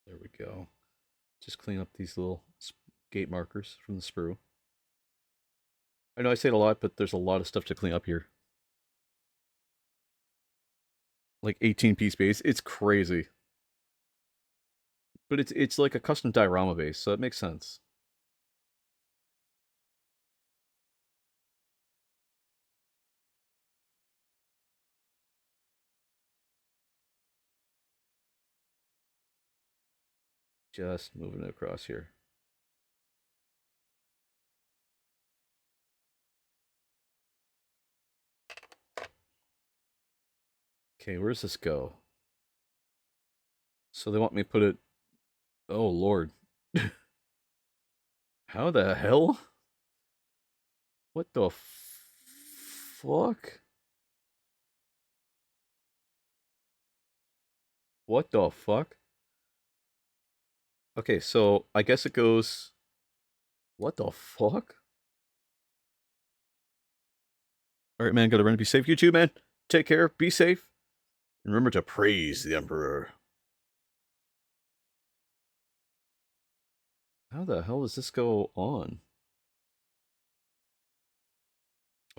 There we go. Just clean up these little gate markers from the sprue. I know I say it a lot, but there's a lot of stuff to clean up here. Like 18-piece base. It's crazy. But it's like a custom diorama base, so it makes sense. Just moving it across here. Okay, where does this go? So they want me to put it... Oh, Lord. How the hell? What the fuck? What the fuck? Okay, so I guess it goes... What the fuck? Alright, man, gotta run. Be safe. You too, man. Take care. Be safe. And remember to praise the Emperor. How the hell does this go on?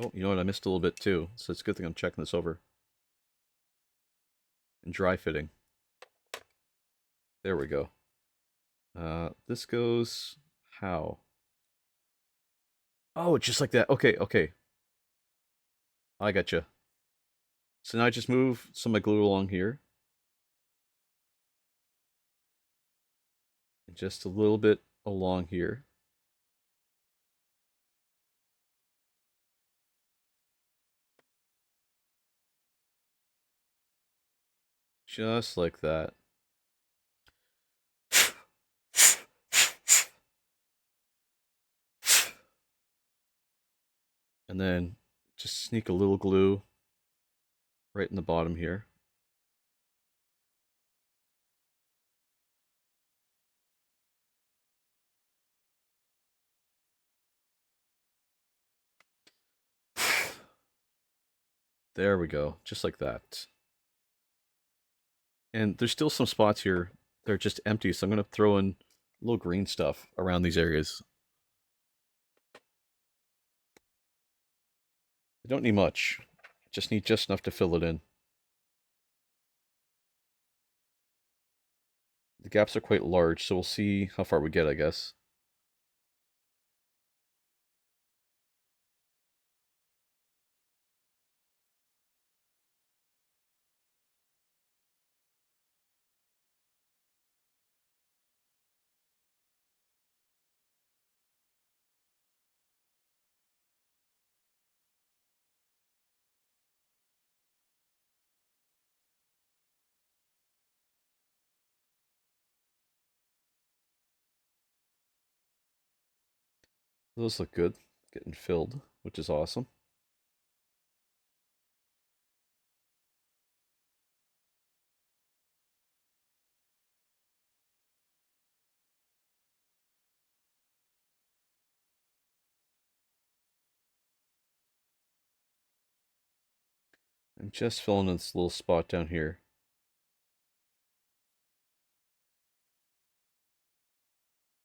Oh, you know what? I missed a little bit too. So it's a good thing I'm checking this over. And dry fitting. There we go. This goes... How? Oh, just like that. Okay, okay. I gotcha. So now I just move some of my glue along here. And just a little bit along here. Just like that. And then just sneak a little glue right in the bottom here. There we go, just like that. And there's still some spots here that are just empty, so I'm going to throw in a little green stuff around these areas. I don't need much. Just need just enough to fill it in. The gaps are quite large, so we'll see how far we get, I guess. Those look good. Getting filled, which is awesome. I'm just filling in this little spot down here.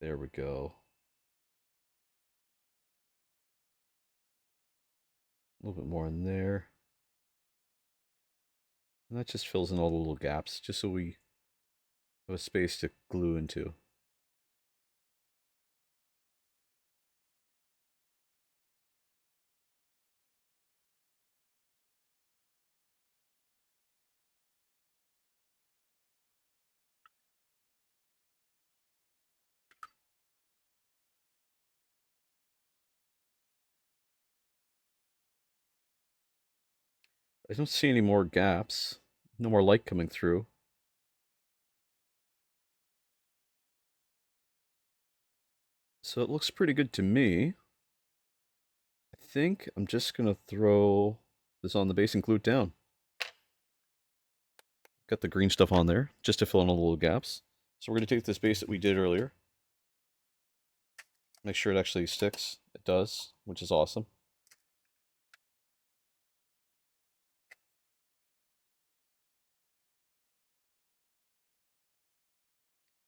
There we go. A little bit more in there. And that just fills in all the little gaps, just so we have a space to glue into. I don't see any more gaps. No more light coming through. So it looks pretty good to me. I think I'm just going to throw this on the base and glue it down. Got the green stuff on there, just to fill in all the little gaps. So we're going to take this base that we did earlier. Make sure it actually sticks. It does, which is awesome.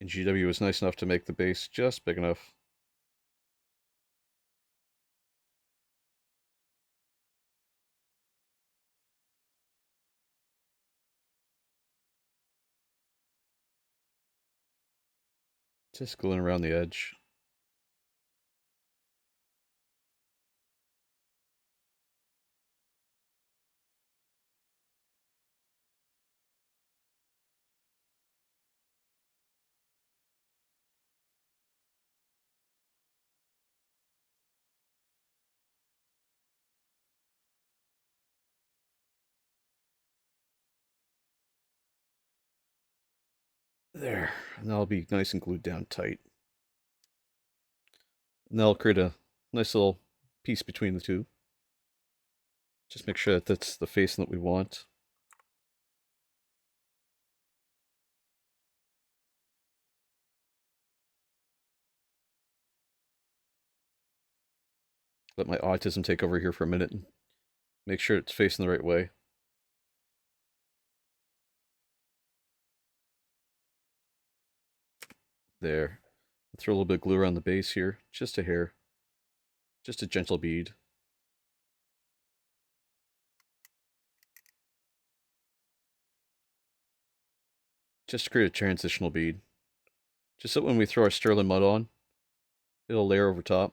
And GW was nice enough to make the base just big enough. Just gluing around the edge. There. And that'll be nice and glued down tight. And that'll create a nice little piece between the two. Just make sure that that's the facing that we want. Let my autism take over here for a minute and make sure it's facing the right way. There. Throw a little bit of glue around the base here, just a hair. Just a gentle bead. Just to create a transitional bead. Just so when we throw our sterling mud on, it'll layer over top.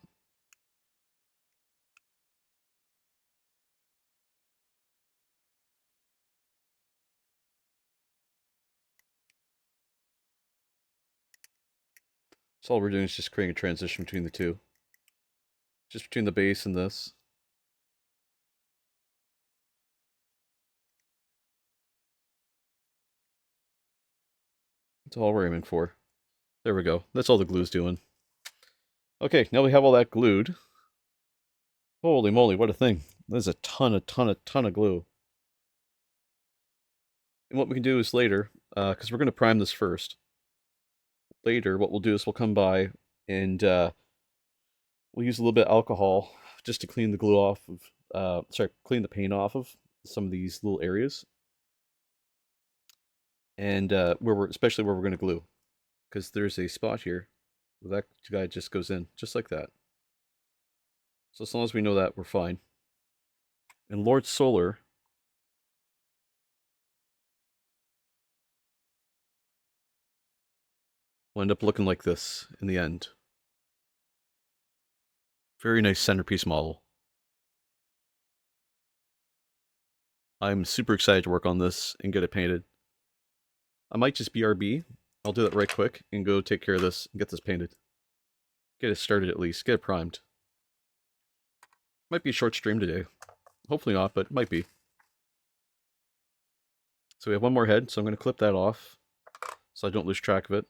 So all we're doing is just creating a transition between the two. Just between the base and this. That's all we're aiming for. There we go. That's all the glue's doing. Okay, now we have all that glued. Holy moly, what a thing. There's a ton of glue. And what we can do is later, because we're going to prime this first. Later, what we'll do is we'll come by and we'll use a little bit of alcohol just to clean the glue off of, clean the paint off of. some of these little areas, and especially where we're going to glue, because there's a spot here where that guy just goes in, just like that. So as long as we know that, we're fine. And Lord Solar will end up looking like this in the end. Very nice centerpiece model. I'm super excited to work on this and get it painted. I might just BRB. I'll do that right quick and go take care of this and get this painted. Get it started at least. Get it primed. Might be a short stream today. Hopefully not, but it might be. So we have one more head, so I'm going to clip that off so I don't lose track of it.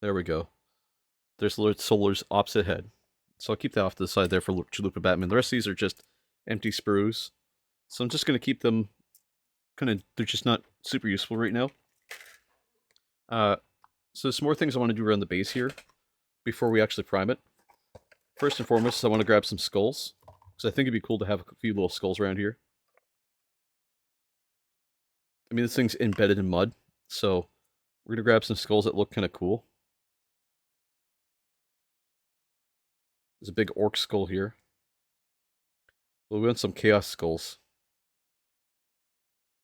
There we go. There's Lord Solar's opposite head. So I'll keep that off to the side there for Chalupa Batman. The rest of these are just empty sprues. So I'm just going to keep them they're just not super useful right now. So there's some more things I want to do around the base here before we actually prime it. First and foremost, I want to grab some skulls, because I think it'd be cool to have a few little skulls around here. I mean, this thing's embedded in mud, so we're going to grab some skulls that look kind of cool. There's a big orc skull here. Well, we want some chaos skulls.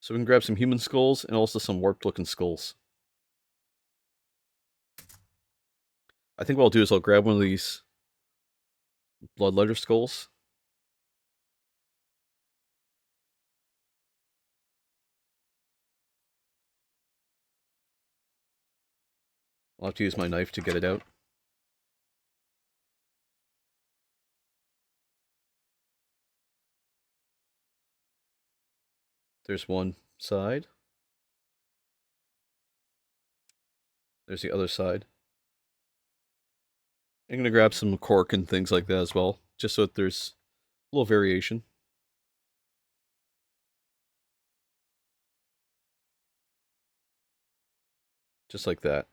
So we can grab some human skulls and also some warped-looking skulls. I think what I'll do is I'll grab one of these bloodletter skulls. I'll have to use my knife to get it out. There's one side. There's the other side. I'm going to grab some cork and things like that as well, just so that there's a little variation. Just like that.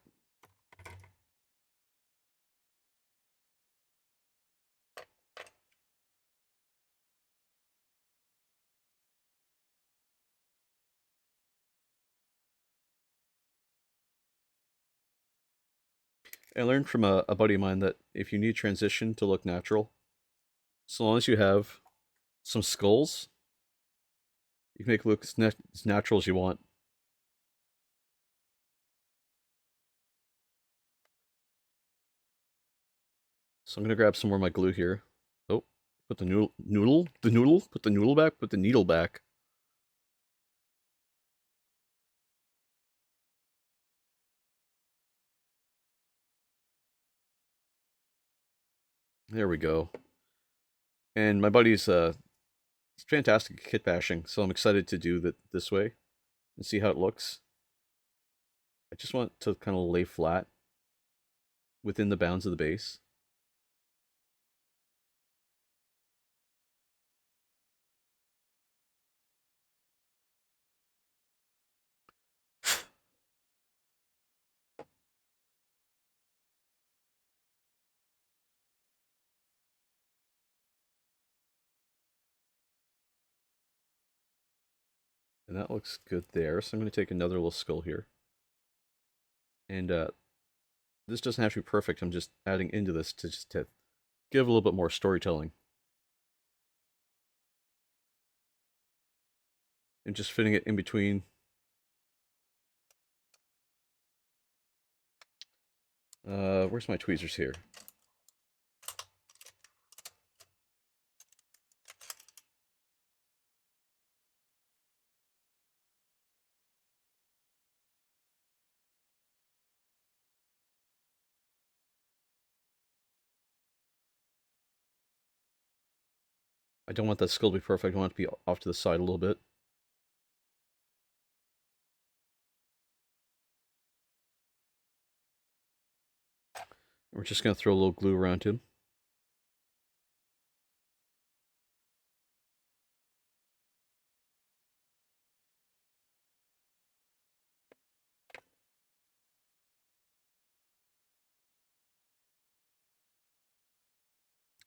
I learned from a buddy of mine that if you need transition to look natural, so long as you have some skulls, you can make it look as natural as you want. So I'm going to grab some more of my glue here. Oh, put the noodle, put the noodle back, put the needle back. There we go. And my buddy's fantastic at kit bashing, so I'm excited to do that this way and see how it looks. I just want to kind of lay flat within the bounds of the base. And that looks good there. So I'm going to take another little skull here. And this doesn't have to be perfect. I'm just adding into this to give a little bit more storytelling. And just fitting it in between. Where's my tweezers here? I don't want that skull to be perfect. I want it to be off to the side a little bit. We're just going to throw a little glue around him.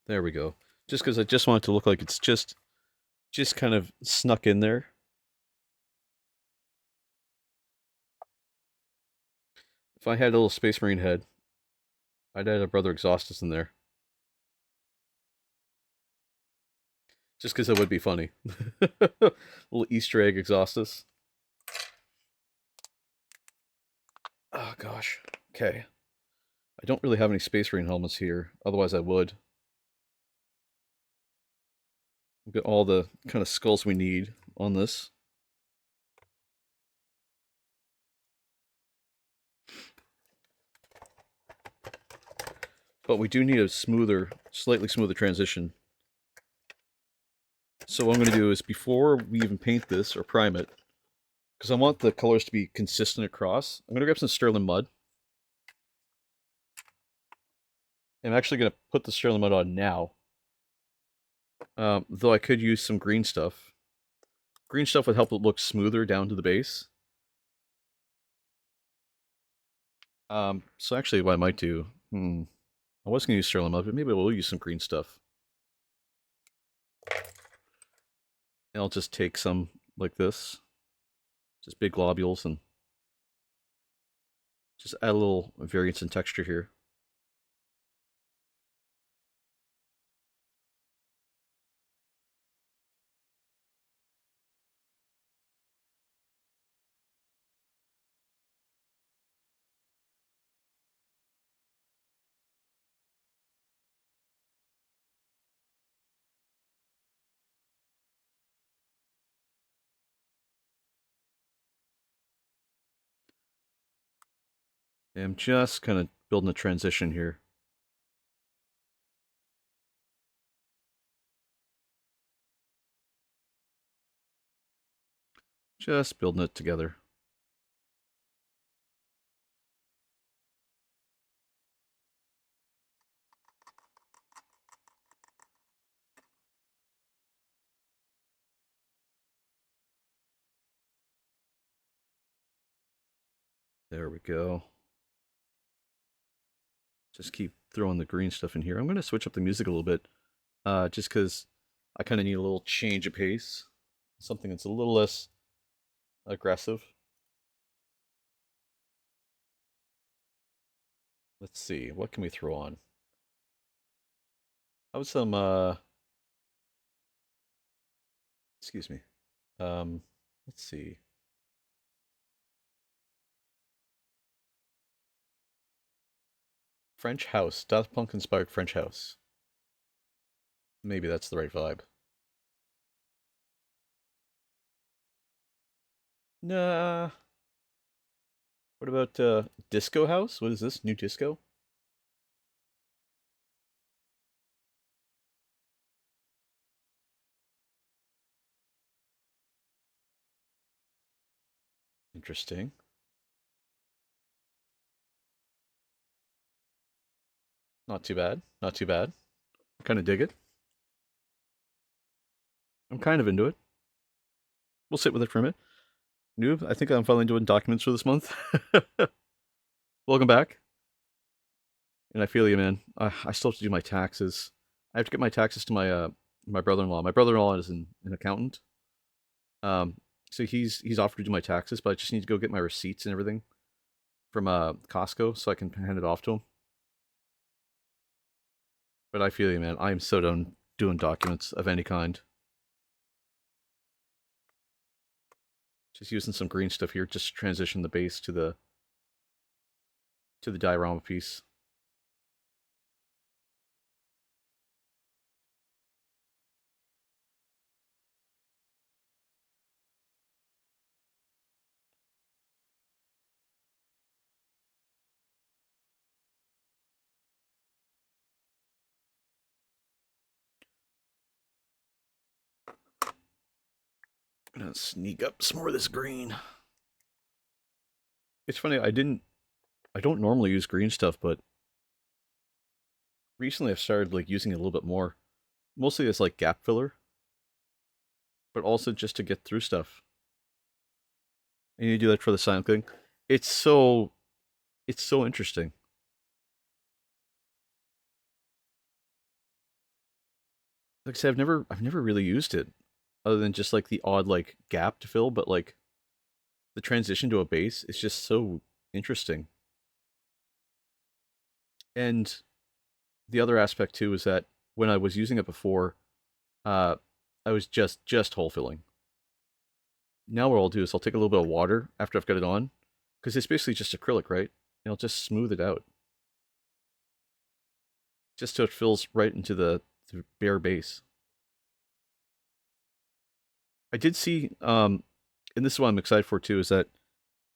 There we go. Just because I just want it to look like it's just kind of snuck in there. If I had a little Space Marine head, I'd add a Brother Exhaustus in there. Just because it would be funny. Little Easter egg Exhaustus. Oh gosh. Okay. I don't really have any Space Marine helmets here, otherwise I would. We've got all the kind of skulls we need on this. But we do need a slightly smoother transition. So what I'm going to do is, before we even paint this or prime it, because I want the colors to be consistent across, I'm going to grab some Sterling Mud. I'm actually going to put the Sterling Mud on now. Though I could use some green stuff. Green stuff would help it look smoother down to the base. So actually what I might do... I was going to use Sterling Mud, but maybe we'll use some green stuff. And I'll just take some like this. Just big globules, and just add a little variance in texture here. And I'm just kind of building a transition here. Just building it together. There we go. Just keep throwing the green stuff in here. I'm going to switch up the music a little bit, just because I kind of need a little change of pace. Something that's a little less aggressive. Let's see, what can we throw on? How about some, excuse me. Let's see. French house, Daft Punk inspired French house. Maybe that's the right vibe. Nah. What about disco house? What is this? New disco? Interesting. Not too bad. Not too bad. I kind of dig it. I'm kind of into it. We'll sit with it for a minute. Noob, I think I'm finally doing documents for this month. Welcome back. And I feel you, man. I still have to do my taxes. I have to get my taxes to my brother-in-law. My brother-in-law is an accountant. So he's offered to do my taxes, but I just need to go get my receipts and everything from Costco so I can hand it off to him. But I feel you, man. I am so done doing documents of any kind. Just using some green stuff here, just transition the base to the diorama piece. I'm gonna sneak up some more of this green. It's funny, I don't normally use green stuff, but recently I've started like using it a little bit more. Mostly as like gap filler, but also just to get through stuff. And you do that for the silent thing. It's so interesting. Like I said, I've never really used it other than just like the odd like gap to fill, but like the transition to a base is just so interesting. And the other aspect too is that when I was using it before, uh, I was just hole filling. Now what I'll do is I'll take a little bit of water after I've got it on, because it's basically just acrylic, right? And I'll just smooth it out, just so it fills right into the bare base. I did see, and this is what I'm excited for too, is that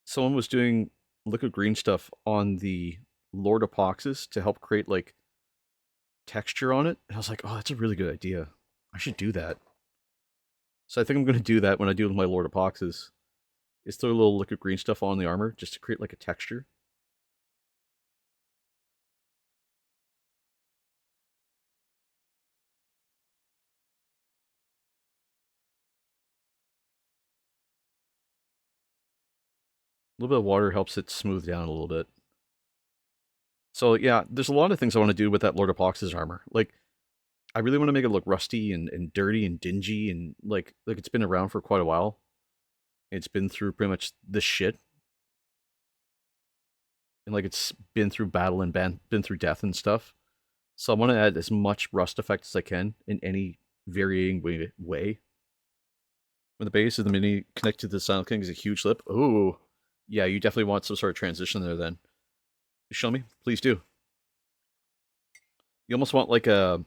someone was doing liquid green stuff on the Lord Epoxys to help create like texture on it. And I was like, oh, that's a really good idea. I should do that. So I think I'm going to do that when I do with my Lord Epoxys. Is throw a little liquid green stuff on the armor just to create like a texture. A little bit of water helps it smooth down a little bit. So yeah, there's a lot of things I want to do with that Lord Epoxys armor. Like I really want to make it look rusty and dirty and dingy and like it's been around for quite a while. It's been through pretty much this shit, and like it's been through battle and been through death and stuff. So I want to add as much rust effect as I can in any varying way. When the base of the mini connected to the Silent King is a huge lip. Ooh, yeah, you definitely want some sort of transition there. Then show me, please do. You almost want like a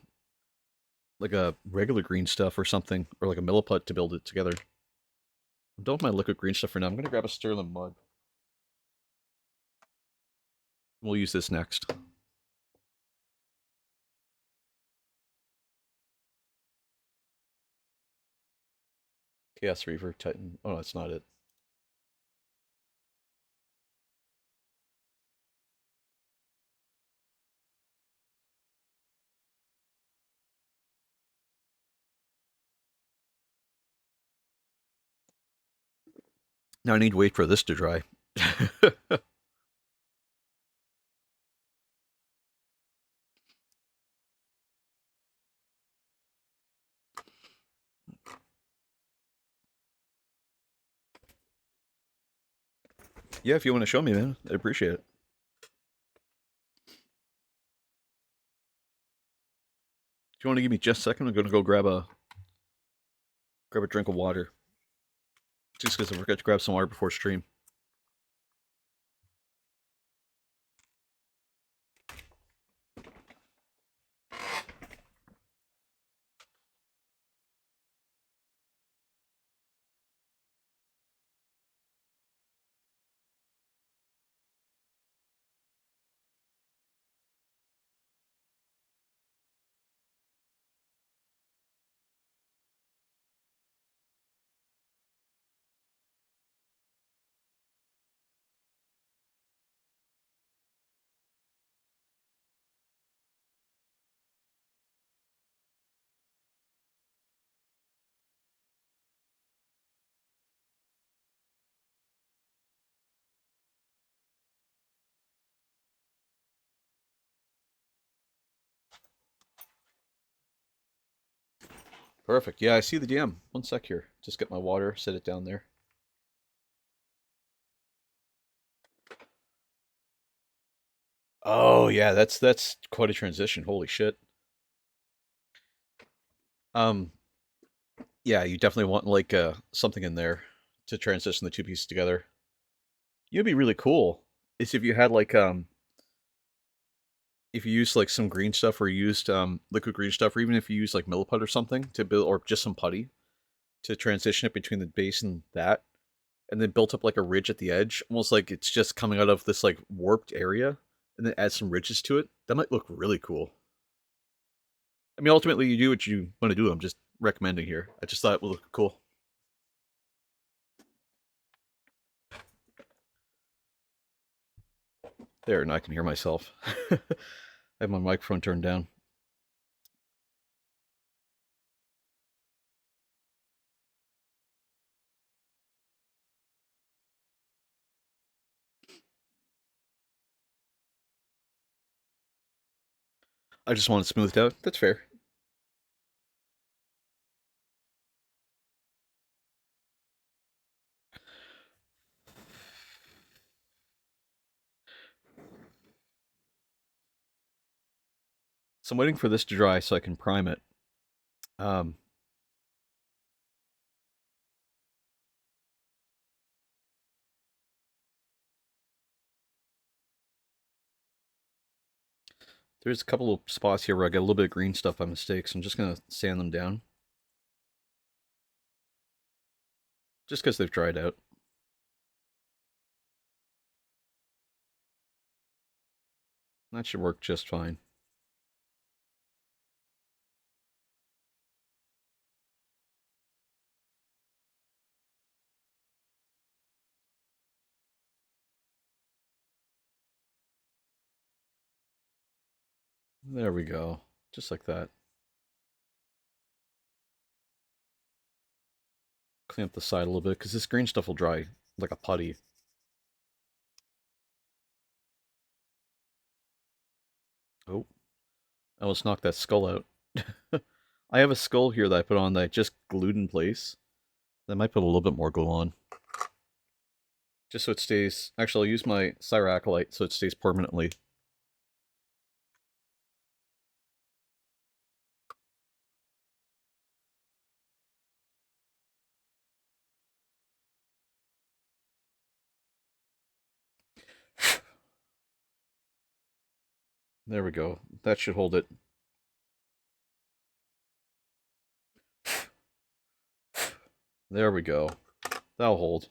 regular green stuff or something, or like a milliput to build it together. I'm done with my liquid green stuff for now. I'm gonna grab a sterling mud. We'll use this next. Chaos Reaver Titan. Oh, no, that's not it. Now I need to wait for this to dry. Yeah, if you want to show me, man, I'd appreciate it. If you want to give me just a second, I'm gonna go grab a drink of water. Just because I forgot to grab some water before stream. Perfect. Yeah, I see the DM. One sec here. Just get my water, set it down there. Oh yeah, that's quite a transition. Holy shit. Um, yeah, you definitely want like something in there to transition the two pieces together. You'd be really cool is if you had like if you used like some green stuff or you used liquid green stuff, or even if you use like milliput or something to build, or just some putty to transition it between the base and that, and then built up like a ridge at the edge, almost like it's just coming out of this like warped area, and then add some ridges to it. That might look really cool. I mean, ultimately, you do what you want to do. I'm just recommending here. I just thought it would look cool. There, and I can hear myself. I have my microphone turned down. I just want it smoothed out. That's fair. So I'm waiting for this to dry so I can prime it. Um, there's a couple of spots here where I got a little bit of green stuff by mistake, so I'm just going to sand them down. Just because they've dried out. That should work just fine. There we go. Just like that. Clean up the side a little bit, because this green stuff will dry like a putty. Oh, I almost knocked that skull out. I have a skull here that I put on that I just glued in place. I might put a little bit more glue on. Just so it stays... Actually, I'll use my Cyracolite so it stays permanently. There we go. That should hold it. There we go. That'll hold.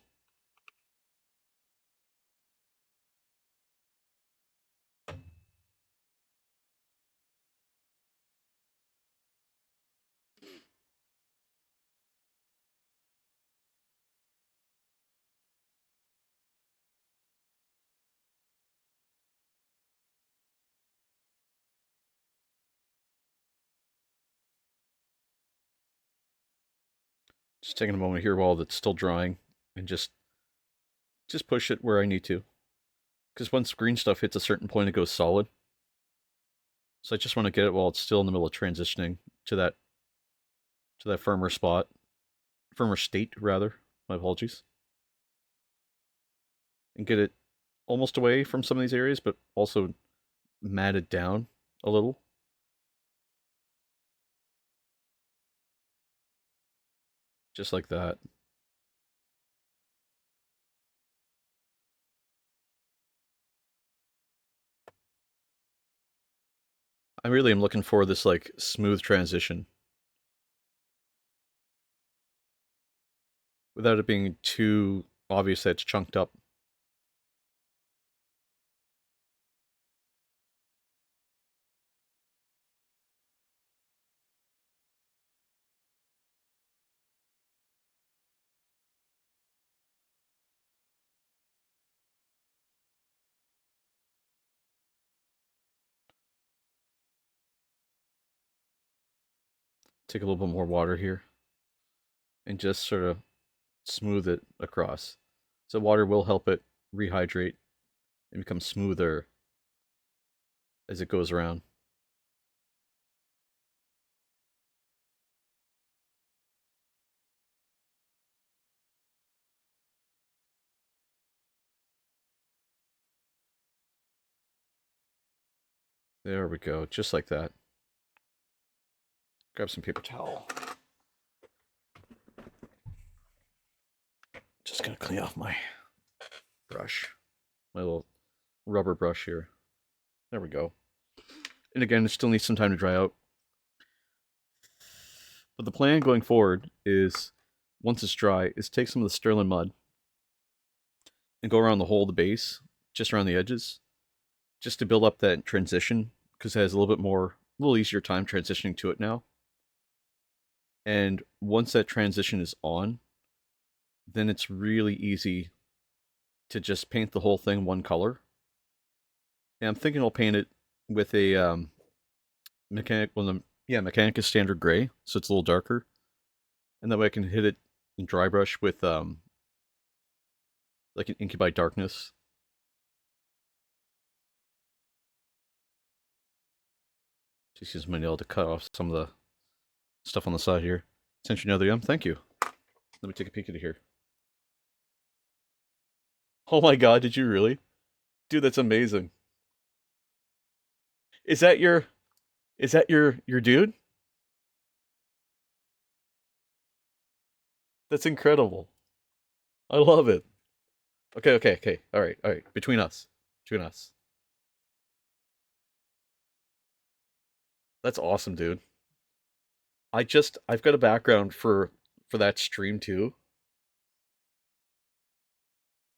Just taking a moment here while it's still drying and just push it where I need to. Because once green stuff hits a certain point, it goes solid. So I just want to get it while it's still in the middle of transitioning to that firmer spot. Firmer state, rather. My apologies. And get it almost away from some of these areas, but also matted down a little. Just like that. I really am looking for this, like, smooth transition. Without it being too obvious that it's chunked up. Take a little bit more water here. And just sort of smooth it across. So water will help it rehydrate and become smoother as it goes around. There we go, just like that. Grab some paper towel. Just gonna clean off my brush. My little rubber brush here. There we go. And again, it still needs some time to dry out. But the plan going forward is, once it's dry, is take some of the sterling mud and go around the whole of the base, just around the edges, just to build up that transition, because it has a little easier time transitioning to it now. And once that transition is on, then it's really easy to just paint the whole thing one color. And I'm thinking I'll paint it with a Mechanicus Standard Gray, so it's a little darker. And that way I can hit it in dry brush with like an Incubi Darkness. Just use my nail to cut off some of the stuff on the side here. Sent you another yum, thank you. Let me take a peek at it here. Oh my god, did you really? Dude, that's amazing. Is that your Is that your dude? That's incredible. I love it. Okay, okay, okay. All right, all right. Between us. Between us. That's awesome, dude. I've got a background for that stream too.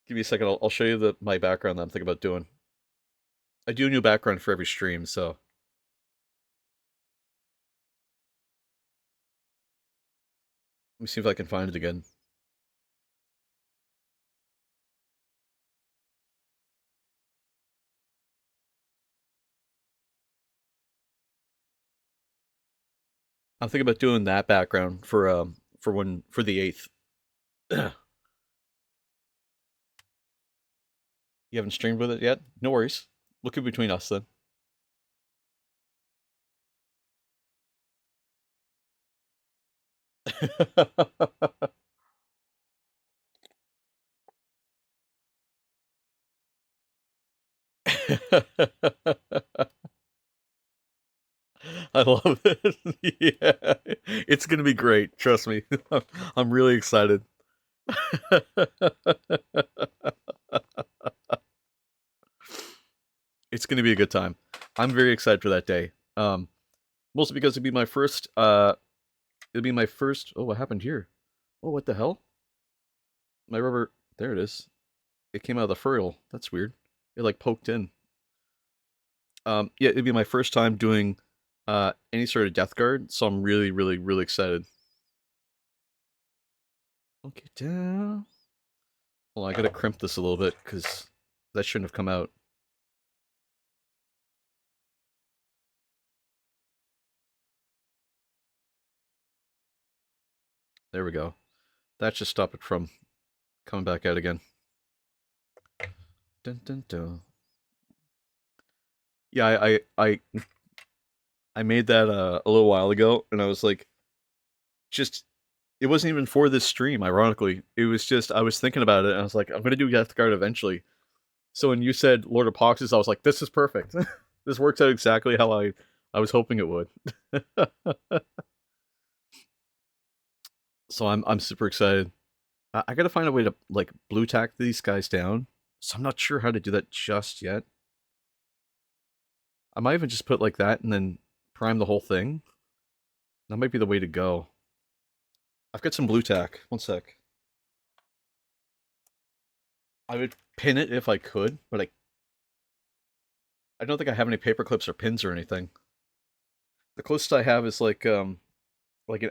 Give me a second. I'll show you my background that I'm thinking about doing. I do a new background for every stream, so let me see if I can find it again. I'm thinking about doing that background for the 8th. You haven't streamed with it yet? No worries. Look in between us then. I love it. Yeah, it's gonna be great. Trust me. I'm really excited. It's gonna be a good time. I'm very excited for that day. Mostly because it'll be my first. It'll be my first. Oh, what happened here? Oh, what the hell? My rubber. There it is. It came out of the furl. That's weird. It like poked in. Yeah, it'd be my first time doing any sort of death guard, so I'm really, really, really excited. Okay, down. Well, I gotta crimp this a little bit because that shouldn't have come out. There we go. That should stop it from coming back out again. Dun, dun, dun. Yeah, I made that a little while ago, and I was like, just it wasn't even for this stream. Ironically, it was just I was thinking about it, and I was like, I'm gonna do Death Guard eventually. So when you said Lord of Poxes, I was like, this is perfect. This works out exactly how I was hoping it would. So I'm super excited. I gotta find a way to like blue tack these guys down. So I'm not sure how to do that just yet. I might even just put like that and then prime the whole thing. That might be the way to go. I've got some blue tack. One sec. I would pin it if I could, but I don't think I have any paper clips or pins or anything. The closest I have is like an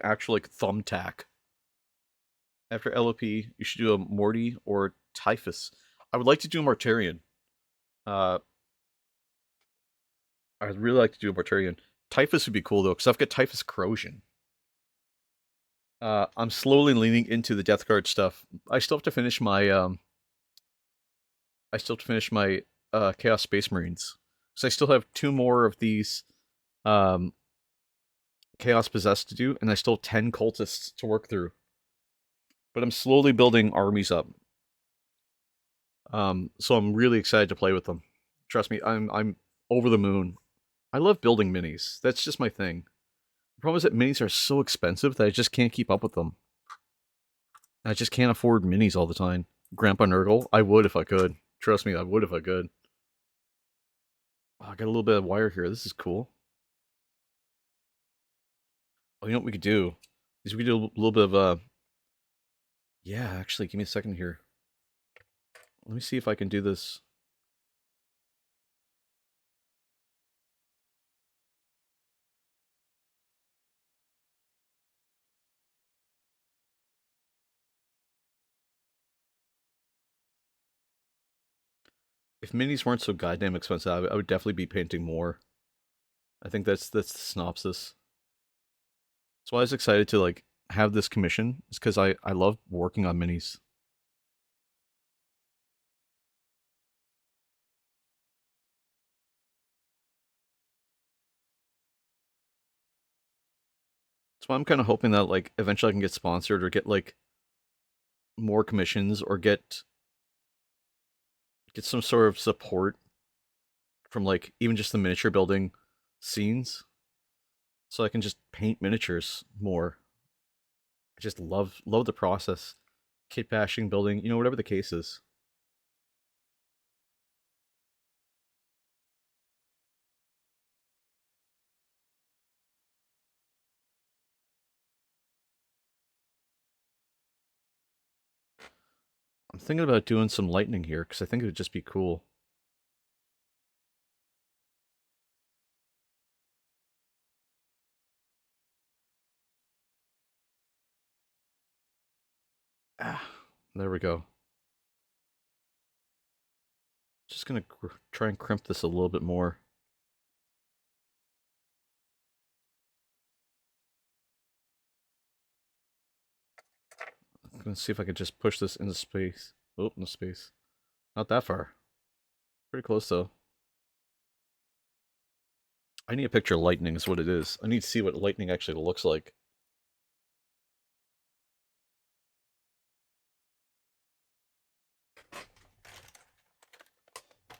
actual like thumbtack. After LOP, you should do a Morty or Typhus. I would like to do a Mortarian. Uh, I'd really like to do a Mortarian. Typhus would be cool though, because I've got Typhus Corrosion. I'm slowly leaning into the Death Guard stuff. I still have to finish my Chaos Space Marines. So I still have 2 more of these um, Chaos Possessed to do, and I still have 10 Cultists to work through. But I'm slowly building armies up. So I'm really excited to play with them. Trust me, I'm over the moon. I love building minis. That's just my thing. The problem is that minis are so expensive that I just can't keep up with them. I just can't afford minis all the time. Grandpa Nurgle, I would if I could. Trust me, I would if I could. Oh, I got a little bit of wire here. This is cool. Oh, you know what we could do? Is we could do a little bit of yeah, actually, give me a second here. Let me see if I can do this. If minis weren't so goddamn expensive, I would definitely be painting more. I think that's the synopsis. That's why I was excited to like have this commission. Is because I love working on minis. That's why I'm kind of hoping that like eventually I can get sponsored or get like more commissions or get some sort of support from like even just the miniature building scenes. so I can just paint miniatures more. I just love the process. Kit bashing, building, whatever the case is. I'm thinking about doing some lightning here because I think it would just be cool. Ah, there we go. Just gonna try and crimp this a little bit more. I'm gonna see if I can just push this into space. Oh, no space. Not that far. Pretty close though. I need a picture of lightning is what it is. I need to see what lightning actually looks like.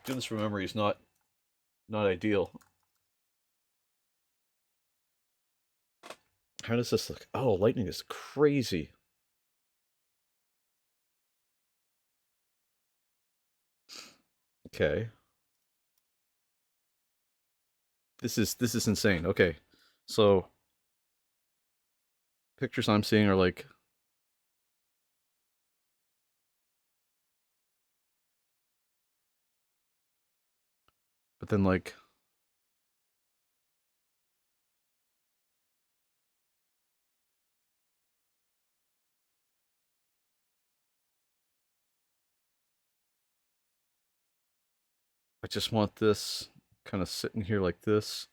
Doing this from memory is not ideal. How does this look? Oh, lightning is crazy. Okay. This is insane. Okay. So pictures I'm seeing are like but then like I just want this kind of sitting here like this.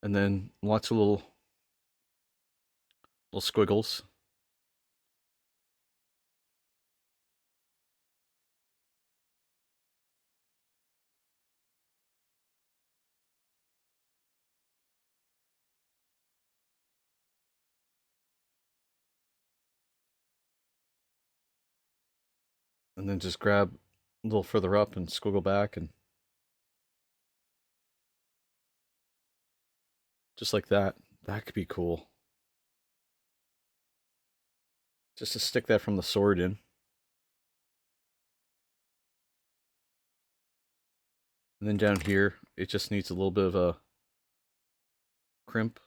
And then lots of little squiggles. And then just grab a little further up and squiggle back and just like that. That could be cool. Just to stick that from the sword in. And then down here, it just needs a little bit of a crimp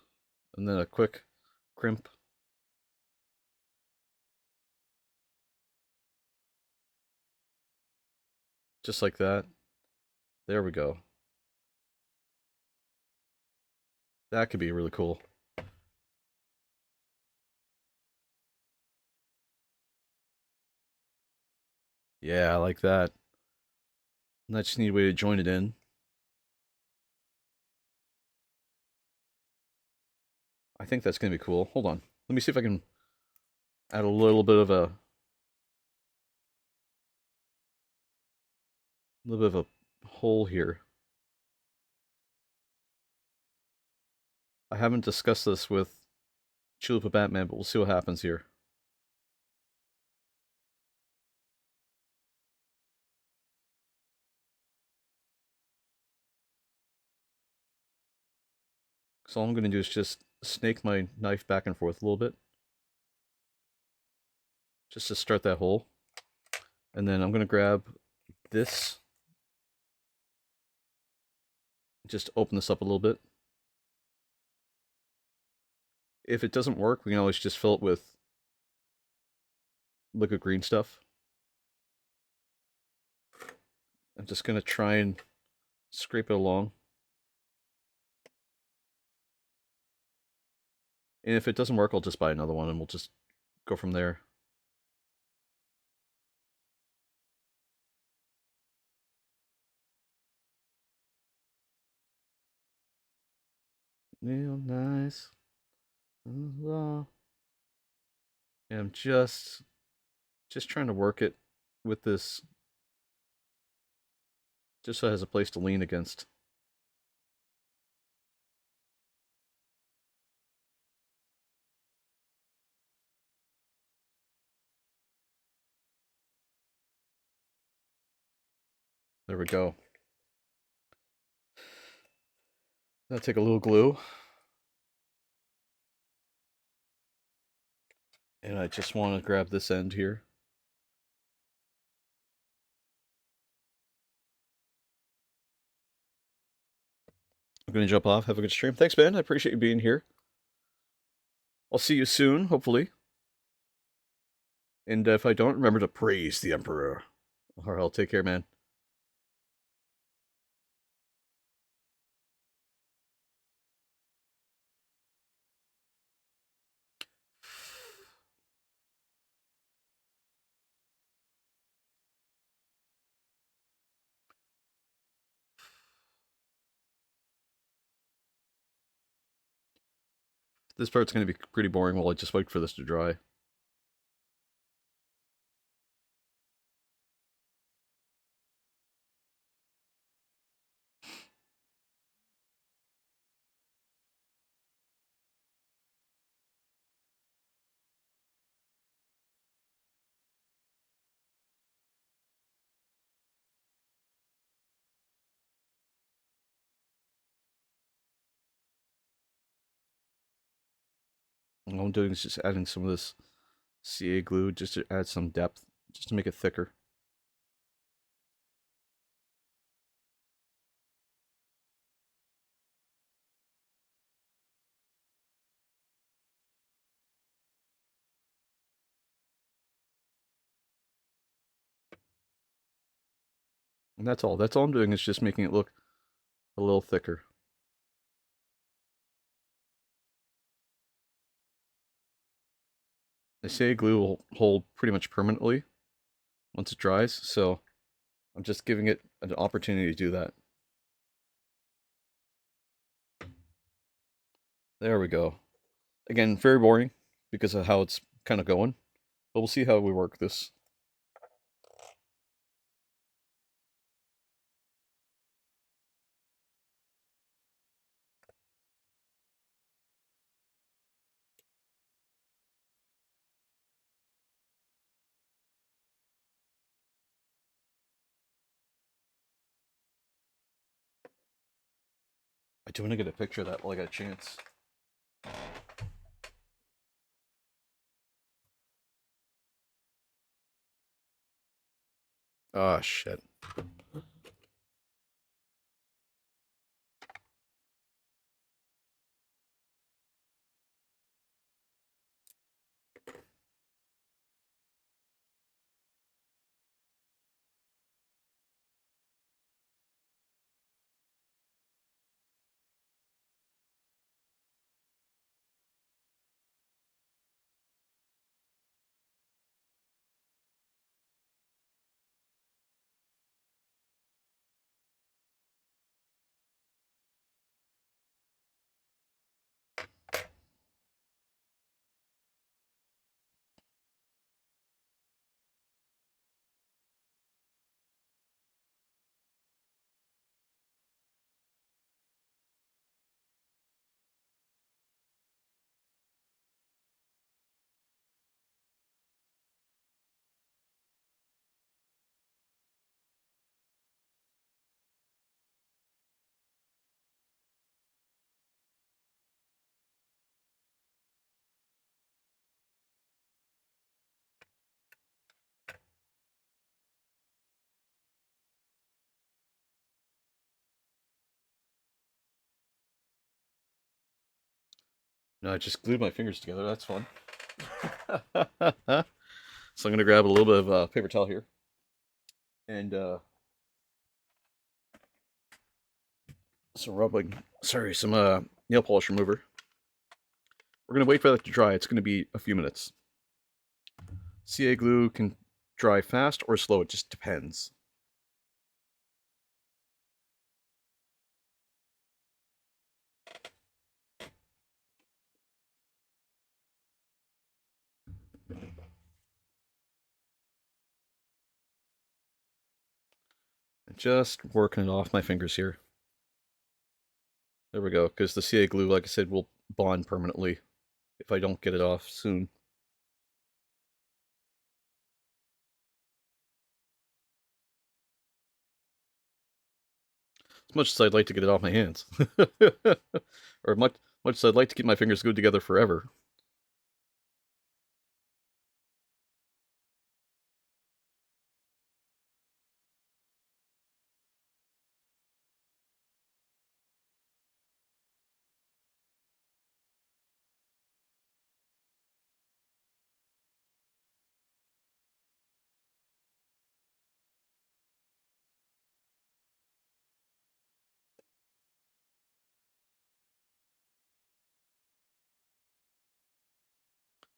and then a quick crimp. Just like that. There we go. That could be really cool. Yeah, I like that. And I just need a way to join it in. I think that's going to be cool. Hold on. Let me see if I can add a little bit of a hole here. I haven't discussed this with Chulipa Batman, but we'll see what happens here. So all I'm going to do is just snake my knife back and forth a little bit. Just to start that hole. And then I'm going to grab this. Just open this up a little bit. If it doesn't work, we can always just fill it with liquid green stuff. I'm just going to try and scrape it along. And if it doesn't work, I'll just buy another one and we'll just go from there. Real nice. And I'm just trying to work it with this, just so it has a place to lean against. There we go. Now take a little glue. And I just want to grab this end here. I'm going to jump off. Have a good stream. Thanks, Ben. I appreciate you being here. I'll see you soon, hopefully. And if I don't, remember to praise the Emperor. All right, I'll take care, man. This part's going to be pretty boring while I just wait for this to dry. All I'm doing is just adding some of this CA glue just to add some depth, just to make it thicker. And that's all. That's all I'm doing is just making it look a little thicker. The CA glue will hold pretty much permanently once it dries, so I'm just giving it an opportunity to do that. There we go. Again, very boring because of how it's kind of going, but we'll see how we work this. I do want to get a picture of that while I got a chance. Oh, shit. No, I just glued my fingers together. That's fun. So I'm going to grab a little bit of paper towel here. And some nail polish remover. We're going to wait for that to dry. It's going to be a few minutes. CA glue can dry fast or slow. It just depends. Just working it off my fingers here. There we go, because the CA glue, like I said, will bond permanently if I don't get it off soon. As much as I'd like to get it off my hands. Or much as I'd like to keep my fingers glued together forever.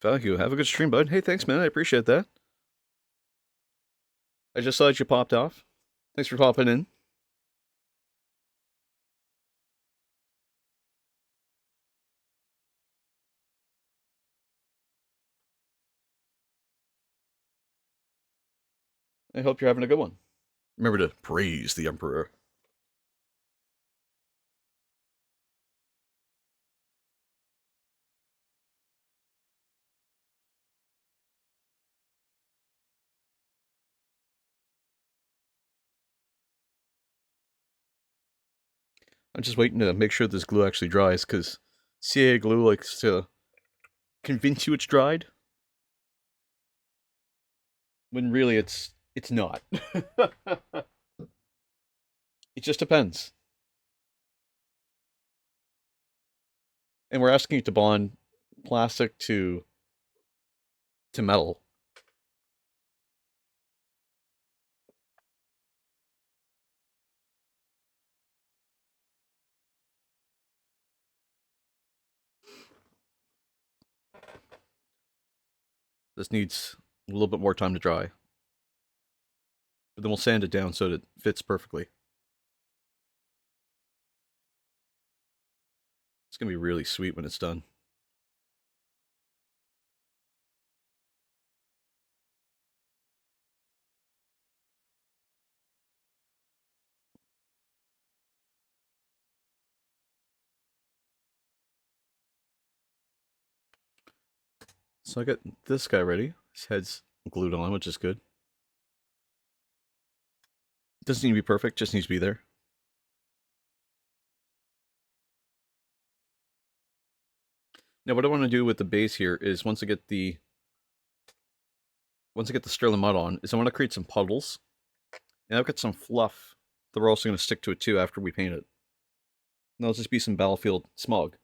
Thank you. Have a good stream, bud. Hey, thanks, man. I appreciate that. I just saw that you popped off. Thanks for popping in. I hope you're having a good one. Remember to praise the Emperor. I'm just waiting to make sure this glue actually dries, because CA glue likes to convince you it's dried, when really it's not. It just depends. And we're asking you to bond plastic to metal. This needs a little bit more time to dry. But then we'll sand it down so that it fits perfectly. It's going to be really sweet when it's done. So I got this guy ready. His head's glued on, which is good. Doesn't need to be perfect, just needs to be there. Now what I want to do with the base here is once I get the sterling mud on, is I want to create some puddles. And I've got some fluff that we're also going to stick to it too after we paint it. And that'll just be some battlefield smog.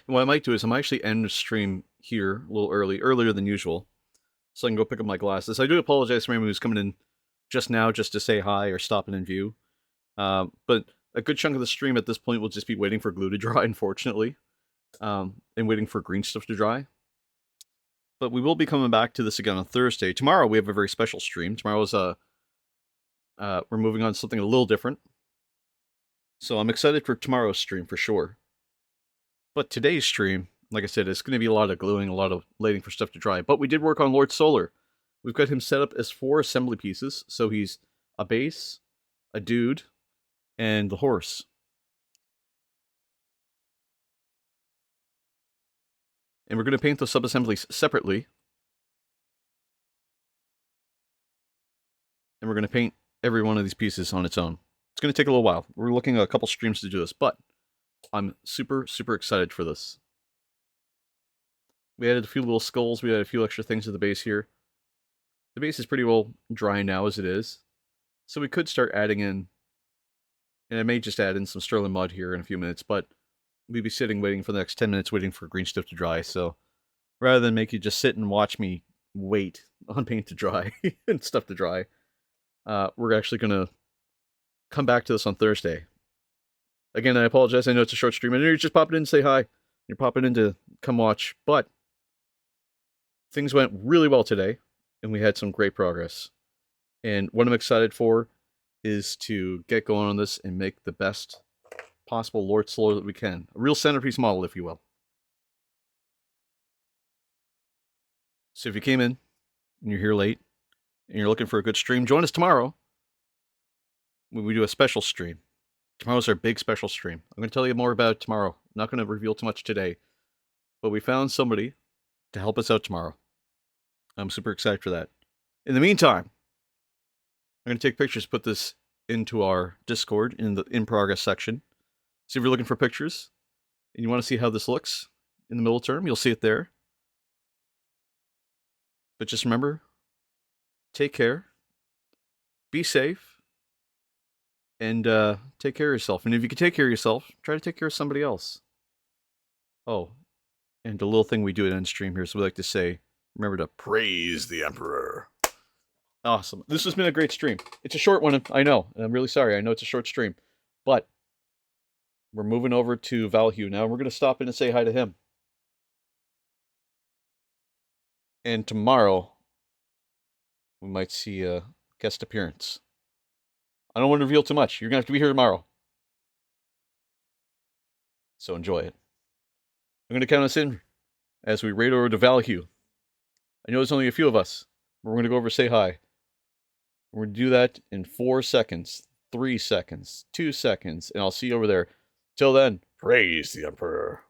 And what I might do is I might actually end the stream here a little earlier than usual, so I can go pick up my glasses. I do apologize for anyone who's coming in just now just to say hi or stopping in view. But a good chunk of the stream at this point will just be waiting for glue to dry, unfortunately, and waiting for green stuff to dry. But we will be coming back to this again on Thursday. Tomorrow we have a very special stream. Tomorrow's we're moving on to something a little different. So I'm excited for tomorrow's stream for sure. But today's stream, like I said, it's going to be a lot of gluing, a lot of waiting for stuff to dry. But we did work on Lord Solar. We've got him set up as 4 assembly pieces. So he's a base, a dude, and the horse. And we're going to paint those sub-assemblies separately. And we're going to paint every one of these pieces on its own. It's going to take a little while. We're looking at a couple streams to do this, but I'm super, super excited for this. We added a few little skulls. We added a few extra things to the base here. The base is pretty well dry now as it is. So we could start adding in, and I may just add in some sterling mud here in a few minutes, but we'd be sitting waiting for the next 10 minutes waiting for green stuff to dry. So rather than make you just sit and watch me wait on paint to dry and stuff to dry, we're actually going to come back to this on Thursday. Again, I apologize. I know it's a short stream. I know you're just popping in to say hi. You're popping in to come watch, but things went really well today, and we had some great progress. And what I'm excited for is to get going on this and make the best possible Lord Solar that we can. A real centerpiece model, if you will. So if you came in, and you're here late, and you're looking for a good stream, join us tomorrow when we do a special stream. Tomorrow's our big special stream. I'm going to tell you more about it tomorrow. I'm not going to reveal too much today, but we found somebody to help us out tomorrow. I'm super excited for that. In the meantime, I'm going to take pictures, put this into our Discord in the in progress section. So if you're looking for pictures and you want to see how this looks in the middle term, you'll see it there. But just remember, take care, be safe, and take care of yourself. And if you can take care of yourself, try to take care of somebody else. Oh, and a little thing we do at end stream here, so we like to say, remember to praise the Emperor. Awesome. This has been a great stream. It's a short one, I know. And I'm really sorry. I know it's a short stream. But we're moving over to Valhue now. We're going to stop in and say hi to him. And tomorrow, we might see a guest appearance. I don't want to reveal too much. You're going to have to be here tomorrow. So enjoy it. I'm going to count us in as we raid over to Valhue. I know there's only a few of us. But we're going to go over and say hi. We're going to do that in 4 seconds, 3 seconds, 2 seconds, and I'll see you over there. Till then, praise the Emperor.